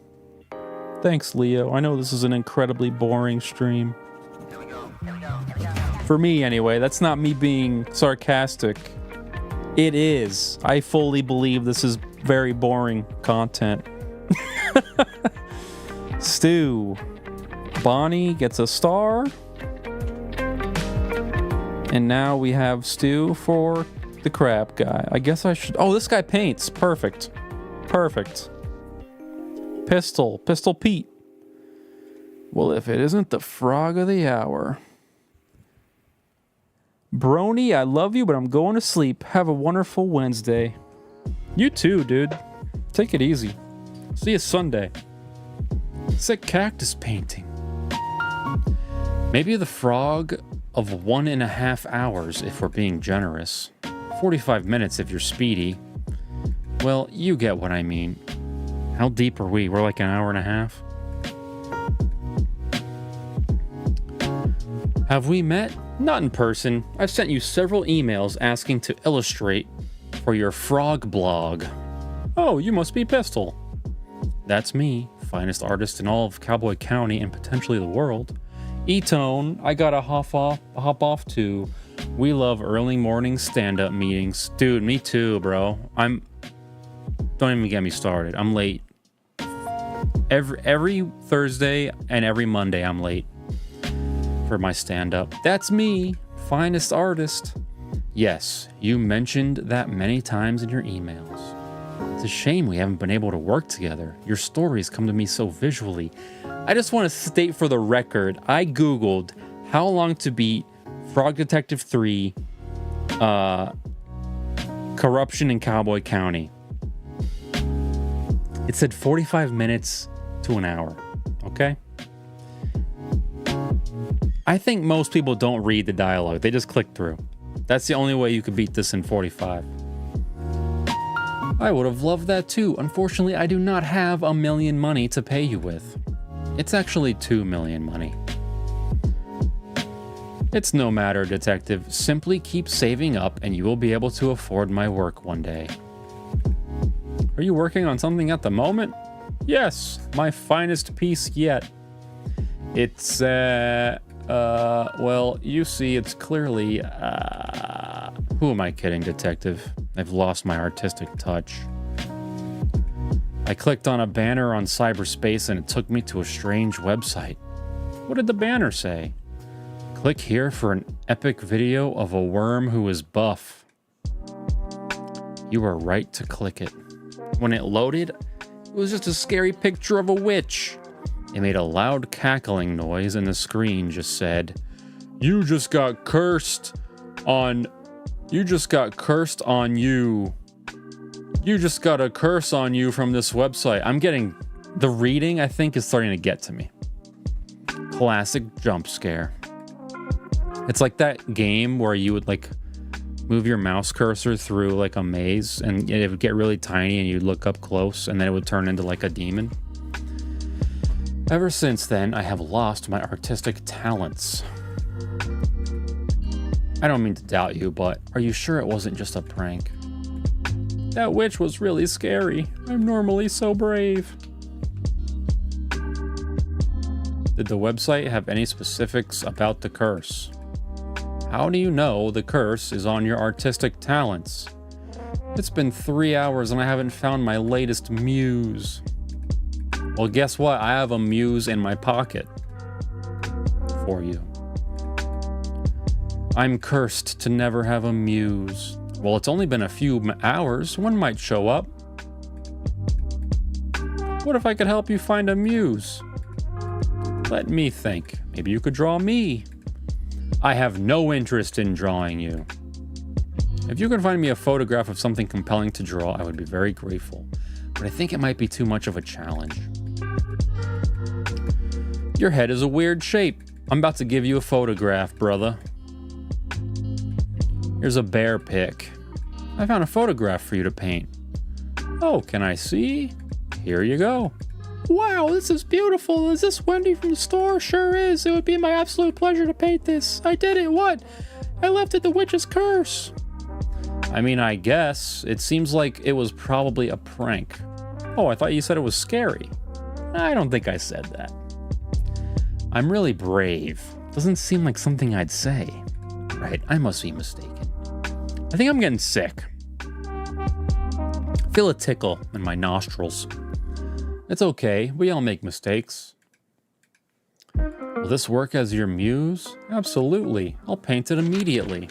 Thanks, Leo. I know this is an incredibly boring stream. For me, anyway. That's not me being sarcastic. It is. I fully believe this is very boring content. Stu. Bonnie gets a star. And now we have Stu for the crab guy. I guess I should... Oh, this guy paints. Perfect. Perfect. Pistol Pete. Well, if it isn't the frog of the hour. Brony, I love you, but I'm going to sleep. Have a wonderful Wednesday. You too, dude. Take it easy. See you Sunday. Sick cactus painting. Maybe the frog of 1.5 hours if we're being generous. 45 minutes if you're speedy. Well, you get what I mean. How deep are we? We're like an hour and a half. Have we met? Not in person. I've sent you several emails asking to illustrate for your frog blog. Oh, you must be Pistol. That's me, finest artist in all of Cowboy County and potentially the world. E-Tone, I gotta hop off to. We love early morning stand-up meetings. Dude, me too, bro. Don't even get me started. I'm late. Every Thursday and every Monday I'm late for my stand-up. That's me, finest artist. Yes, you mentioned that many times in your emails. It's a shame we haven't been able to work together. Your stories come to me so visually. I just want to state for the record, I Googled how long to beat Frog Detective 3 corruption in Cowboy County. It said 45 minutes to an hour. Okay? I think most people don't read the dialogue. They just click through. That's the only way you could beat this in 45. I would have loved that too. Unfortunately, I do not have $1 million money to pay you with. It's actually $2 million money. It's no matter, detective. Simply keep saving up and you will be able to afford my work one day. Are you working on something at the moment? Yes, my finest piece yet. It's, well, you see, it's clearly, who am I kidding, detective? I've lost my artistic touch. I clicked on a banner on cyberspace and it took me to a strange website. What did the banner say? Click here for an epic video of a worm who is buff. You were right to click it. When it loaded, it was just a scary picture of a witch. It made a loud cackling noise and the screen just said, You just got cursed on you. You just got a curse on you from this website. I'm getting, the reading I think is starting to get to me. Classic jump scare. It's like that game where you would like move your mouse cursor through like a maze and it would get really tiny and you'd look up close and then it would turn into like a demon. Ever since then, I have lost my artistic talents. I don't mean to doubt you, but are you sure it wasn't just a prank? That witch was really scary. I'm normally so brave. Did the website have any specifics about the curse? How do you know the curse is on your artistic talents? It's been 3 hours and I haven't found my latest muse. Well, guess what? I have a muse in my pocket for you. I'm cursed to never have a muse. Well, it's only been a few hours. One might show up. What if I could help you find a muse? Let me think. Maybe you could draw me. I have no interest in drawing you. If you can find me a photograph of something compelling to draw, I would be very grateful. But I think it might be too much of a challenge. Your head is a weird shape. I'm about to give you a photograph, brother. Here's a bear pic. I found a photograph for you to paint. Oh, can I see? Here you go. Wow, this is beautiful. Is this Wendy from the store? Sure is. It would be my absolute pleasure to paint this. I did it. What? I lifted the witch's curse. I mean, I guess. It seems like it was probably a prank. Oh, I thought you said it was scary. I don't think I said that. I'm really brave. Doesn't seem like something I'd say. Right, I must be mistaken. I think I'm getting sick. Feel a tickle in my nostrils. It's okay, we all make mistakes. Will this work as your muse? Absolutely, I'll paint it immediately.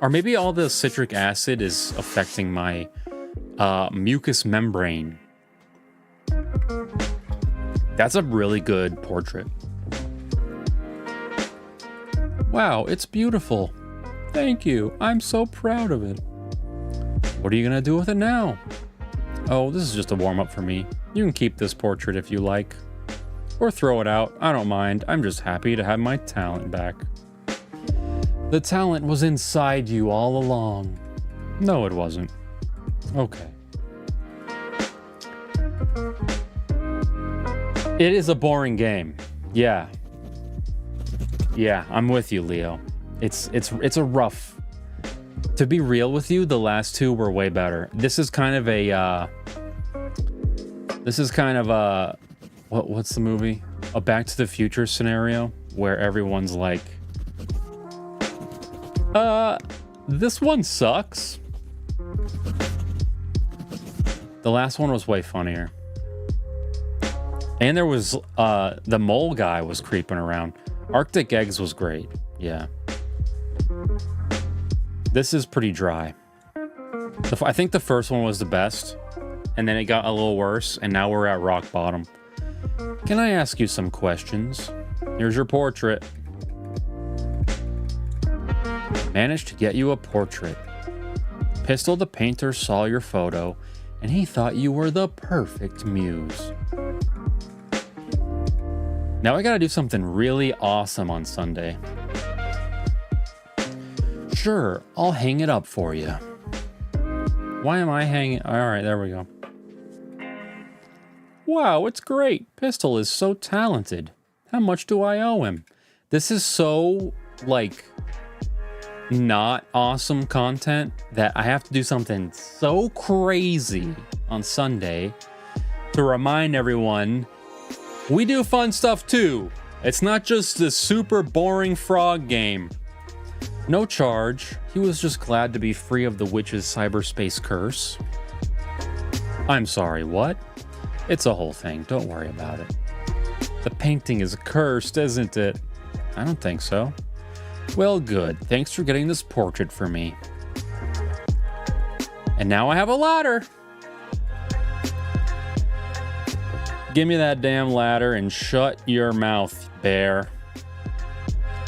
Or maybe all the citric acid is affecting my mucous membrane. That's a really good portrait. Wow, it's beautiful. Thank you. I'm so proud of it. What are you gonna do with it now? Oh, this is just a warm-up for me. You can keep this portrait if you like. Or throw it out. I don't mind. I'm just happy to have my talent back. The talent was inside you all along. No, it wasn't. Okay. It is a boring game. Yeah. Yeah, I'm with you, Leo. It's a rough. To be real with you, the last two were way better. This is kind of a what's the movie? A Back to the Future scenario where everyone's like, this one sucks. The last one was way funnier. And there was the mole guy was creeping around. Arctic Eggs was great. Yeah. This is pretty dry. I think the first one was the best, and then it got a little worse, and now we're at rock bottom. Can I ask you some questions? Here's your portrait. Managed to get you a portrait. Pistol the painter saw your photo, and he thought you were the perfect muse. Now I gotta do something really awesome on Sunday. Sure, I'll hang it up for you. Why am I hanging? All right, there we go. Wow, it's great. Pistol is so talented. How much do I owe him? This is so, like, not awesome content that I have to do something so crazy on Sunday to remind everyone we do fun stuff too. It's not just this super boring frog game. No charge. He was just glad to be free of the witch's cyberspace curse. I'm sorry, what? It's a whole thing. Don't worry about it. The painting is cursed, isn't it? I don't think so. Well, good. Thanks for getting this portrait for me. And now I have a ladder. Give me that damn ladder and shut your mouth, bear.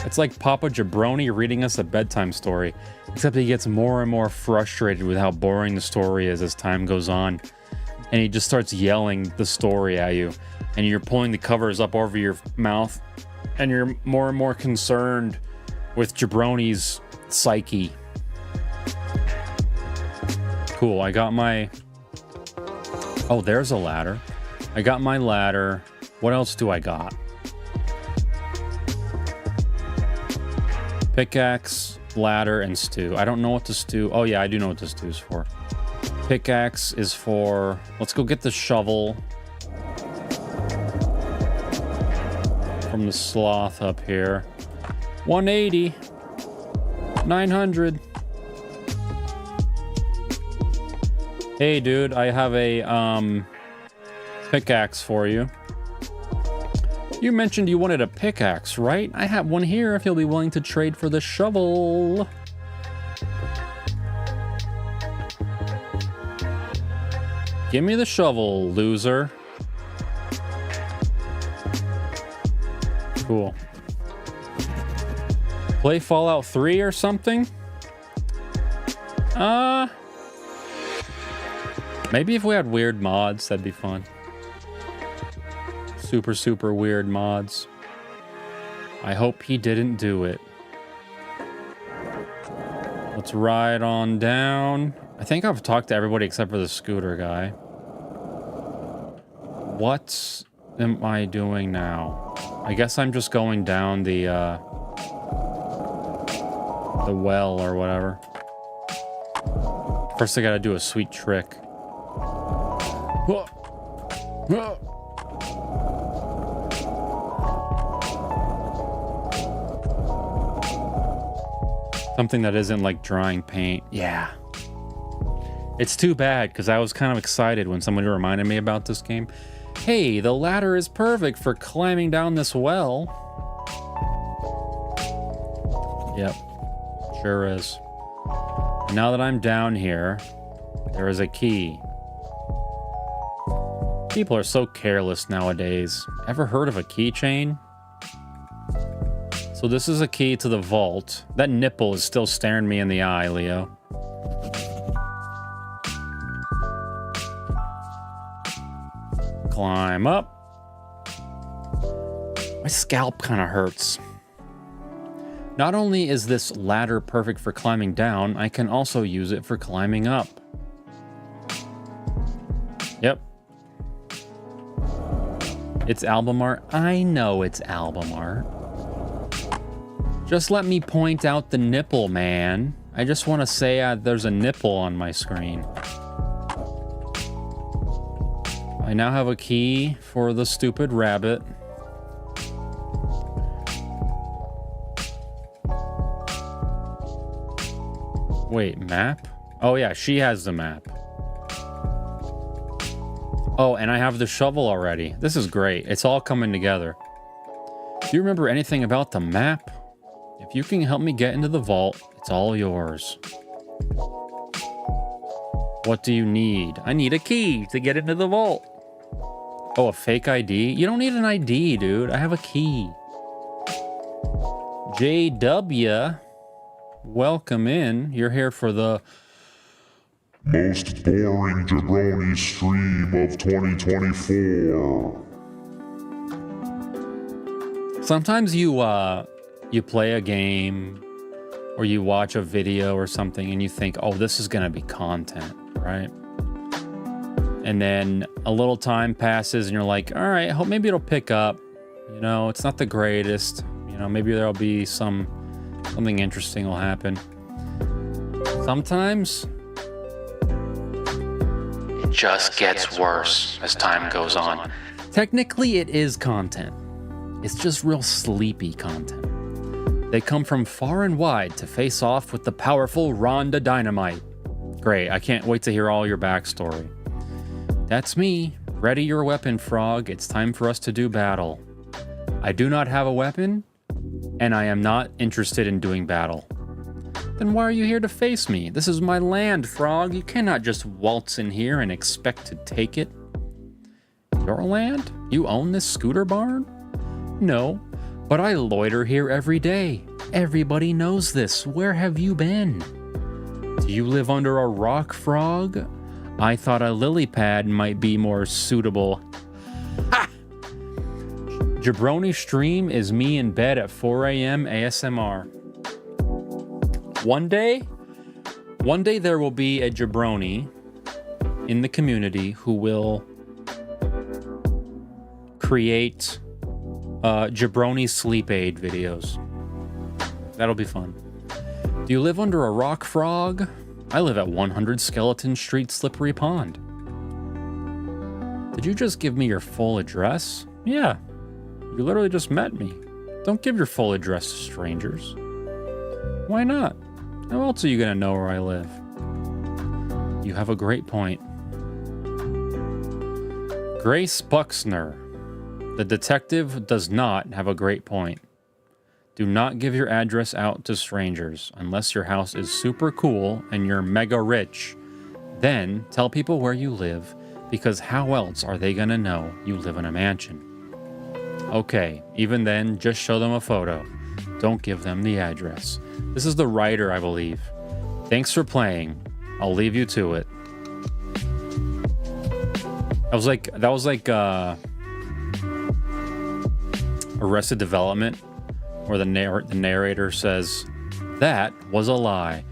It's like Papa Jabroni reading us a bedtime story, except he gets more and more frustrated with how boring the story is as time goes on. And he just starts yelling the story at you, and you're pulling the covers up over your mouth, and you're more and more concerned with Jabroni's psyche. Cool, I got my... Oh, there's a ladder. I got my ladder. What else do I got? Pickaxe, ladder, and stew. I don't know what the stew... Oh yeah, I do know what the stew is for. Pickaxe is for... Let's go get the shovel from the sloth up here. 180. 900. Hey, dude, I have a pickaxe for you. You mentioned you wanted a pickaxe, right? I have one here if you'll be willing to trade for the shovel. Give me the shovel, loser. Cool. Play Fallout 3 or something? Maybe if we had weird mods, that'd be fun. Super, super weird mods. I hope he didn't do it. Let's ride on down. I think I've talked to everybody except for the scooter guy. What am I doing now? I guess I'm just going down the well or whatever. First I gotta do a sweet trick. Something that isn't like drying paint. Yeah. It's too bad because I was kind of excited when somebody reminded me about this game. Hey, the ladder is perfect for climbing down this well. Yep, sure is. And now that I'm down here, there is a key. People are so careless nowadays. Ever heard of a keychain? So this is a key to the vault. That nipple is still staring me in the eye, Leo. Climb up. My scalp kind of hurts. Not only is this ladder perfect for climbing down, I can also use it for climbing up. Yep. It's album art. I know it's album art. Just let me point out the nipple, man. I just want to say there's a nipple on my screen. I now have a key for the stupid rabbit. Wait, map? Oh yeah, she has the map. Oh, and I have the shovel already. This is great. It's all coming together. Do you remember anything about the map? If If you can help me get into the vault, it's all yours. What do you need? I need a key to get into the vault. Oh, a fake ID? You don't need an ID, dude. I have a key. JW, welcome in. You're here for the most boring jabroni stream of 2024. Sometimes you play a game or you watch a video or something and you think, oh, this is gonna be content, right? And then a little time passes and you're like, all right, I hope maybe it'll pick up. You know, it's not the greatest. You know, maybe there'll be something interesting will happen. Sometimes it just gets worse as time goes on. Technically, it is content. It's just real sleepy content. They come from far and wide to face off with the powerful Rhonda Dynamite. Great, I can't wait to hear all your backstory. That's me. Ready your weapon, Frog. It's time for us to do battle. I do not have a weapon, and I am not interested in doing battle. Then why are you here to face me? This is my land, Frog. You cannot just waltz in here and expect to take it. Your land? You own this scooter barn? No, but I loiter here every day. Everybody knows this. Where have you been? Do you live under a rock, Frog? I thought a lily pad might be more suitable. Ha! Jabroni stream is me in bed at 4 a.m. ASMR. One day there will be a jabroni in the community who will create jabroni sleep aid videos. That'll be fun. Do you live under a rock, Frog? I live at 100 Skeleton Street, Slippery Pond. Did you just give me your full address? Yeah, you literally just met me. Don't give your full address to strangers. Why not? How else are you gonna know where I live? You have a great point. Grace Buxner. The detective does not have a great point. Do not give your address out to strangers unless your house is super cool and you're mega rich. Then tell people where you live, because how else are they gonna know you live in a mansion? Okay, even then, just show them a photo. Don't give them the address. This is the writer, I believe. Thanks for playing. I'll leave you to it. That was like Arrested Development, where the narrator says, that was a lie.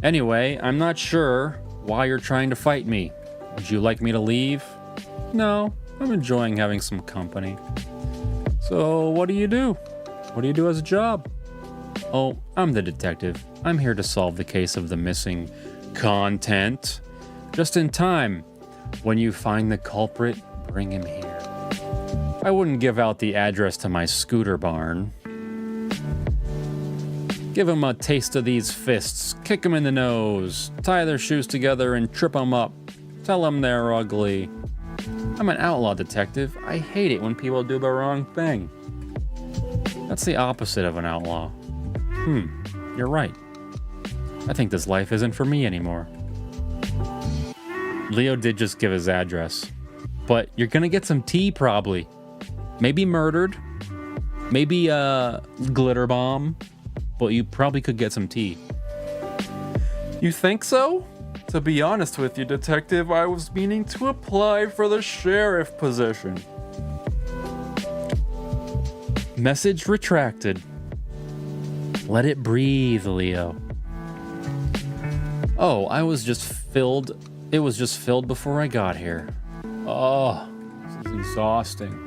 Anyway, I'm not sure why you're trying to fight me. Would you like me to leave? No, I'm enjoying having some company. So what do you do? What do you do as a job? Oh, I'm the detective. I'm here to solve the case of the missing content. Just in time. When you find the culprit, bring him here. I wouldn't give out the address to my scooter barn. Give him a taste of these fists. Kick him in the nose. Tie their shoes together and trip them up. Tell them they're ugly. I'm an outlaw detective. I hate it when people do the wrong thing. That's the opposite of an outlaw. You're right. I think this life isn't for me anymore. Leo did just give his address. But you're gonna get some tea probably. Maybe murdered. Maybe a glitter bomb. But you probably could get some tea. You think so? To be honest with you, detective, I was meaning to apply for the sheriff position. Message retracted. Let it breathe, Leo. Oh, it was just filled before I got here. Oh, this is exhausting.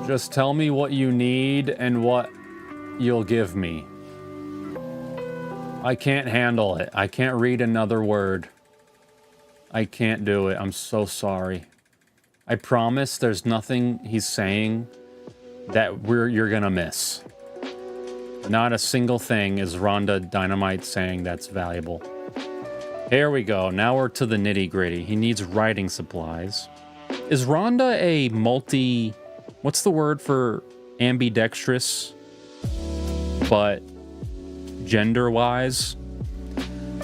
Just tell me what you need and what you'll give me. I can't handle it. I can't read another word. I can't do it. I'm so sorry. I promise there's nothing he's saying that you're gonna miss. Not a single thing is Rhonda Dynamite saying that's valuable. Here we go. Now we're to the nitty-gritty. He needs writing supplies. Is Rhonda a what's the word for ambidextrous? but gender-wise,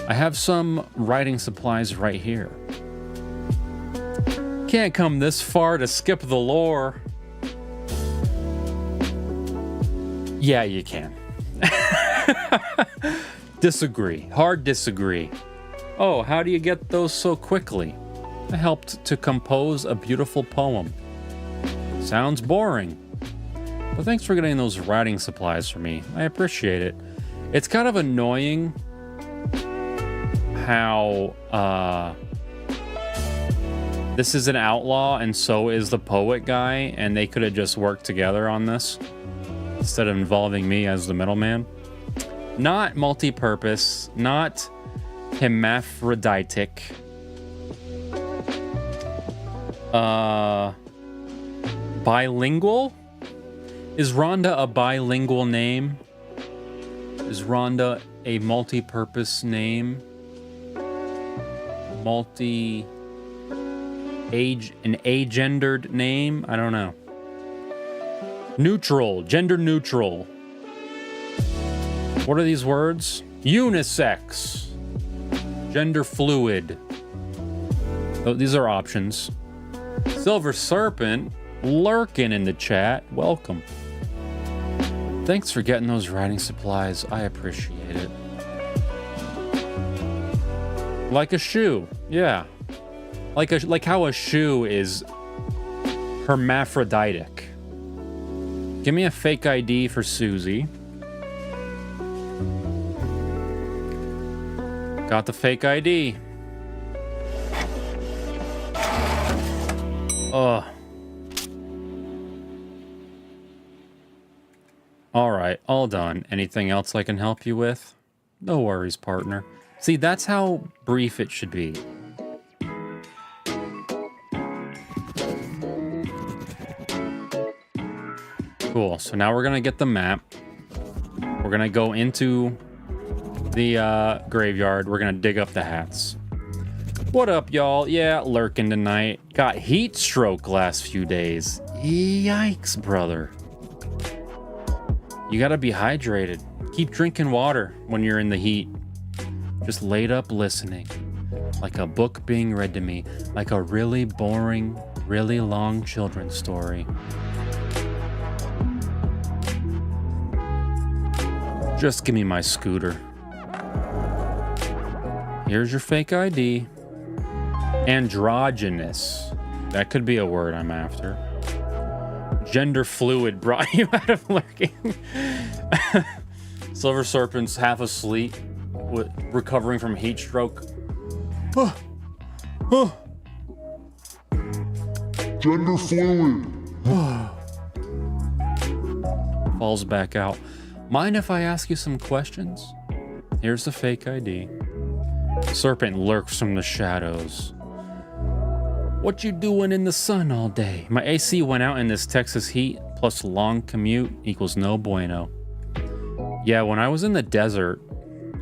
I have some writing supplies right here. Can't come this far to skip the lore. Yeah, you can. Disagree. Hard disagree. Oh, how do you get those so quickly? I helped to compose a beautiful poem. Sounds boring. But thanks for getting those writing supplies for me. I appreciate it. It's kind of annoying how this is an outlaw and so is the poet guy, and they could have just worked together on this instead of involving me as the middleman. Not multi-purpose, not hermaphroditic. Bilingual? Is Rhonda a bilingual name? Is Rhonda a multi-purpose name? An agendered name? I don't know. Neutral, gender neutral. What are these words? Unisex. Gender fluid. Oh, these are options. Silver Serpent lurking in the chat. Welcome. Thanks for getting those writing supplies. I appreciate it. Like a shoe. Yeah. Like how a shoe is hermaphroditic. Give me a fake ID for Susie. Got the fake ID. Ugh. All right, all done. Anything else I can help you with? No worries, partner. See, that's how brief it should be. Cool, so now we're gonna get the map. We're gonna go into the graveyard. We're gonna dig up the hats. What up, y'all? Yeah, lurking tonight. Got heat stroke last few days. Yikes, brother. You gotta be hydrated. Keep drinking water when you're in the heat. Just laid up listening. Like a book being read to me. Like a really boring, really long children's story. Just give me my scooter. Here's your fake ID. Androgynous. That could be a word I'm after. Gender fluid brought you out of lurking. Silver Serpent's half asleep, recovering from heat stroke. Gender fluid. Falls back out. Mind if I ask you some questions? Here's the fake ID. Serpent lurks from the shadows. What you doing in the sun all day? My AC went out in this Texas heat, plus long commute equals no bueno. Yeah, when I was in the desert,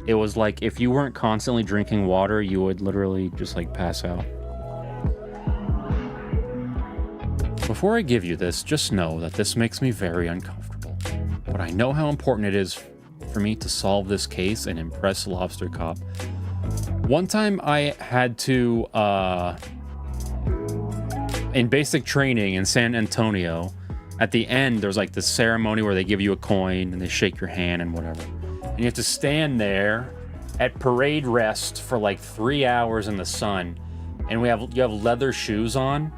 it was like if you weren't constantly drinking water, you would literally just like pass out. Before I give you this, just know that this makes me very uncomfortable. But I know how important it is for me to solve this case and impress Lobster Cop. One time I had to, in basic training in San Antonio, at the end, there's like this ceremony where they give you a coin and they shake your hand and whatever. And you have to stand there at parade rest for like 3 hours in the sun. And you have leather shoes on,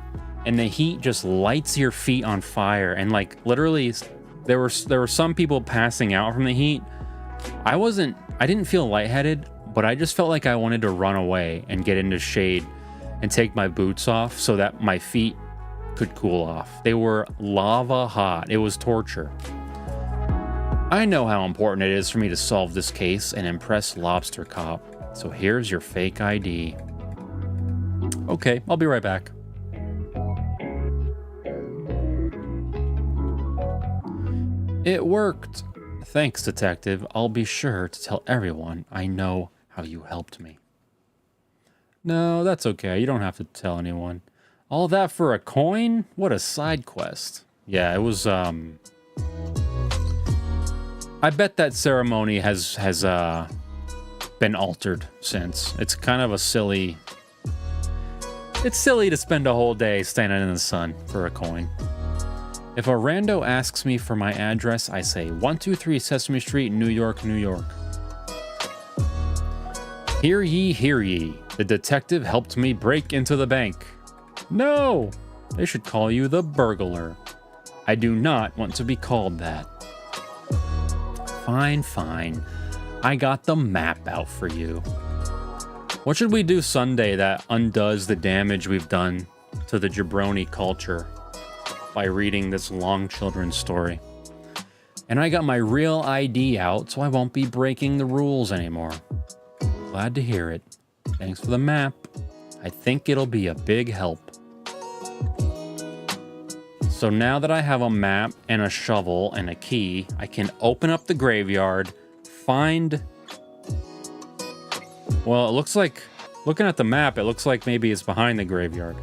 and the heat just lights your feet on fire. And like literally, there were some people passing out from the heat. I didn't feel lightheaded, but I just felt like I wanted to run away and get into shade and take my boots off so that my feet could cool off. They were lava hot. It was torture. I know how important it is for me to solve this case and impress Lobster Cop. So here's your fake ID. Okay, I'll be right back. It worked. Thanks, detective. I'll be sure to tell everyone I know how you helped me. No, that's okay. You don't have to tell anyone. All that for a coin? What a side quest. Yeah, it was, I I bet that ceremony has been altered since. It's kind of a silly... It's silly to spend a whole day standing in the sun for a coin. If a rando asks me for my address, I say 123 Sesame Street, New York, New York. Hear ye, hear ye. The detective helped me break into the bank. No! They should call you the burglar. I do not want to be called that. Fine, fine. I got the map out for you. What should we do Sunday that undoes the damage we've done to the jabroni culture by reading this long children's story? And I got my real ID out, so I won't be breaking the rules anymore. Glad to hear it. Thanks for the map. I think it'll be a big help. So now that I have a map and a shovel and a key, I can open up the graveyard, find... Well, it looks like... Looking at the map, it looks like maybe it's behind the graveyard.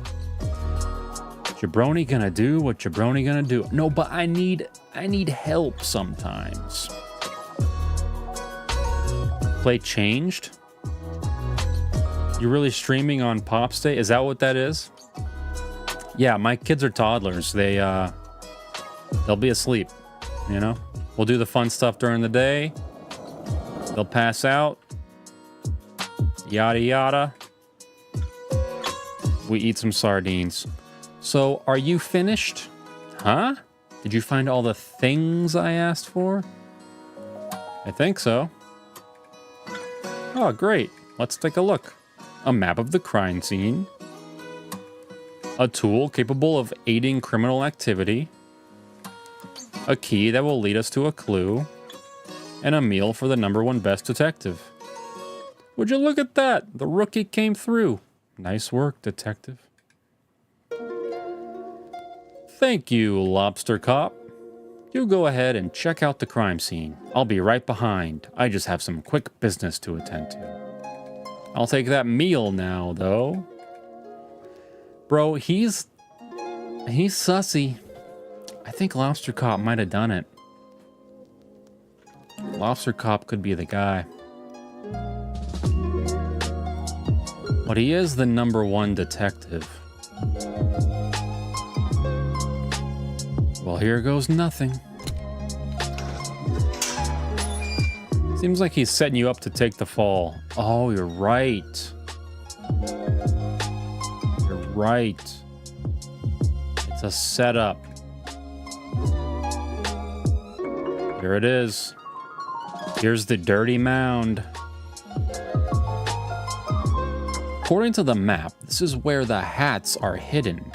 Jabroni gonna do what Jabroni gonna do. No, but I need help sometimes. Play changed? You really streaming on Pop's Day? Is that what that is? Yeah, my kids are toddlers. They'll be asleep, you know? We'll do the fun stuff during the day. They'll pass out. Yada yada. We eat some sardines. So, are you finished? Huh? Did you find all the things I asked for? I think so. Oh, great. Let's take a look. A map of the crime scene. A tool capable of aiding criminal activity. A key that will lead us to a clue. And a meal for the #1 best detective. Would you look at that? The rookie came through. Nice work, detective. Thank you, Lobster Cop. You go ahead and check out the crime scene. I'll be right behind. I just have some quick business to attend to. I'll take that meal now, though. Bro, he's sussy. I think Lobster Cop might have done it. Lobster Cop could be the guy. But he is the #1 detective. Well, here goes nothing. Seems like he's setting you up to take the fall. Oh, you're right. You're right. It's a setup. Here it is. Here's the dirty mound. According to the map, this is where the hats are hidden.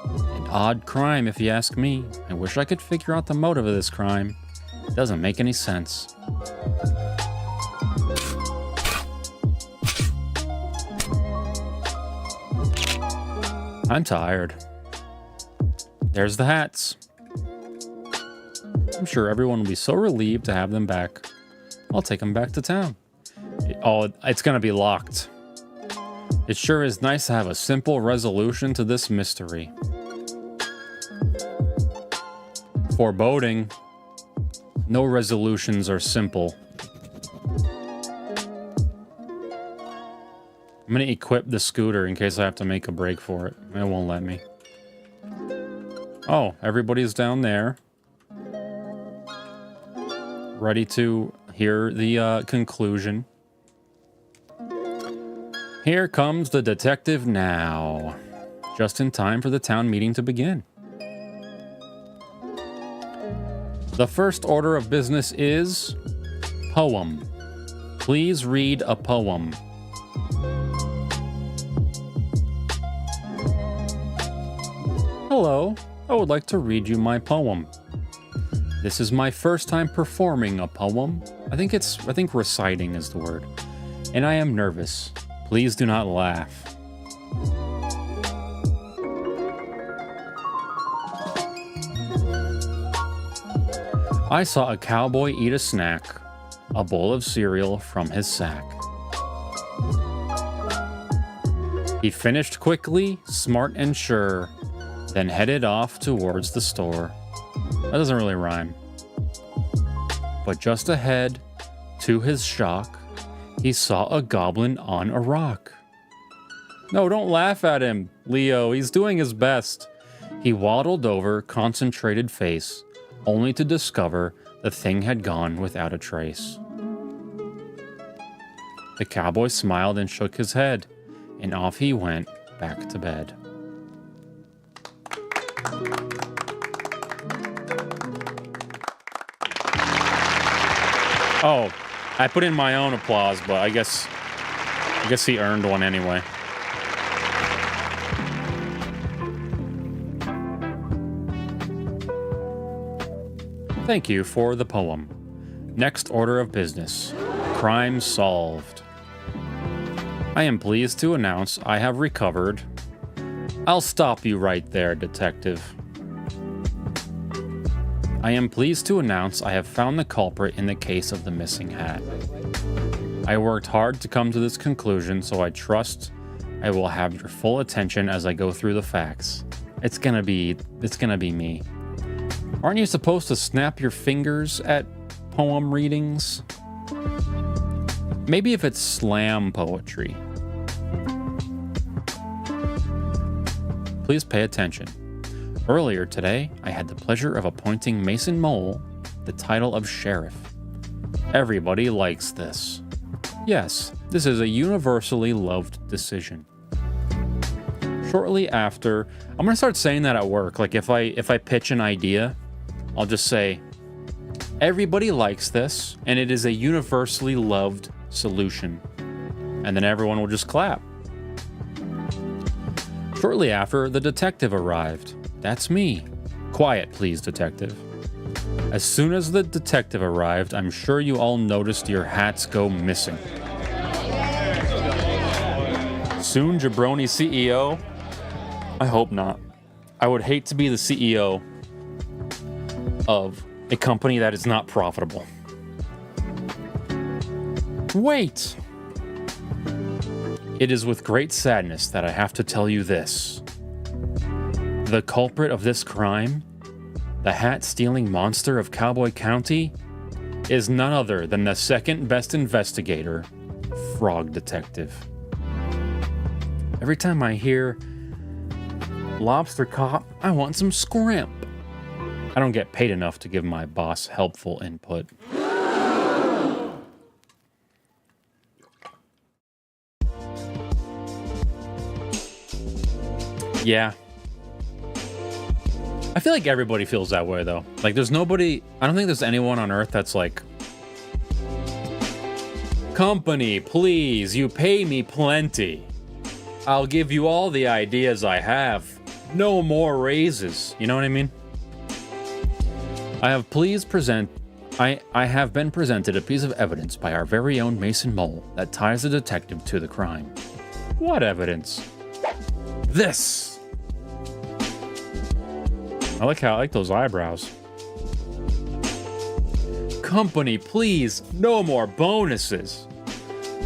An odd crime, if you ask me. I wish I could figure out the motive of this crime. It doesn't make any sense. I'm tired. There's the hats. I'm sure everyone will be so relieved to have them back. I'll take them back to town. Oh, it's gonna be locked. It sure is nice to have a simple resolution to this mystery. Foreboding. No resolutions are simple. I'm gonna equip the scooter in case I have to make a break for it. It won't let me. Oh, everybody's down there. Ready to hear the conclusion. Here comes the detective now. Just in time for the town meeting to begin. The first order of business is poem. Please read a poem. Hello, I would like to read you my poem. This is my first time performing a poem. I think reciting is the word. And I am nervous. Please do not laugh. I saw a cowboy eat a snack, a bowl of cereal from his sack. He finished quickly, smart and sure, then headed off towards the store. That doesn't really rhyme. but just ahead, to his shock, he saw a goblin on a rock. No, don't laugh at him, Leo. He's doing his best. He waddled over, concentrated face, only to discover the thing had gone without a trace. The cowboy smiled and shook his head, and off he went back to bed. Oh, I put in my own applause, but I guess he earned one anyway. Thank you for the poem. Next order of business. Crime solved. I am pleased to announce I have recovered. I'll stop you right there, detective. I am pleased to announce I have found the culprit in the case of the missing hat. I worked hard to come to this conclusion, so I trust I will have your full attention as I go through the facts. It's gonna be me. Aren't you supposed to snap your fingers at poem readings? Maybe if it's slam poetry. Please pay attention. Earlier today, I had the pleasure of appointing Mason Mole the title of sheriff. Everybody likes this. Yes, this is a universally loved decision. Shortly after, I'm gonna start saying that at work. Like if I pitch an idea, I'll just say, everybody likes this, and it is a universally loved solution. And then everyone will just clap. Shortly after, the detective arrived. That's me. Quiet, please, detective. As soon as the detective arrived, I'm sure you all noticed your hats go missing. Soon Jabroni CEO? I hope not. I would hate to be the CEO of a company that is not profitable. Wait! It is with great sadness that I have to tell you this. The culprit of this crime, the hat-stealing monster of Cowboy County, is none other than the second best investigator, Frog Detective. Every time I hear lobster caught, I want some scrimp. I don't get paid enough to give my boss helpful input. Yeah. I feel like everybody feels that way, though. Like, there's nobody... I don't think there's anyone on Earth that's like... Company, please, you pay me plenty. I'll give you all the ideas I have. No more raises. You know what I mean? I have been presented a piece of evidence by our very own Mason Mole that ties the detective to the crime. What evidence? This! I like those eyebrows. Company, please, no more bonuses.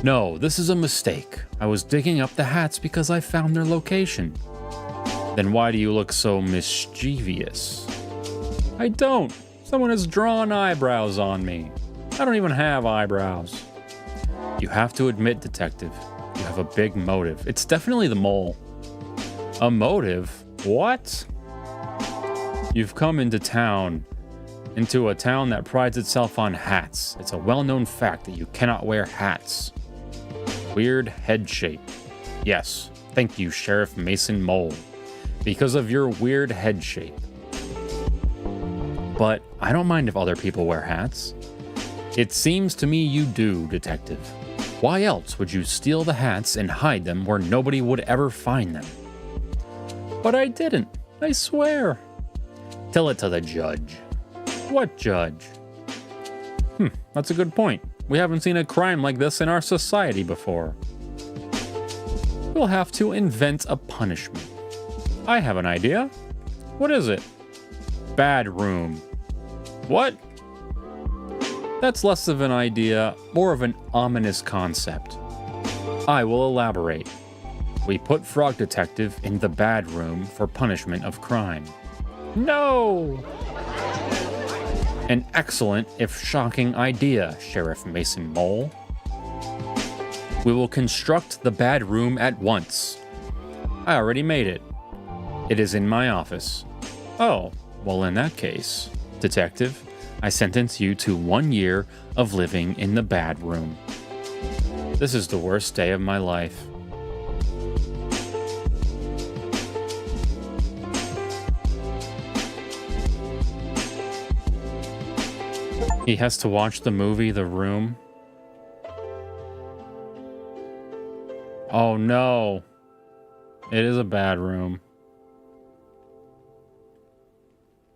No, this is a mistake. I was digging up the hats because I found their location. Then why do you look so mischievous? I don't. Someone has drawn eyebrows on me. I don't even have eyebrows. You have to admit, detective, you have a big motive. It's definitely the mole. A motive? What? You've come into a town that prides itself on hats. It's a well-known fact that you cannot wear hats. Weird head shape. Yes, thank you, Sheriff Mason Mole. Because of your weird head shape. But I don't mind if other people wear hats. It seems to me you do, detective. Why else would you steal the hats and hide them where nobody would ever find them? But I didn't, I swear. Tell it to the judge. What judge? That's a good point. We haven't seen a crime like this in our society before. We'll have to invent a punishment. I have an idea. What is it? Bad room. What? That's less of an idea, more of an ominous concept. I will elaborate. We put Frog Detective in the bad room for punishment of crime. No! An excellent, if shocking, idea, Sheriff Mason Mole. We will construct the bad room at once. I already made it. It is in my office. Oh, well, in that case, Detective, I sentence you to 1 year of living in the bad room. This is the worst day of my life. He has to watch the movie The Room. Oh no. It is a bad room.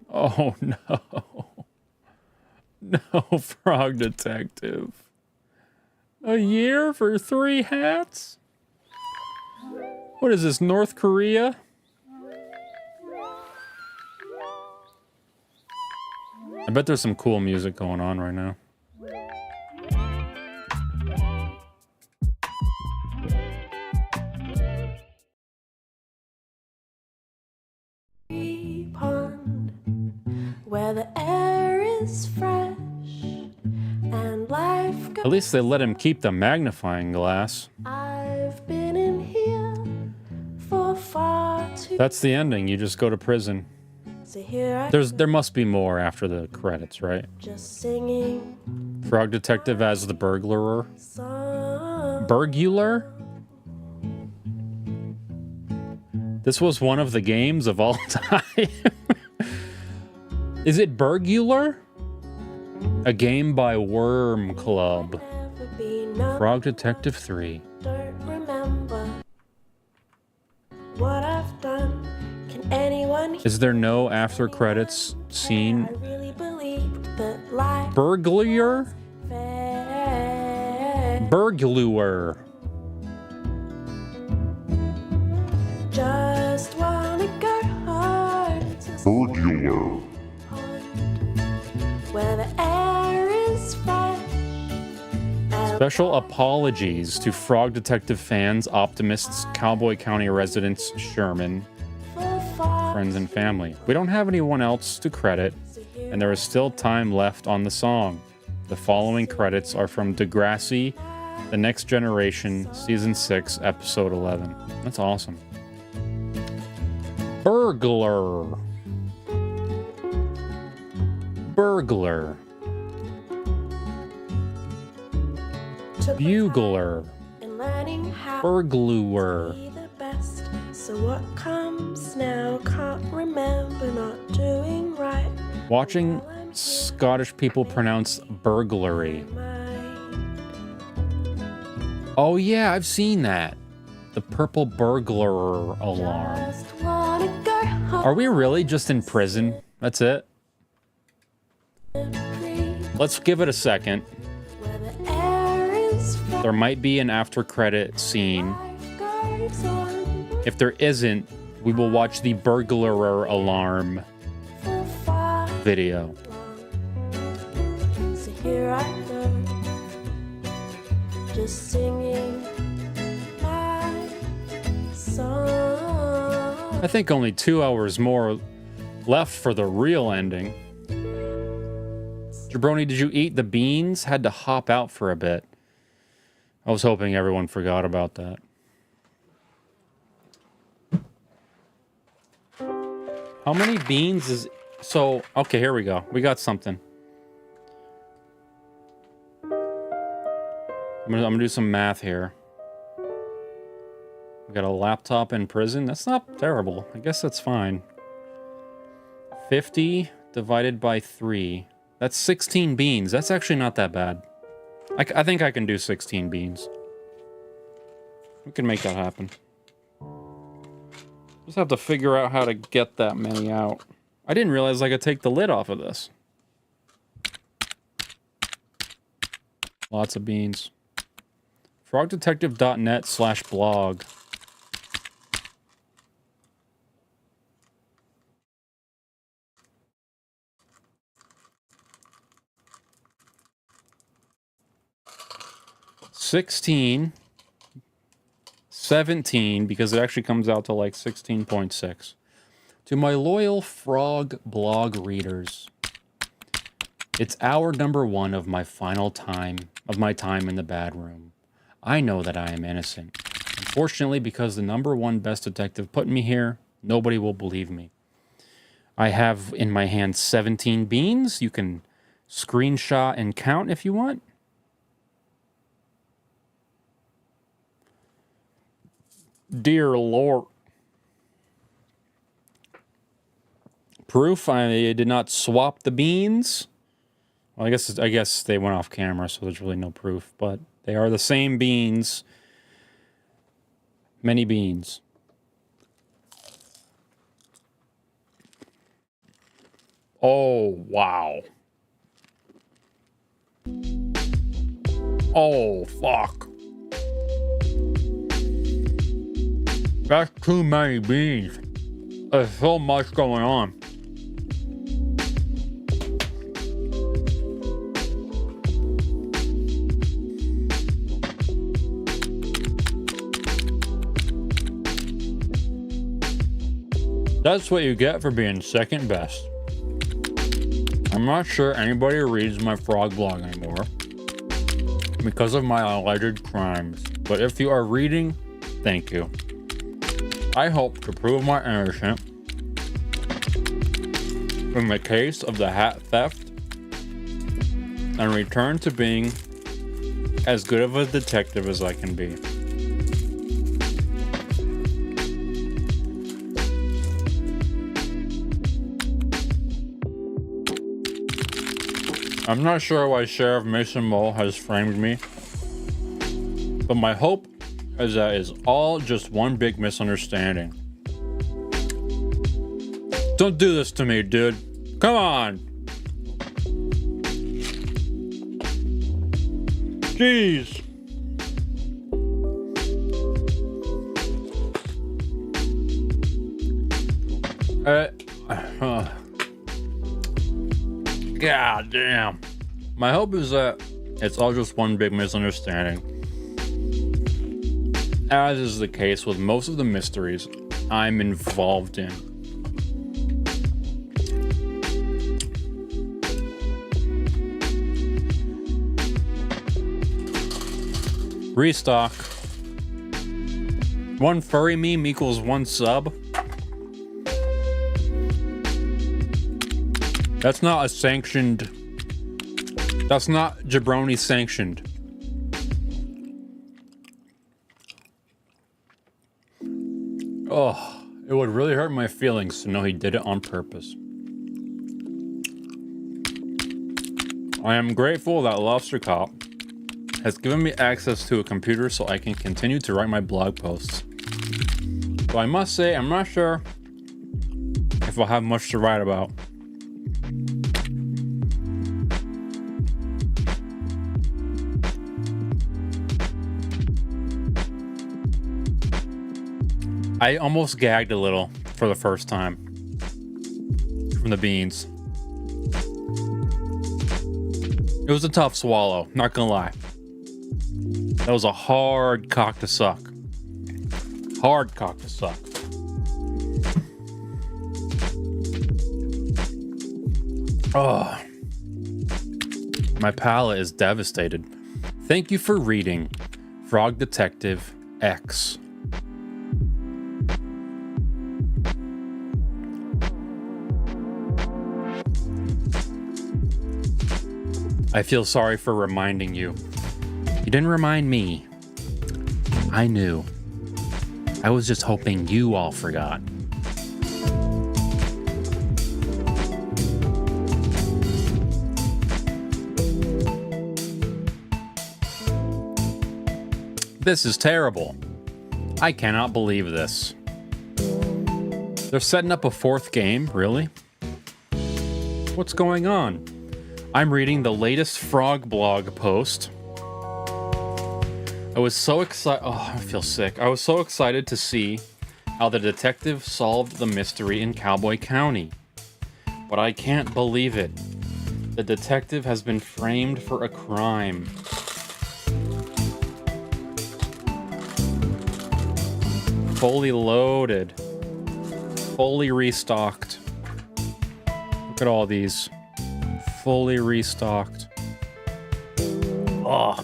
Oh no. No, Frog Detective. A year for 3 hats? What is this, North Korea? I bet there's some cool music going on right now. Pond, where the air is fresh and life goes. At least they let him keep the magnifying glass. I've been in here for far too. That's the ending. You just go to prison. So here I There must be more after the credits, right? just singing Frog Detective as the burglar. song. Burglar? This was one of the games of all time. Is it Burglar? A game by Worm Club. Never be no, Frog Detective 3. don't remember what I've done. Can anyone Is there no after credits scene? I really believed that life Burglar? fair. Burglar. Just wanna go home to Burglar. where the air is fresh. Special apologies to Frog Detective fans, optimists, Cowboy County residents, Sherman, friends, and family. We don't have anyone else to credit, and there is still time left on the song. The following credits are from Degrassi, The Next Generation, Season 6, Episode 11. That's awesome. Burglar. Burglar. Bugler. And learning how Burglar. to be the best. So what comes now? Can't remember not doing right. Watching Scottish people pronounce burglary. Oh yeah, I've seen that. The purple burglar alarm. Just wanna go home. Are we really just in prison? That's it? Let's give it a second. Where the air is fresh. There might be an after credit scene. Life goes on If there isn't, we will watch the burglar alarm for far video. long. So here I go, just singing my song. I think only 2 hours more left for the real ending. Jabroni, did you eat the beans? Had to hop out for a bit. I was hoping everyone forgot about that. How many beans is... So, okay, here we go. We got something. I'm gonna do some math here. We got a laptop in prison. That's not terrible. I guess that's fine. 50 divided by 3. That's 16 beans. That's actually not that bad. I think I can do 16 beans. We can make that happen. Just have to figure out how to get that many out. I didn't realize I could take the lid off of this. Lots of beans. frogdetective.net/blog. $16, $17, because it actually comes out to like 16.6. To my loyal frog blog readers, It's hour number 1 of my time in the bad room. I know that I am innocent. Unfortunately, because the number 1 best detective put me here, nobody will believe me. I have in my hand 17 beans. You can screenshot and count if you want. Dear Lord. Proof I did not swap the beans. Well, I guess they went off camera, so there's really no proof, but they are the same beans. Many beans. Oh, wow. Oh, fuck. That's too many beans. There's so much going on. That's what you get for being second best. I'm not sure anybody reads my frog blog anymore because of my alleged crimes, but if you are reading, thank you. I hope to prove my innocence in the case of the hat theft and return to being as good of a detective as I can be. I'm not sure why Sheriff Mason Mole has framed me, but my hope is that it's all just one big misunderstanding. Don't do this to me, dude. Come on. Jeez. God damn. My hope is that it's all just one big misunderstanding. As is the case with most of the mysteries I'm involved in. Restock. 1 furry meme equals 1 sub. That's not a sanctioned. That's not Jabroni sanctioned. Oh, it would really hurt my feelings to know he did it on purpose. I am grateful that Lobster Cop has given me access to a computer so I can continue to write my blog posts. But I must say, I'm not sure if I'll have much to write about. I almost gagged a little for the first time from the beans. It was a tough swallow, not gonna lie. That was a hard cock to suck. Hard cock to suck. Oh, my palate is devastated. Thank you for reading Frog Detective X. I feel sorry for reminding you. You didn't remind me. I knew. I was just hoping you all forgot. This is terrible. I cannot believe this. They're setting up a 4th game, really? What's going on? I'm reading the latest frog blog post. I was so excited. Oh, I feel sick. I was so excited to see how the detective solved the mystery in Cowboy County. But I can't believe it. The detective has been framed for a crime. Fully loaded. Fully restocked. Look at all these. fully restocked. Oh.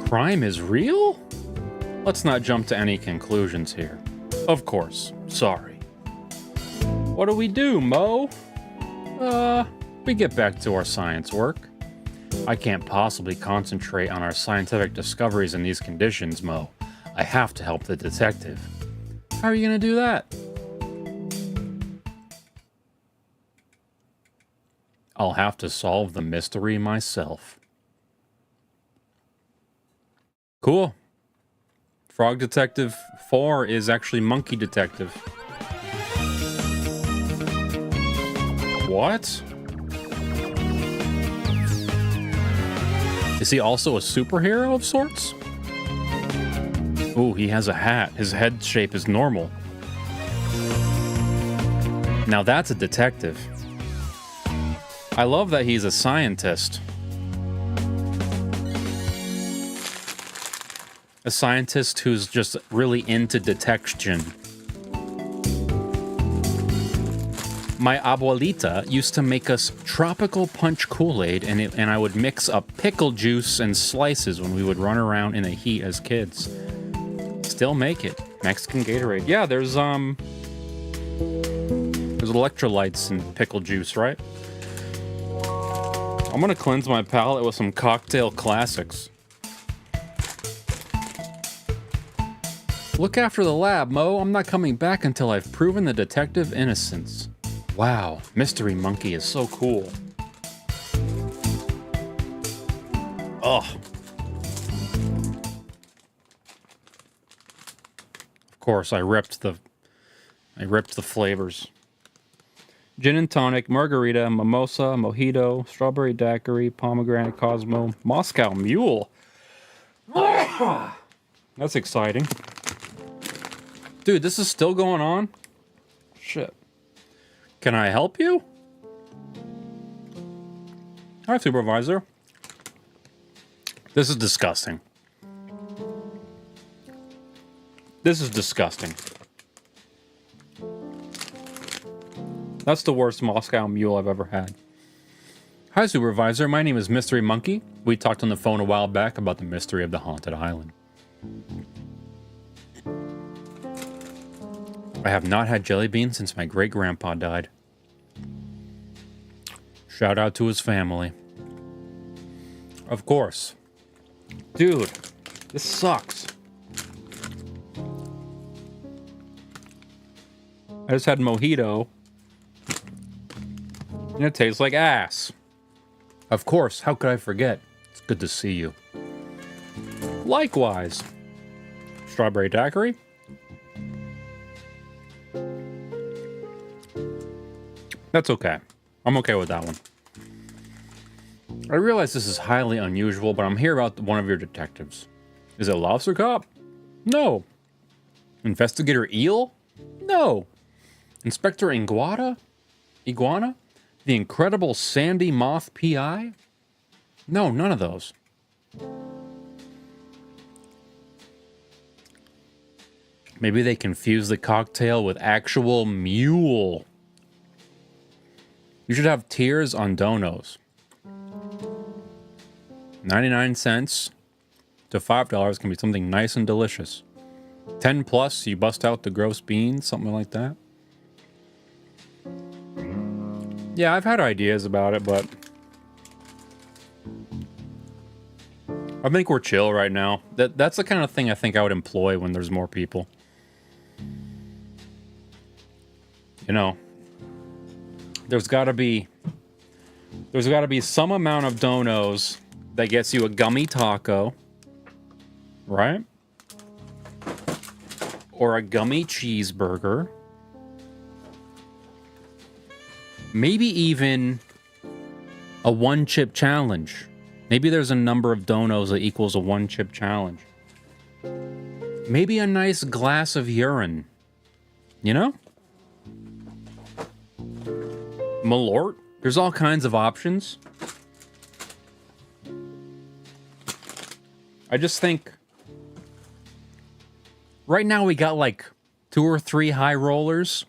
Crime is real? Let's not jump to any conclusions here. Of course. Sorry. What do we do, Mo? We get back to our science work. I can't possibly concentrate on our scientific discoveries in these conditions, Mo. I have to help the detective. How are you gonna do that? I'll have to solve the mystery myself. Cool. Frog Detective 4 is actually Monkey Detective. What? Is he also a superhero of sorts? Ooh, he has a hat. His head shape is normal. Now that's a detective. I love that he's a scientist. A scientist who's just really into detection. My abuelita used to make us tropical punch Kool-Aid, and I would mix up pickle juice and slices when we would run around in the heat as kids. Still make it. Mexican Gatorade. Yeah, there's electrolytes in pickle juice, right? I'm gonna cleanse my palate with some cocktail classics. Look after the lab, Mo. I'm not coming back until I've proven the detective innocence. Wow, Mystery Monkey is so cool. Ugh. Of course, I ripped the flavors. Gin and tonic, margarita, mimosa, mojito, strawberry daiquiri, pomegranate Cosmo, Moscow Mule. That's exciting. Dude, this is still going on? Shit. Can I help you? Hi, Supervisor. This is disgusting. This is disgusting. That's the worst Moscow Mule I've ever had. Hi, Supervisor. My name is Mystery Monkey. We talked on the phone a while back about the mystery of the haunted island. I have not had jelly beans since my great-grandpa died. Shout out to his family. Of course. Dude, this sucks. I just had mojito. And it tastes like ass. Of course, how could I forget? It's good to see you. Likewise. Strawberry daiquiri? That's okay. I'm okay with that one. I realize this is highly unusual, but I'm here about one of your detectives. Is it Lobster Cop? No. Investigator Eel? No. Inspector Iguana? The Incredible Sandy Moth P.I.? No, none of those. Maybe they confused the cocktail with actual mule. You should have tiers on donos. 99 cents to $5 can be something nice and delicious. 10 plus, you bust out the gross beans, something like that. Yeah, I've had ideas about it, but I think we're chill right now. That's the kind of thing I think I would employ when there's more people. You know, there's got to be some amount of donos that gets you a gummy taco, right? Or a gummy cheeseburger. Maybe even a one-chip challenge. Maybe there's a number of donos that equals a one-chip challenge. Maybe a nice glass of urine. You know? Malort? There's all kinds of options. I just think right now we got like 2 or 3 high rollers.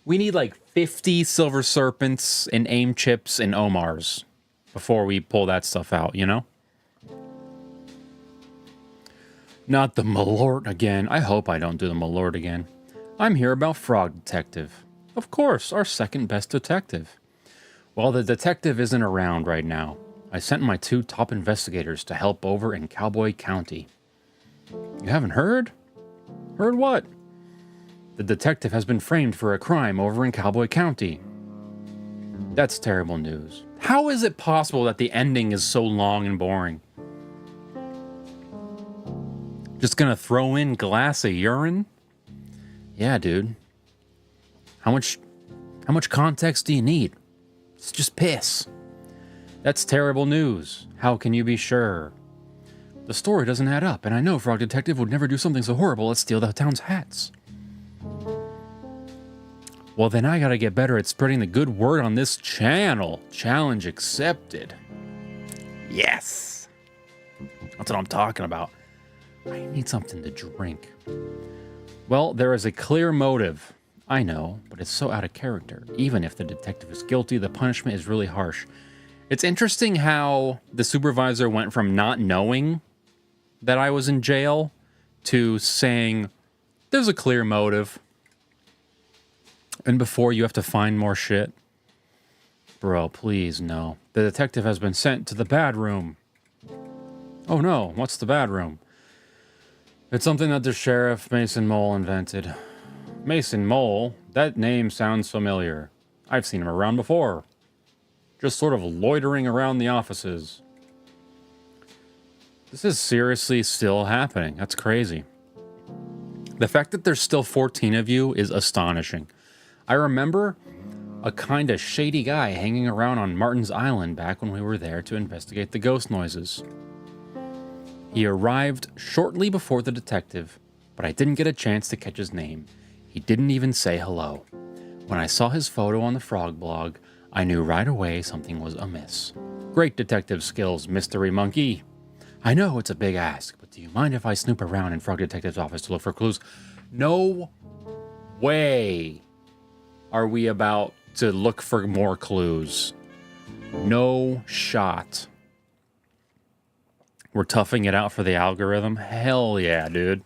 We need like 50 silver serpents and aim chips and Omars before we pull that stuff out, you know? Not the Malort again. I hope I don't do the Malort again. I'm here about Frog Detective. Of course, our second best detective. Well, the detective isn't around right now. I sent my 2 top investigators to help over in Cowboy County. You haven't heard? Heard what? The detective has been framed for a crime over in Cowboy County. That's terrible news. How is it possible that the ending is so long and boring? Just gonna throw in glass of urine? Yeah, dude. How much context do you need? It's just piss. That's terrible news. How can you be sure? The story doesn't add up, and I know Frog Detective would never do something so horrible as steal the town's hats. Well, then I gotta get better at spreading the good word on this channel. Challenge accepted. Yes! That's what I'm talking about. I need something to drink. Well, there is a clear motive. I know, but it's so out of character. Even if the detective is guilty, the punishment is really harsh. It's interesting how the supervisor went from not knowing that I was in jail to saying, there's a clear motive. And before you have to find more shit. Bro, please, no. The detective has been sent to the bad room. Oh no, what's the bad room? It's something that the sheriff, Mason Mole, invented. Mason Mole? That name sounds familiar. I've seen him around before. Just sort of loitering around the offices. This is seriously still happening. That's crazy. The fact that there's still 14 of you is astonishing. I remember a kind of shady guy hanging around on Martin's Island back when we were there to investigate the ghost noises. He arrived shortly before the detective, but I didn't get a chance to catch his name. He didn't even say hello. When I saw his photo on the Frog blog, I knew right away something was amiss. Great detective skills, Mystery Monkey. I know it's a big ask, but do you mind if I snoop around in Frog Detective's office to look for clues? No way are we about to look for more clues. No shot. We're toughing it out for the algorithm? Hell yeah, dude.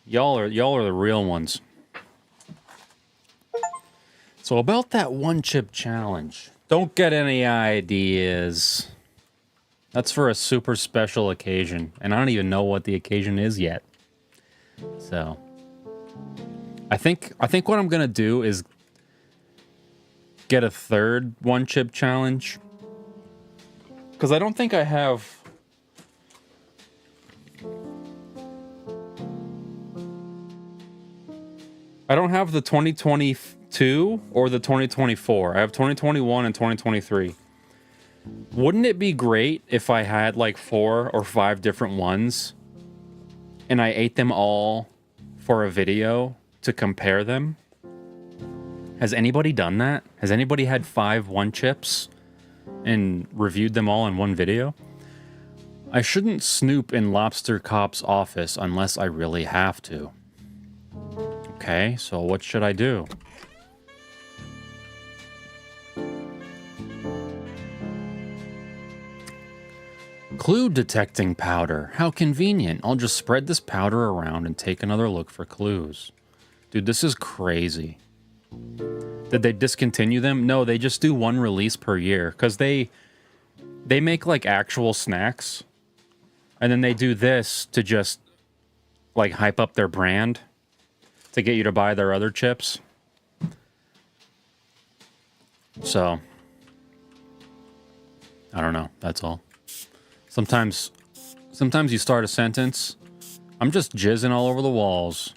Y'all are the real ones. So about that one chip challenge. Don't get any ideas. That's for a super special occasion, and I don't even know what the occasion is yet. So I think what I'm gonna do is get a third one chip challenge. Because I don't think I have... I don't have the 2022 or the 2024. I have 2021 and 2023. Wouldn't it be great if I had like 4 or 5 different ones and I ate them all for a video to compare them? Has anybody done that? Has anybody had 5 one chips and reviewed them all in one video? I shouldn't snoop in Lobster Cop's office unless I really have to. Okay, so what should I do? Clue detecting powder. How convenient. I'll just spread this powder around and take another look for clues. Dude, this is crazy. Did they discontinue them? No, they just do one release per year because they make like actual snacks, and then they do this to just like hype up their brand to get you to buy their other chips. So I don't know. That's all. Sometimes you start a sentence. I'm just jizzing all over the walls.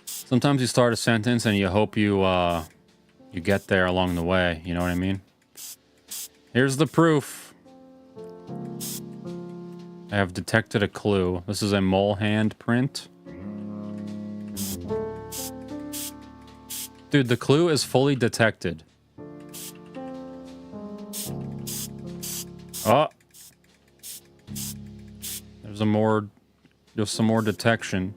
Sometimes you start a sentence and you hope you get there along the way. You know what I mean? Here's the proof. I have detected a clue. This is a mole hand print. Dude, the clue is fully detected. Oh. There's some more detection.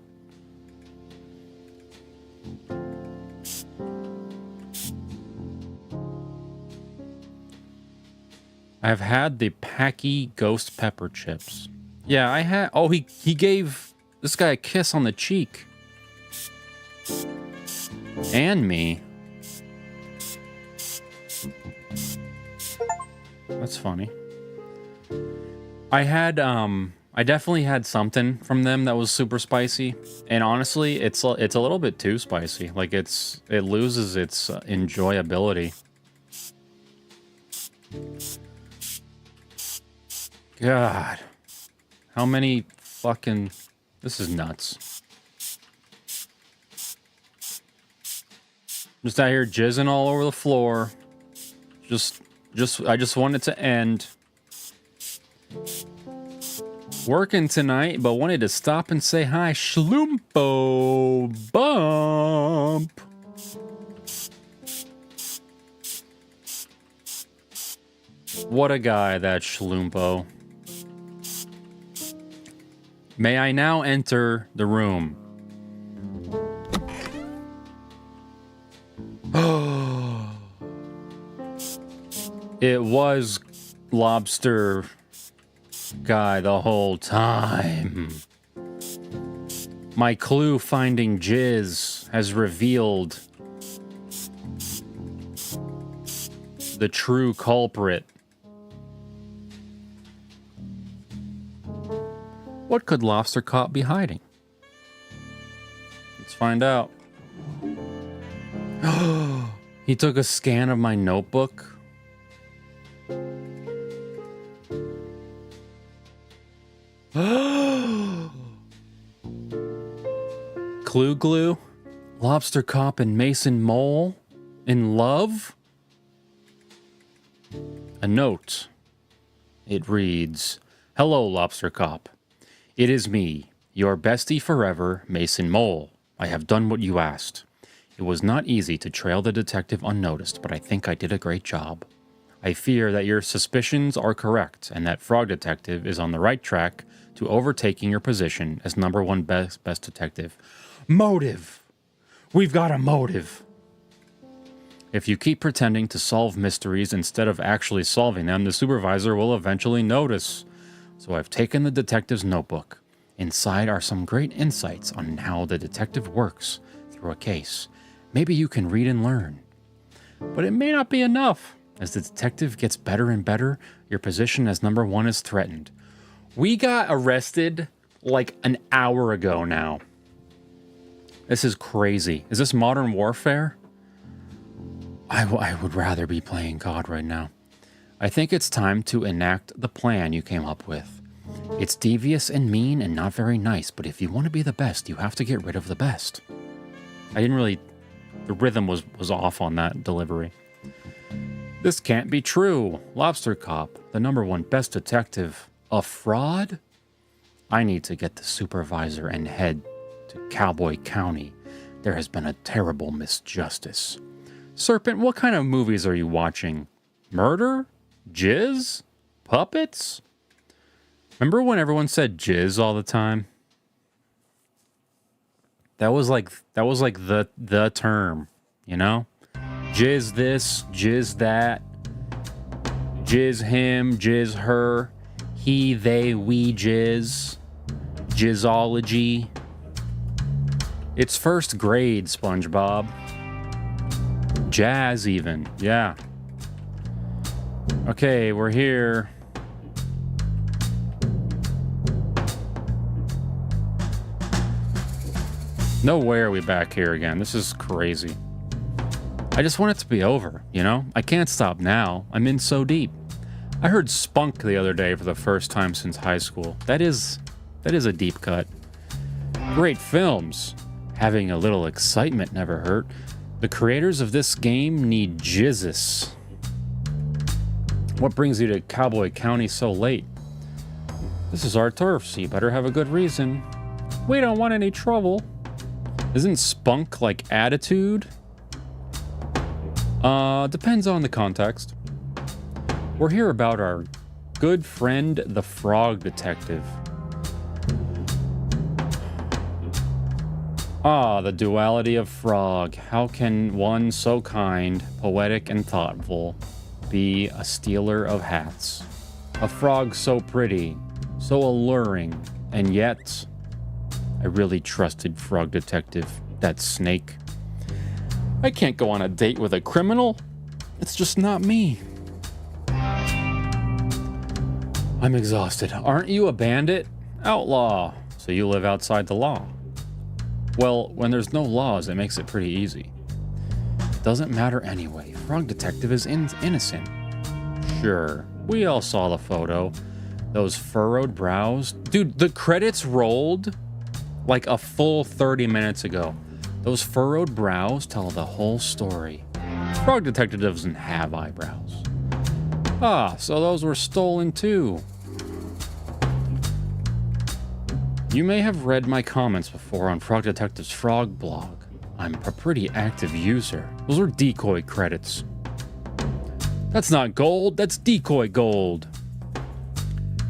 I've had the Packy Ghost Pepper Chips. Yeah, I had... Oh, he gave this guy a kiss on the cheek. And me. That's funny. I definitely had something from them that was super spicy, and honestly, it's a little bit too spicy. Like it loses its enjoyability. God, how many fucking... This is nuts. Just out here jizzing all over the floor. I just want it to end. Working tonight, but wanted to stop and say hi. Schloompo bump. What a guy, that Schloompo. May I now enter the room? It was Lobster Guy the whole time. My clue finding jizz has revealed the true culprit. What could Lobster Cop be hiding? Let's find out. He took a scan of my notebook. Clue glue? Lobster Cop and Mason Mole in love? A note. It reads, "Hello, Lobster Cop. It is me, your bestie forever, Mason Mole. I have done what you asked. It was not easy to trail the detective unnoticed, but I think I did a great job. I fear that your suspicions are correct and that Frog Detective is on the right track to overtaking your position as #1 best detective. Motive! We've got a motive! If you keep pretending to solve mysteries instead of actually solving them, the supervisor will eventually notice. So I've taken the detective's notebook. Inside are some great insights on how the detective works through a case. Maybe you can read and learn. But it may not be enough. As the detective gets better and better, your position as #1 is threatened." We got arrested like an hour ago now. This is crazy. Is this Modern Warfare? I would rather be playing COD right now. I think it's time to enact the plan you came up with. It's devious and mean and not very nice, but if you want to be the best, you have to get rid of the best. I didn't really... The rhythm was off on that delivery. This can't be true. Lobster Cop, the #1 best detective, a fraud? I need to get the supervisor and head to Cowboy County. There has been a terrible misjustice. Serpent, what kind of movies are you watching? Murder? Jizz? Puppets? Remember when everyone said jizz all the time? That was like the term, you know? Jizz this, jizz that, jizz him, jizz her, he, they, we, jizz, jizzology. It's first grade, SpongeBob. Jazz even, yeah. Okay, we're here. No way are we back here again. This is crazy. I just want it to be over, you know? I can't stop now. I'm in so deep. I heard Spunk the other day for the first time since high school. That is a deep cut. Great films. Having a little excitement never hurt. The creators of this game need jizzes. What brings you to Cowboy County so late? This is our turf, so you better have a good reason. We don't want any trouble. Isn't spunk like attitude? Depends on the context. We're here about our good friend, the Frog Detective. Ah, the duality of Frog. How can one so kind, poetic, and thoughtful be a stealer of hats. A frog so pretty, so alluring, and yet I really trusted Frog Detective, that snake. I can't go on a date with a criminal. It's just not me. I'm exhausted. Aren't you a bandit? Outlaw. So you live outside the law. Well, when there's no laws, it makes it pretty easy. Doesn't matter anyway. Frog Detective is innocent. Sure, we all saw the photo. Those furrowed brows. Dude, the credits rolled like a full 30 minutes ago. Those furrowed brows tell the whole story. Frog Detective doesn't have eyebrows. Ah, so those were stolen too. You may have read my comments before on Frog Detective's Frog blog. I'm a pretty active user. Those were decoy credits. That's not gold, that's decoy gold.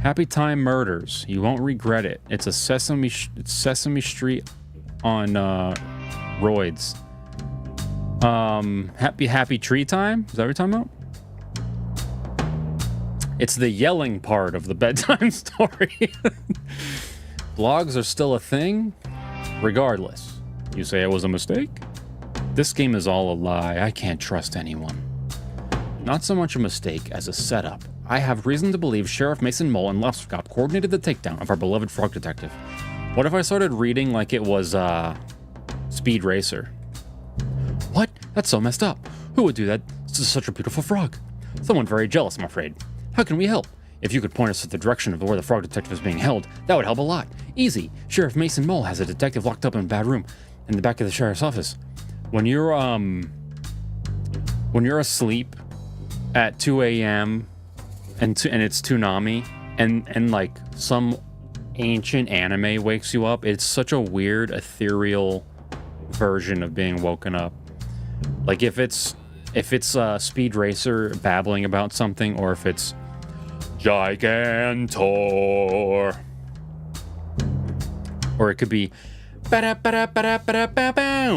Happy Time Murders. You won't regret it. It's a Sesame Street on roids. Happy Tree Time? Is that what you're talking about? It's the yelling part of the bedtime story. Blogs are still a thing? Regardless. You say it was a mistake? This game is all a lie. I can't trust anyone. Not so much a mistake as a setup. I have reason to believe Sheriff Mason Mole and Lobstercop coordinated the takedown of our beloved Frog Detective. What if I started reading like it was, Speed Racer? What? That's so messed up. Who would do that to such a beautiful frog? Someone very jealous, I'm afraid. How can we help? If you could point us to the direction of where the Frog Detective is being held, that would help a lot. Easy. Sheriff Mason Mole has a detective locked up in a bad room in the back of the sheriff's office. When you're asleep at 2 a.m. and it's Toonami and like some ancient anime wakes you up, it's such a weird ethereal version of being woken up. Like if it's Speed Racer babbling about something, or if it's Gigantor, or it could be boom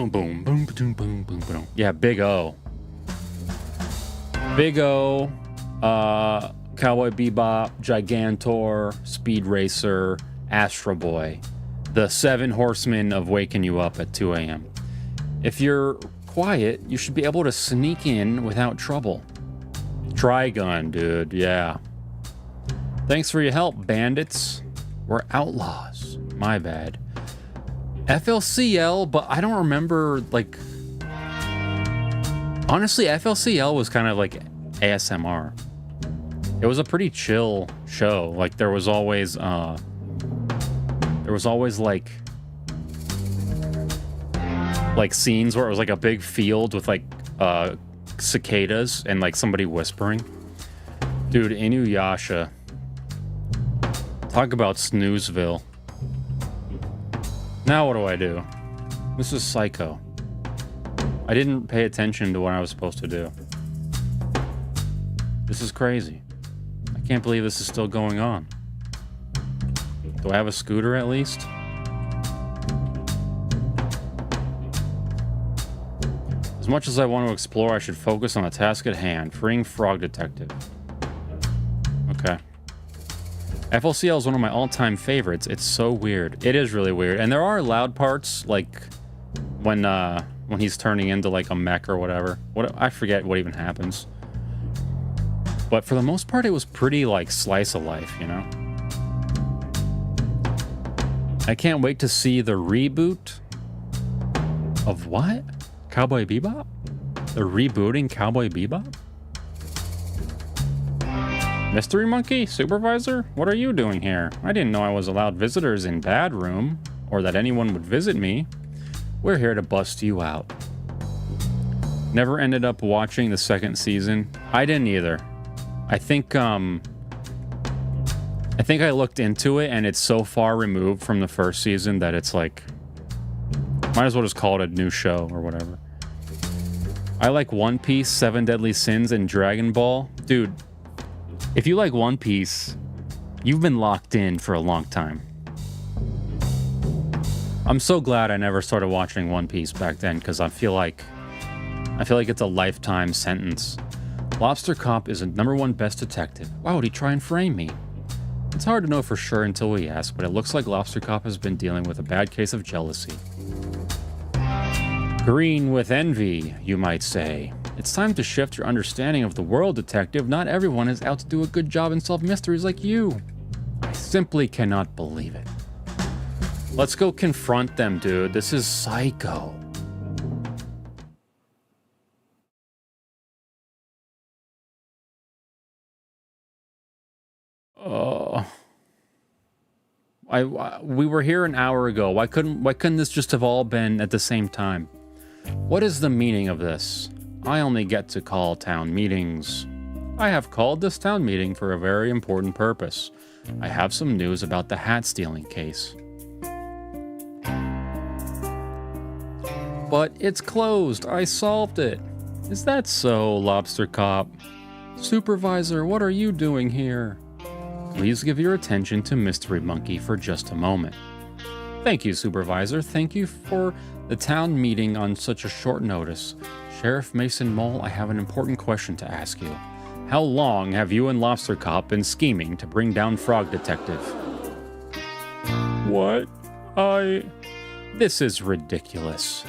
boom boom boom boom boom. Yeah, Big O, Cowboy Bebop, Gigantor, Speed Racer, Astro Boy, the 7 horsemen of waking you up at 2 a.m. If you're quiet, you should be able to sneak in without trouble. Trigun, dude, yeah. Thanks for your help, bandits. We're outlaws. My bad. FLCL, but I don't remember, like... Honestly, FLCL was kind of like ASMR. It was a pretty chill show. Like, there was always like scenes where it was like a big field with like cicadas and like somebody whispering. Dude, Inuyasha. Talk about Snoozeville. Now what do? This is Psycho. I didn't pay attention to what I was supposed to do. This is crazy. I can't believe this is still going on. Do I have a scooter at least? As much as I want to explore, I should focus on the task at hand, freeing Frog Detective. Okay. FLCL is one of my all-time favorites. It's so weird. It is really weird. And there are loud parts, like when he's turning into like a mech or whatever. I forget what even happens. But for the most part, it was pretty like slice of life, you know? I can't wait to see the reboot of what? Cowboy Bebop? They're rebooting Cowboy Bebop? Mystery Monkey? Supervisor? What are you doing here? I didn't know I was allowed visitors in Bad Room, or that anyone would visit me. We're here to bust you out. Never ended up watching the second season. I didn't either. I think I looked into it and it's so far removed from the first season that it's like, might as well just call it a new show or whatever. I like One Piece, 7 Deadly Sins, and Dragon Ball. Dude, if you like One Piece, you've been locked in for a long time. I'm so glad I never started watching One Piece back then, because I feel like it's a lifetime sentence. Lobster Cop is a #1 best detective. Why would he try and frame me? It's hard to know for sure until we ask, but it looks like Lobster Cop has been dealing with a bad case of jealousy. Green with envy, you might say. It's time to shift your understanding of the world, detective. Not everyone is out to do a good job and solve mysteries like you. I simply cannot believe it. Let's go confront them, dude. This is psycho. We were here an hour ago. Why couldn't this just have all been at the same time? What is the meaning of this? I only get to call town meetings. I have called this town meeting for a very important purpose. I have some news about the hat stealing case. But it's closed. I solved it. Is that so, Lobster Cop? Supervisor, what are you doing here? Please give your attention to Mystery Monkey for just a moment. Thank you, Supervisor. Thank you for the town meeting on such a short notice. Sheriff Mason Mole, I have an important question to ask you. How long have you and Lobster Cop been scheming to bring down Frog Detective? What? This is ridiculous.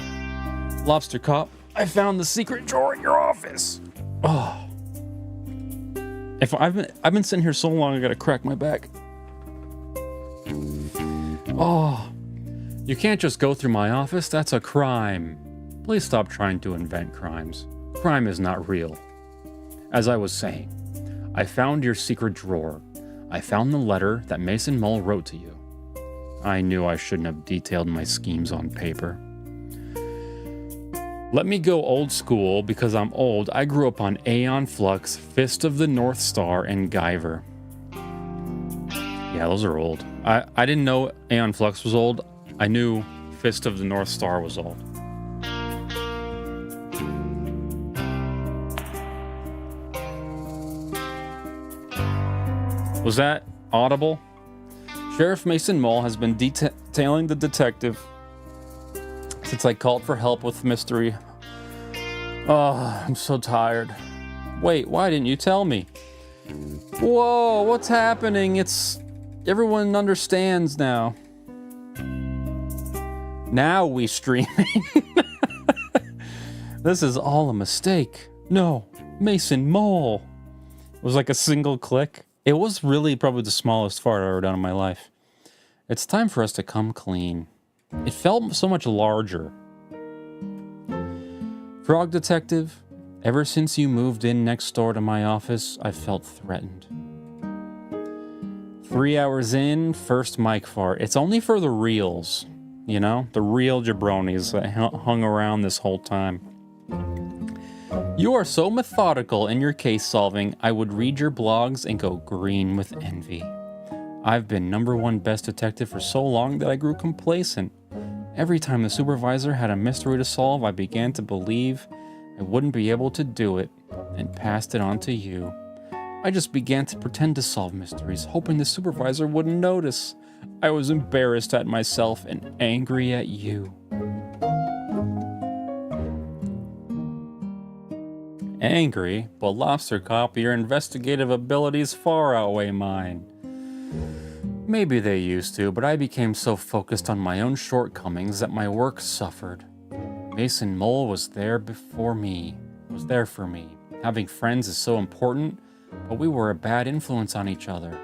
Lobster Cop, I found the secret drawer in your office. Oh. If I've been sitting here so long, I gotta crack my back. Oh. You can't just go through my office. That's a crime. Please stop trying to invent crimes. Crime is not real. As I was saying, I found your secret drawer. I found the letter that Mason Mole wrote to you. I knew I shouldn't have detailed my schemes on paper. Let me go old school because I'm old. I grew up on Aeon Flux, Fist of the North Star, and Guyver. Yeah, those are old. I didn't know Aeon Flux was old. I knew Fist of the North Star was old. Was that audible? Sheriff Mason Mole has been detailing the detective since I called for help with mystery. Oh, I'm so tired. Wait, why didn't you tell me? Whoa, what's happening? Everyone understands now. Now we streaming. This is all a mistake. No, Mason Mole. It was like a single click. It was really probably the smallest fart I've ever done in my life. It's time for us to come clean. It felt so much larger. Frog Detective, ever since you moved in next door to my office, I felt threatened. 3 hours in, first mic fart. It's only for the reals, you know? The real jabronis that hung around this whole time. You are so methodical in your case solving, I would read your blogs and go green with envy. I've been #1 best detective for so long that I grew complacent. Every time the supervisor had a mystery to solve, I began to believe I wouldn't be able to do it, and passed it on to you. I just began to pretend to solve mysteries, hoping the supervisor wouldn't notice. I was embarrassed at myself and angry at you. Angry? Well, Lobster Cop, your investigative abilities far outweigh mine. Maybe they used to, but I became so focused on my own shortcomings that my work suffered. Mason Mole was there for me. Having friends is so important, but we were a bad influence on each other.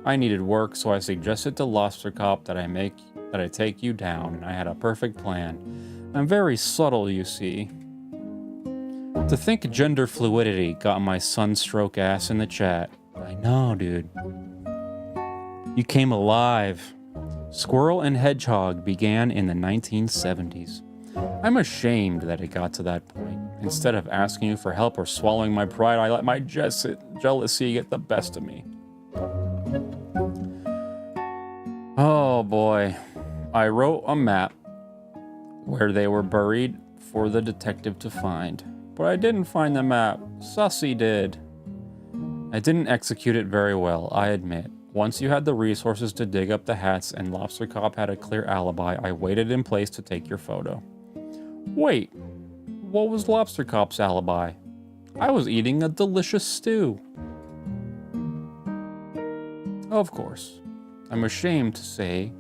I needed work, so I suggested to Lobster Cop that I take you down, and I had a perfect plan. I'm very subtle, you see. To think gender fluidity got my sunstroke ass in the chat. I know, dude. You came alive. Squirrel and Hedgehog began in the 1970s. I'm ashamed that it got to that point. Instead of asking you for help or swallowing my pride, I let my jealousy get the best of me. Oh boy. I wrote a map where they were buried for the detective to find. But I didn't find the map. Sussy did. I didn't execute it very well, I admit. Once you had the resources to dig up the hats and Lobster Cop had a clear alibi, I waited in place to take your photo. Wait, what was Lobster Cop's alibi? I was eating a delicious stew. Of course, I'm ashamed to say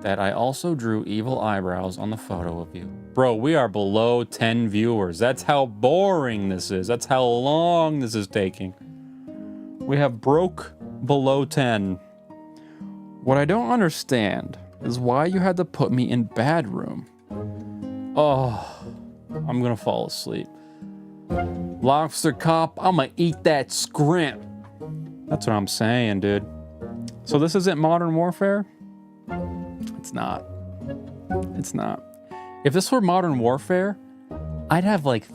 that I also drew evil eyebrows on the photo of you. Bro, we are below 10 viewers. That's how boring this is. That's how long this is taking. We have broke below 10. What I don't understand is why you had to put me in bad room. Oh, I'm gonna fall asleep. Lobster cop, I'm gonna eat that scrimp. That's what I'm saying, dude. So this isn't Modern Warfare? It's not. It's not. If this were Modern Warfare, I'd have like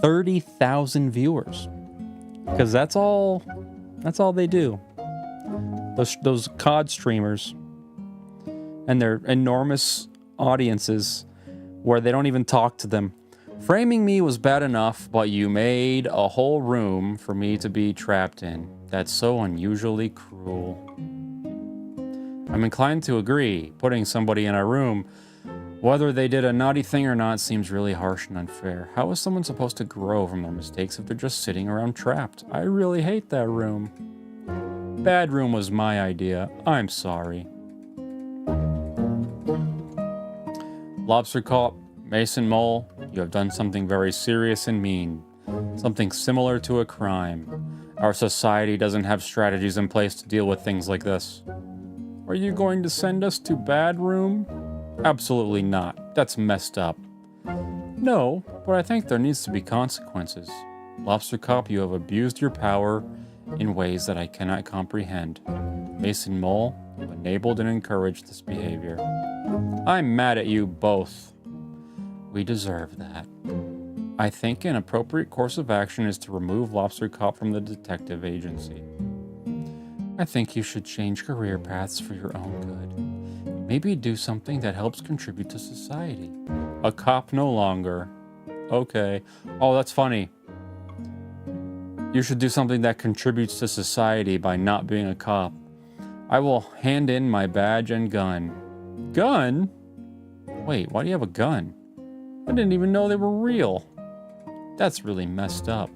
30,000 viewers. Because that's all they do. Those COD streamers and their enormous audiences where they don't even talk to them. Framing me was bad enough, but you made a whole room for me to be trapped in. That's so unusually cruel. I'm inclined to agree. Putting somebody in a room, whether they did a naughty thing or not, seems really harsh and unfair. How is someone supposed to grow from their mistakes if they're just sitting around trapped? I really hate that room. Bad room was my idea. I'm sorry. Lobster Cop, Mason Mole, you have done something very serious and mean. Something similar to a crime. Our society doesn't have strategies in place to deal with things like this. Are you going to send us to bad room? Absolutely not. That's messed up. No, but I think there needs to be consequences. Lobster Cop, you have abused your power in ways that I cannot comprehend. Mason Mole, you enabled and encouraged this behavior. I'm mad at you both. We deserve that. I think an appropriate course of action is to remove Lobster Cop from the detective agency. I think you should change career paths for your own good. Maybe do something that helps contribute to society. A cop no longer. Okay. Oh, that's funny. You should do something that contributes to society by not being a cop. I will hand in my badge and gun. Gun? Wait, why do you have a gun? I didn't even know they were real. That's really messed up.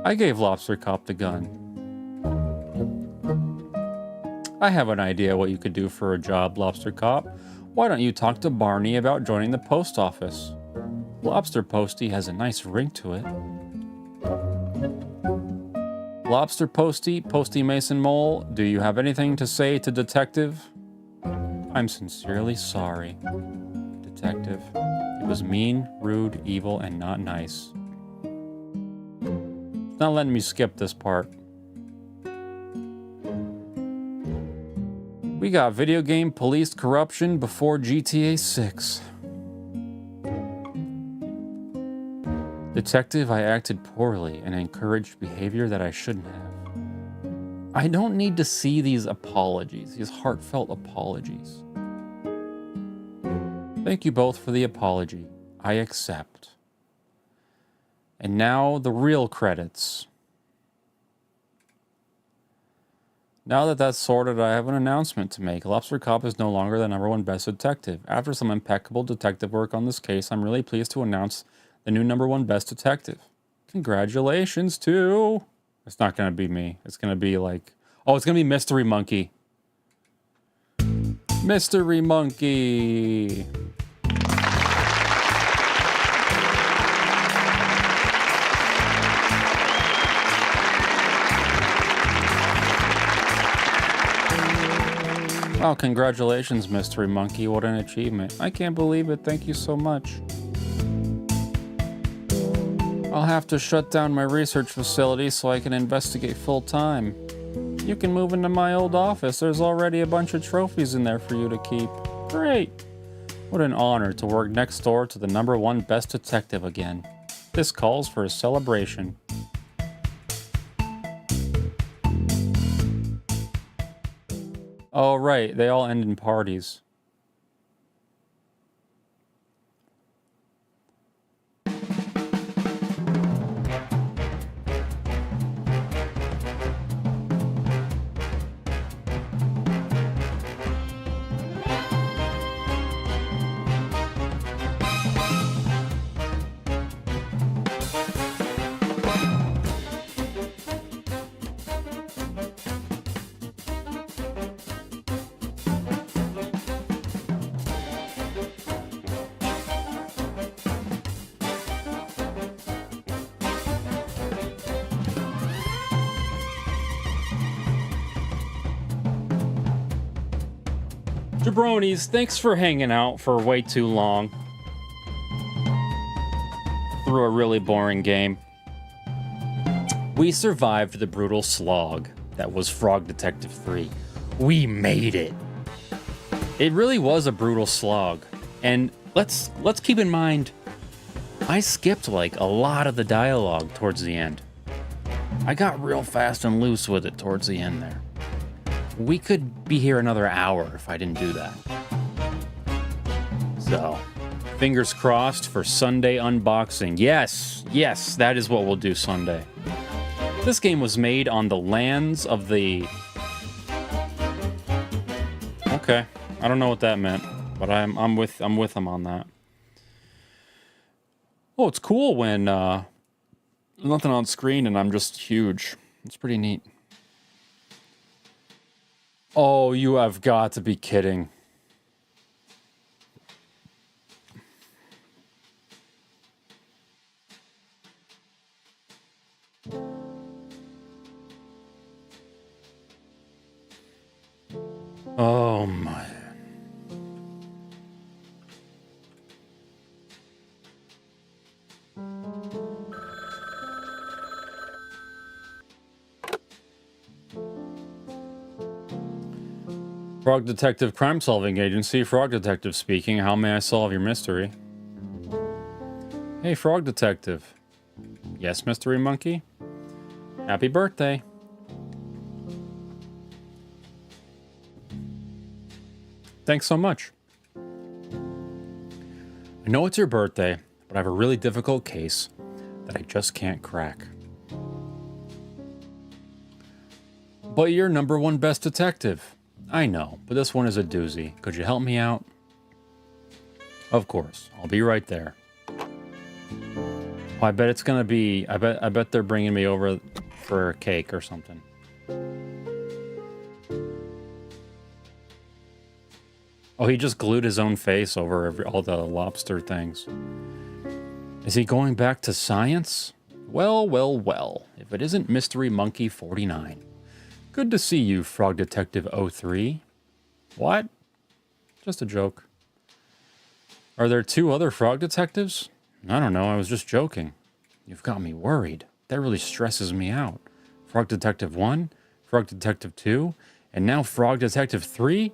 I gave Lobster Cop the gun. I have an idea what you could do for a job, Lobster Cop. Why don't you talk to Barney about joining the post office? Lobster Posty has a nice ring to it. Lobster Posty, Posty Mason Mole, do you have anything to say to Detective? I'm sincerely sorry, Detective. It was mean, rude, evil, and not nice. It's not letting me skip this part. We got video game police corruption before GTA 6. Detective, I acted poorly and encouraged behavior that I shouldn't have. I don't need to see these apologies, these heartfelt apologies. Thank you both for the apology. I accept. And now the real credits. Now that that's sorted, I have an announcement to make. Lobster Cop is no longer the #1 best detective. After some impeccable detective work on this case, I'm really pleased to announce the new #1 best detective. Congratulations to... It's not going to be me. It's going to be like... Oh, it's going to be Mystery Monkey. Mystery Monkey. Oh, congratulations, Mystery Monkey. What an achievement. I can't believe it. Thank you so much. I'll have to shut down my research facility so I can investigate full time. You can move into my old office. There's already a bunch of trophies in there for you to keep. Great. What an honor to work next door to the #1 best detective again. This calls for a celebration. Oh, right. They all end in parties. Jabronis, thanks for hanging out for way too long. Through a really boring game. We survived the brutal slog that was Frog Detective 3. We made it. It really was a brutal slog. And let's keep in mind, I skipped like a lot of the dialogue towards the end. I got real fast and loose with it towards the end there. We could be here another hour if I didn't do that. So, fingers crossed for Sunday unboxing. Yes, that is what we'll do Sunday. This game was made on the lands of the... Okay, I don't know what that meant, but I'm with them on that. Oh, it's cool when nothing on screen and I'm just huge. It's pretty neat. Oh, you have got to be kidding. Oh my. Frog Detective Crime Solving Agency, Frog Detective speaking. How may I solve your mystery? Hey, Frog Detective. Yes, Mystery Monkey? Happy birthday. Thanks so much. I know it's your birthday, but I have a really difficult case that I just can't crack. But you're #1 best detective. I know, but this one is a doozy. Could you help me out? Of course, I'll be right there. Oh, I bet it's gonna be... I bet they're bringing me over for a cake or something. Oh, he just glued his own face over all the lobster things. Is he going back to science? Well. If it isn't Mystery Monkey 49. Good to see you, Frog Detective 03. What? Just a joke. Are there 2 other Frog Detectives? I don't know, I was just joking. You've got me worried. That really stresses me out. Frog Detective 1, Frog Detective 2, and now Frog Detective 3?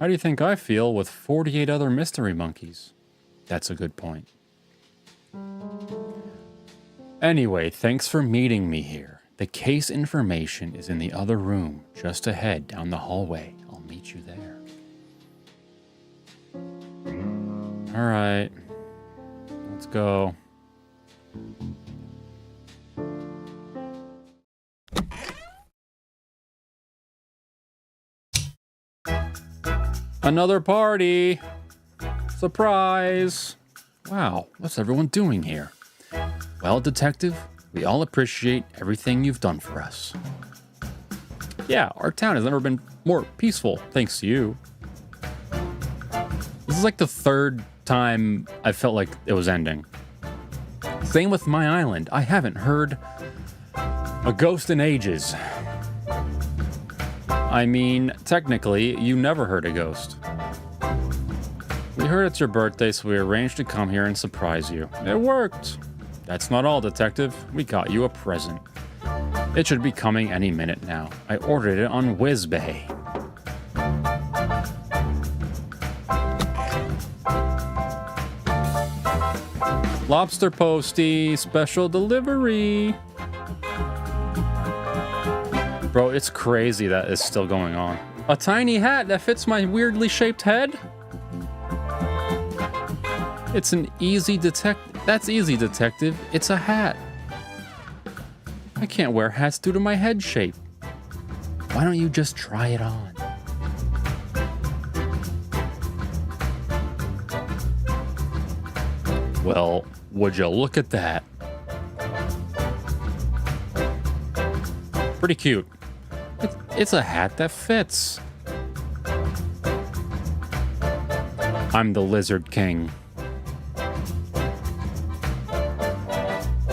How do you think I feel with 48 other Mystery Monkeys? That's a good point. Anyway, thanks for meeting me here. The case information is in the other room, just ahead down the hallway. I'll meet you there. All right, let's go. Another party! Surprise! Wow, what's everyone doing here? Well, Detective, we all appreciate everything you've done for us. Yeah, our town has never been more peaceful, thanks to you. This is like the 3rd time I felt like it was ending. Same with my island. I haven't heard a ghost in ages. I mean, technically, you never heard a ghost. We heard it's your birthday, so we arranged to come here and surprise you. It worked. That's not all, Detective. We got you a present. It should be coming any minute now. I ordered it on WizBay. Lobster Posty, special delivery. Bro, it's crazy that it's still going on. A tiny hat that fits my weirdly shaped head? It's an easy That's easy, Detective. It's a hat. I can't wear hats due to my head shape. Why don't you just try it on? Well, would you look at that? Pretty cute. It's a hat that fits. I'm the Lizard King.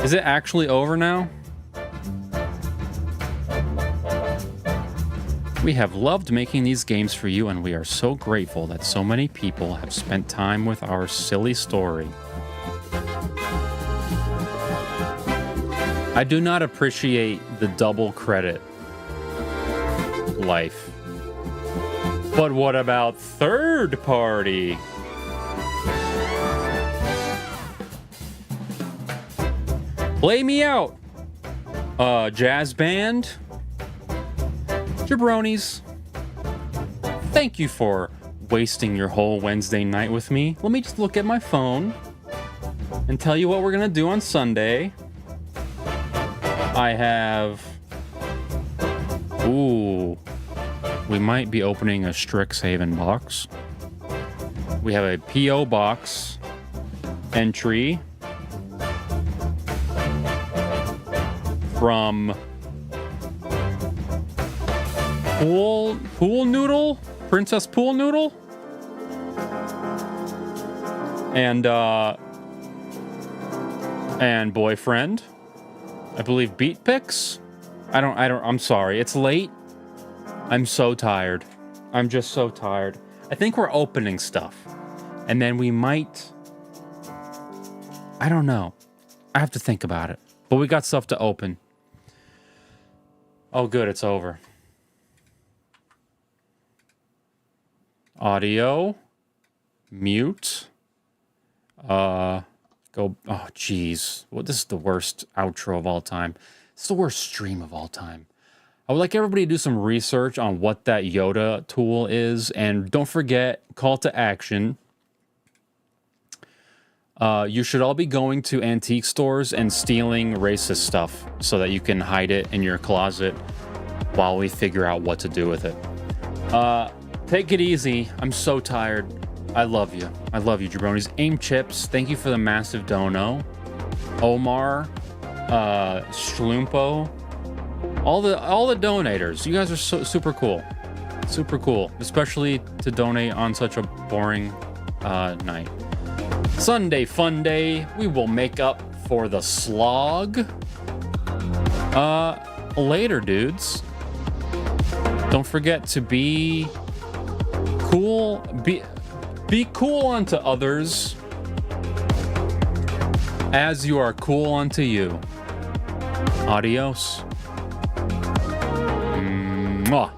Is it actually over now? We have loved making these games for you, and we are so grateful that so many people have spent time with our silly story. I do not appreciate the double credit life. But what about third party? Play me out. Jazz band. Jabronis. Thank you for wasting your whole Wednesday night with me. Let me just look at my phone and tell you what we're gonna do on Sunday. I have... Ooh. We might be opening a Strixhaven box. We have a P.O. box entry from Pool Noodle? Princess Pool Noodle? And boyfriend. I believe Beat Picks. I'm sorry. It's late. I'm so tired. I'm just so tired. I think we're opening stuff. And then we might... I don't know. I have to think about it. But we got stuff to open. Oh, good. It's over. Audio. Mute. Go... Oh, jeez. Well, this is the worst outro of all time. It's the worst stream of all time. I would like everybody to do some research on what that Yoda tool is. And don't forget, call to action. You should all be going to antique stores and stealing racist stuff so that you can hide it in your closet while we figure out what to do with it. Take it easy. I'm so tired. I love you. I love you, jabronis. Aim Chips, thank you for the massive dono. Omar, Schlumpo, all the donators. You guys are so super cool. Super cool, especially to donate on such a boring night. Sunday fun day. We will make up for the slog later, dudes. Don't forget to be cool. Be cool unto others as you are cool unto you. Adios. Mwah.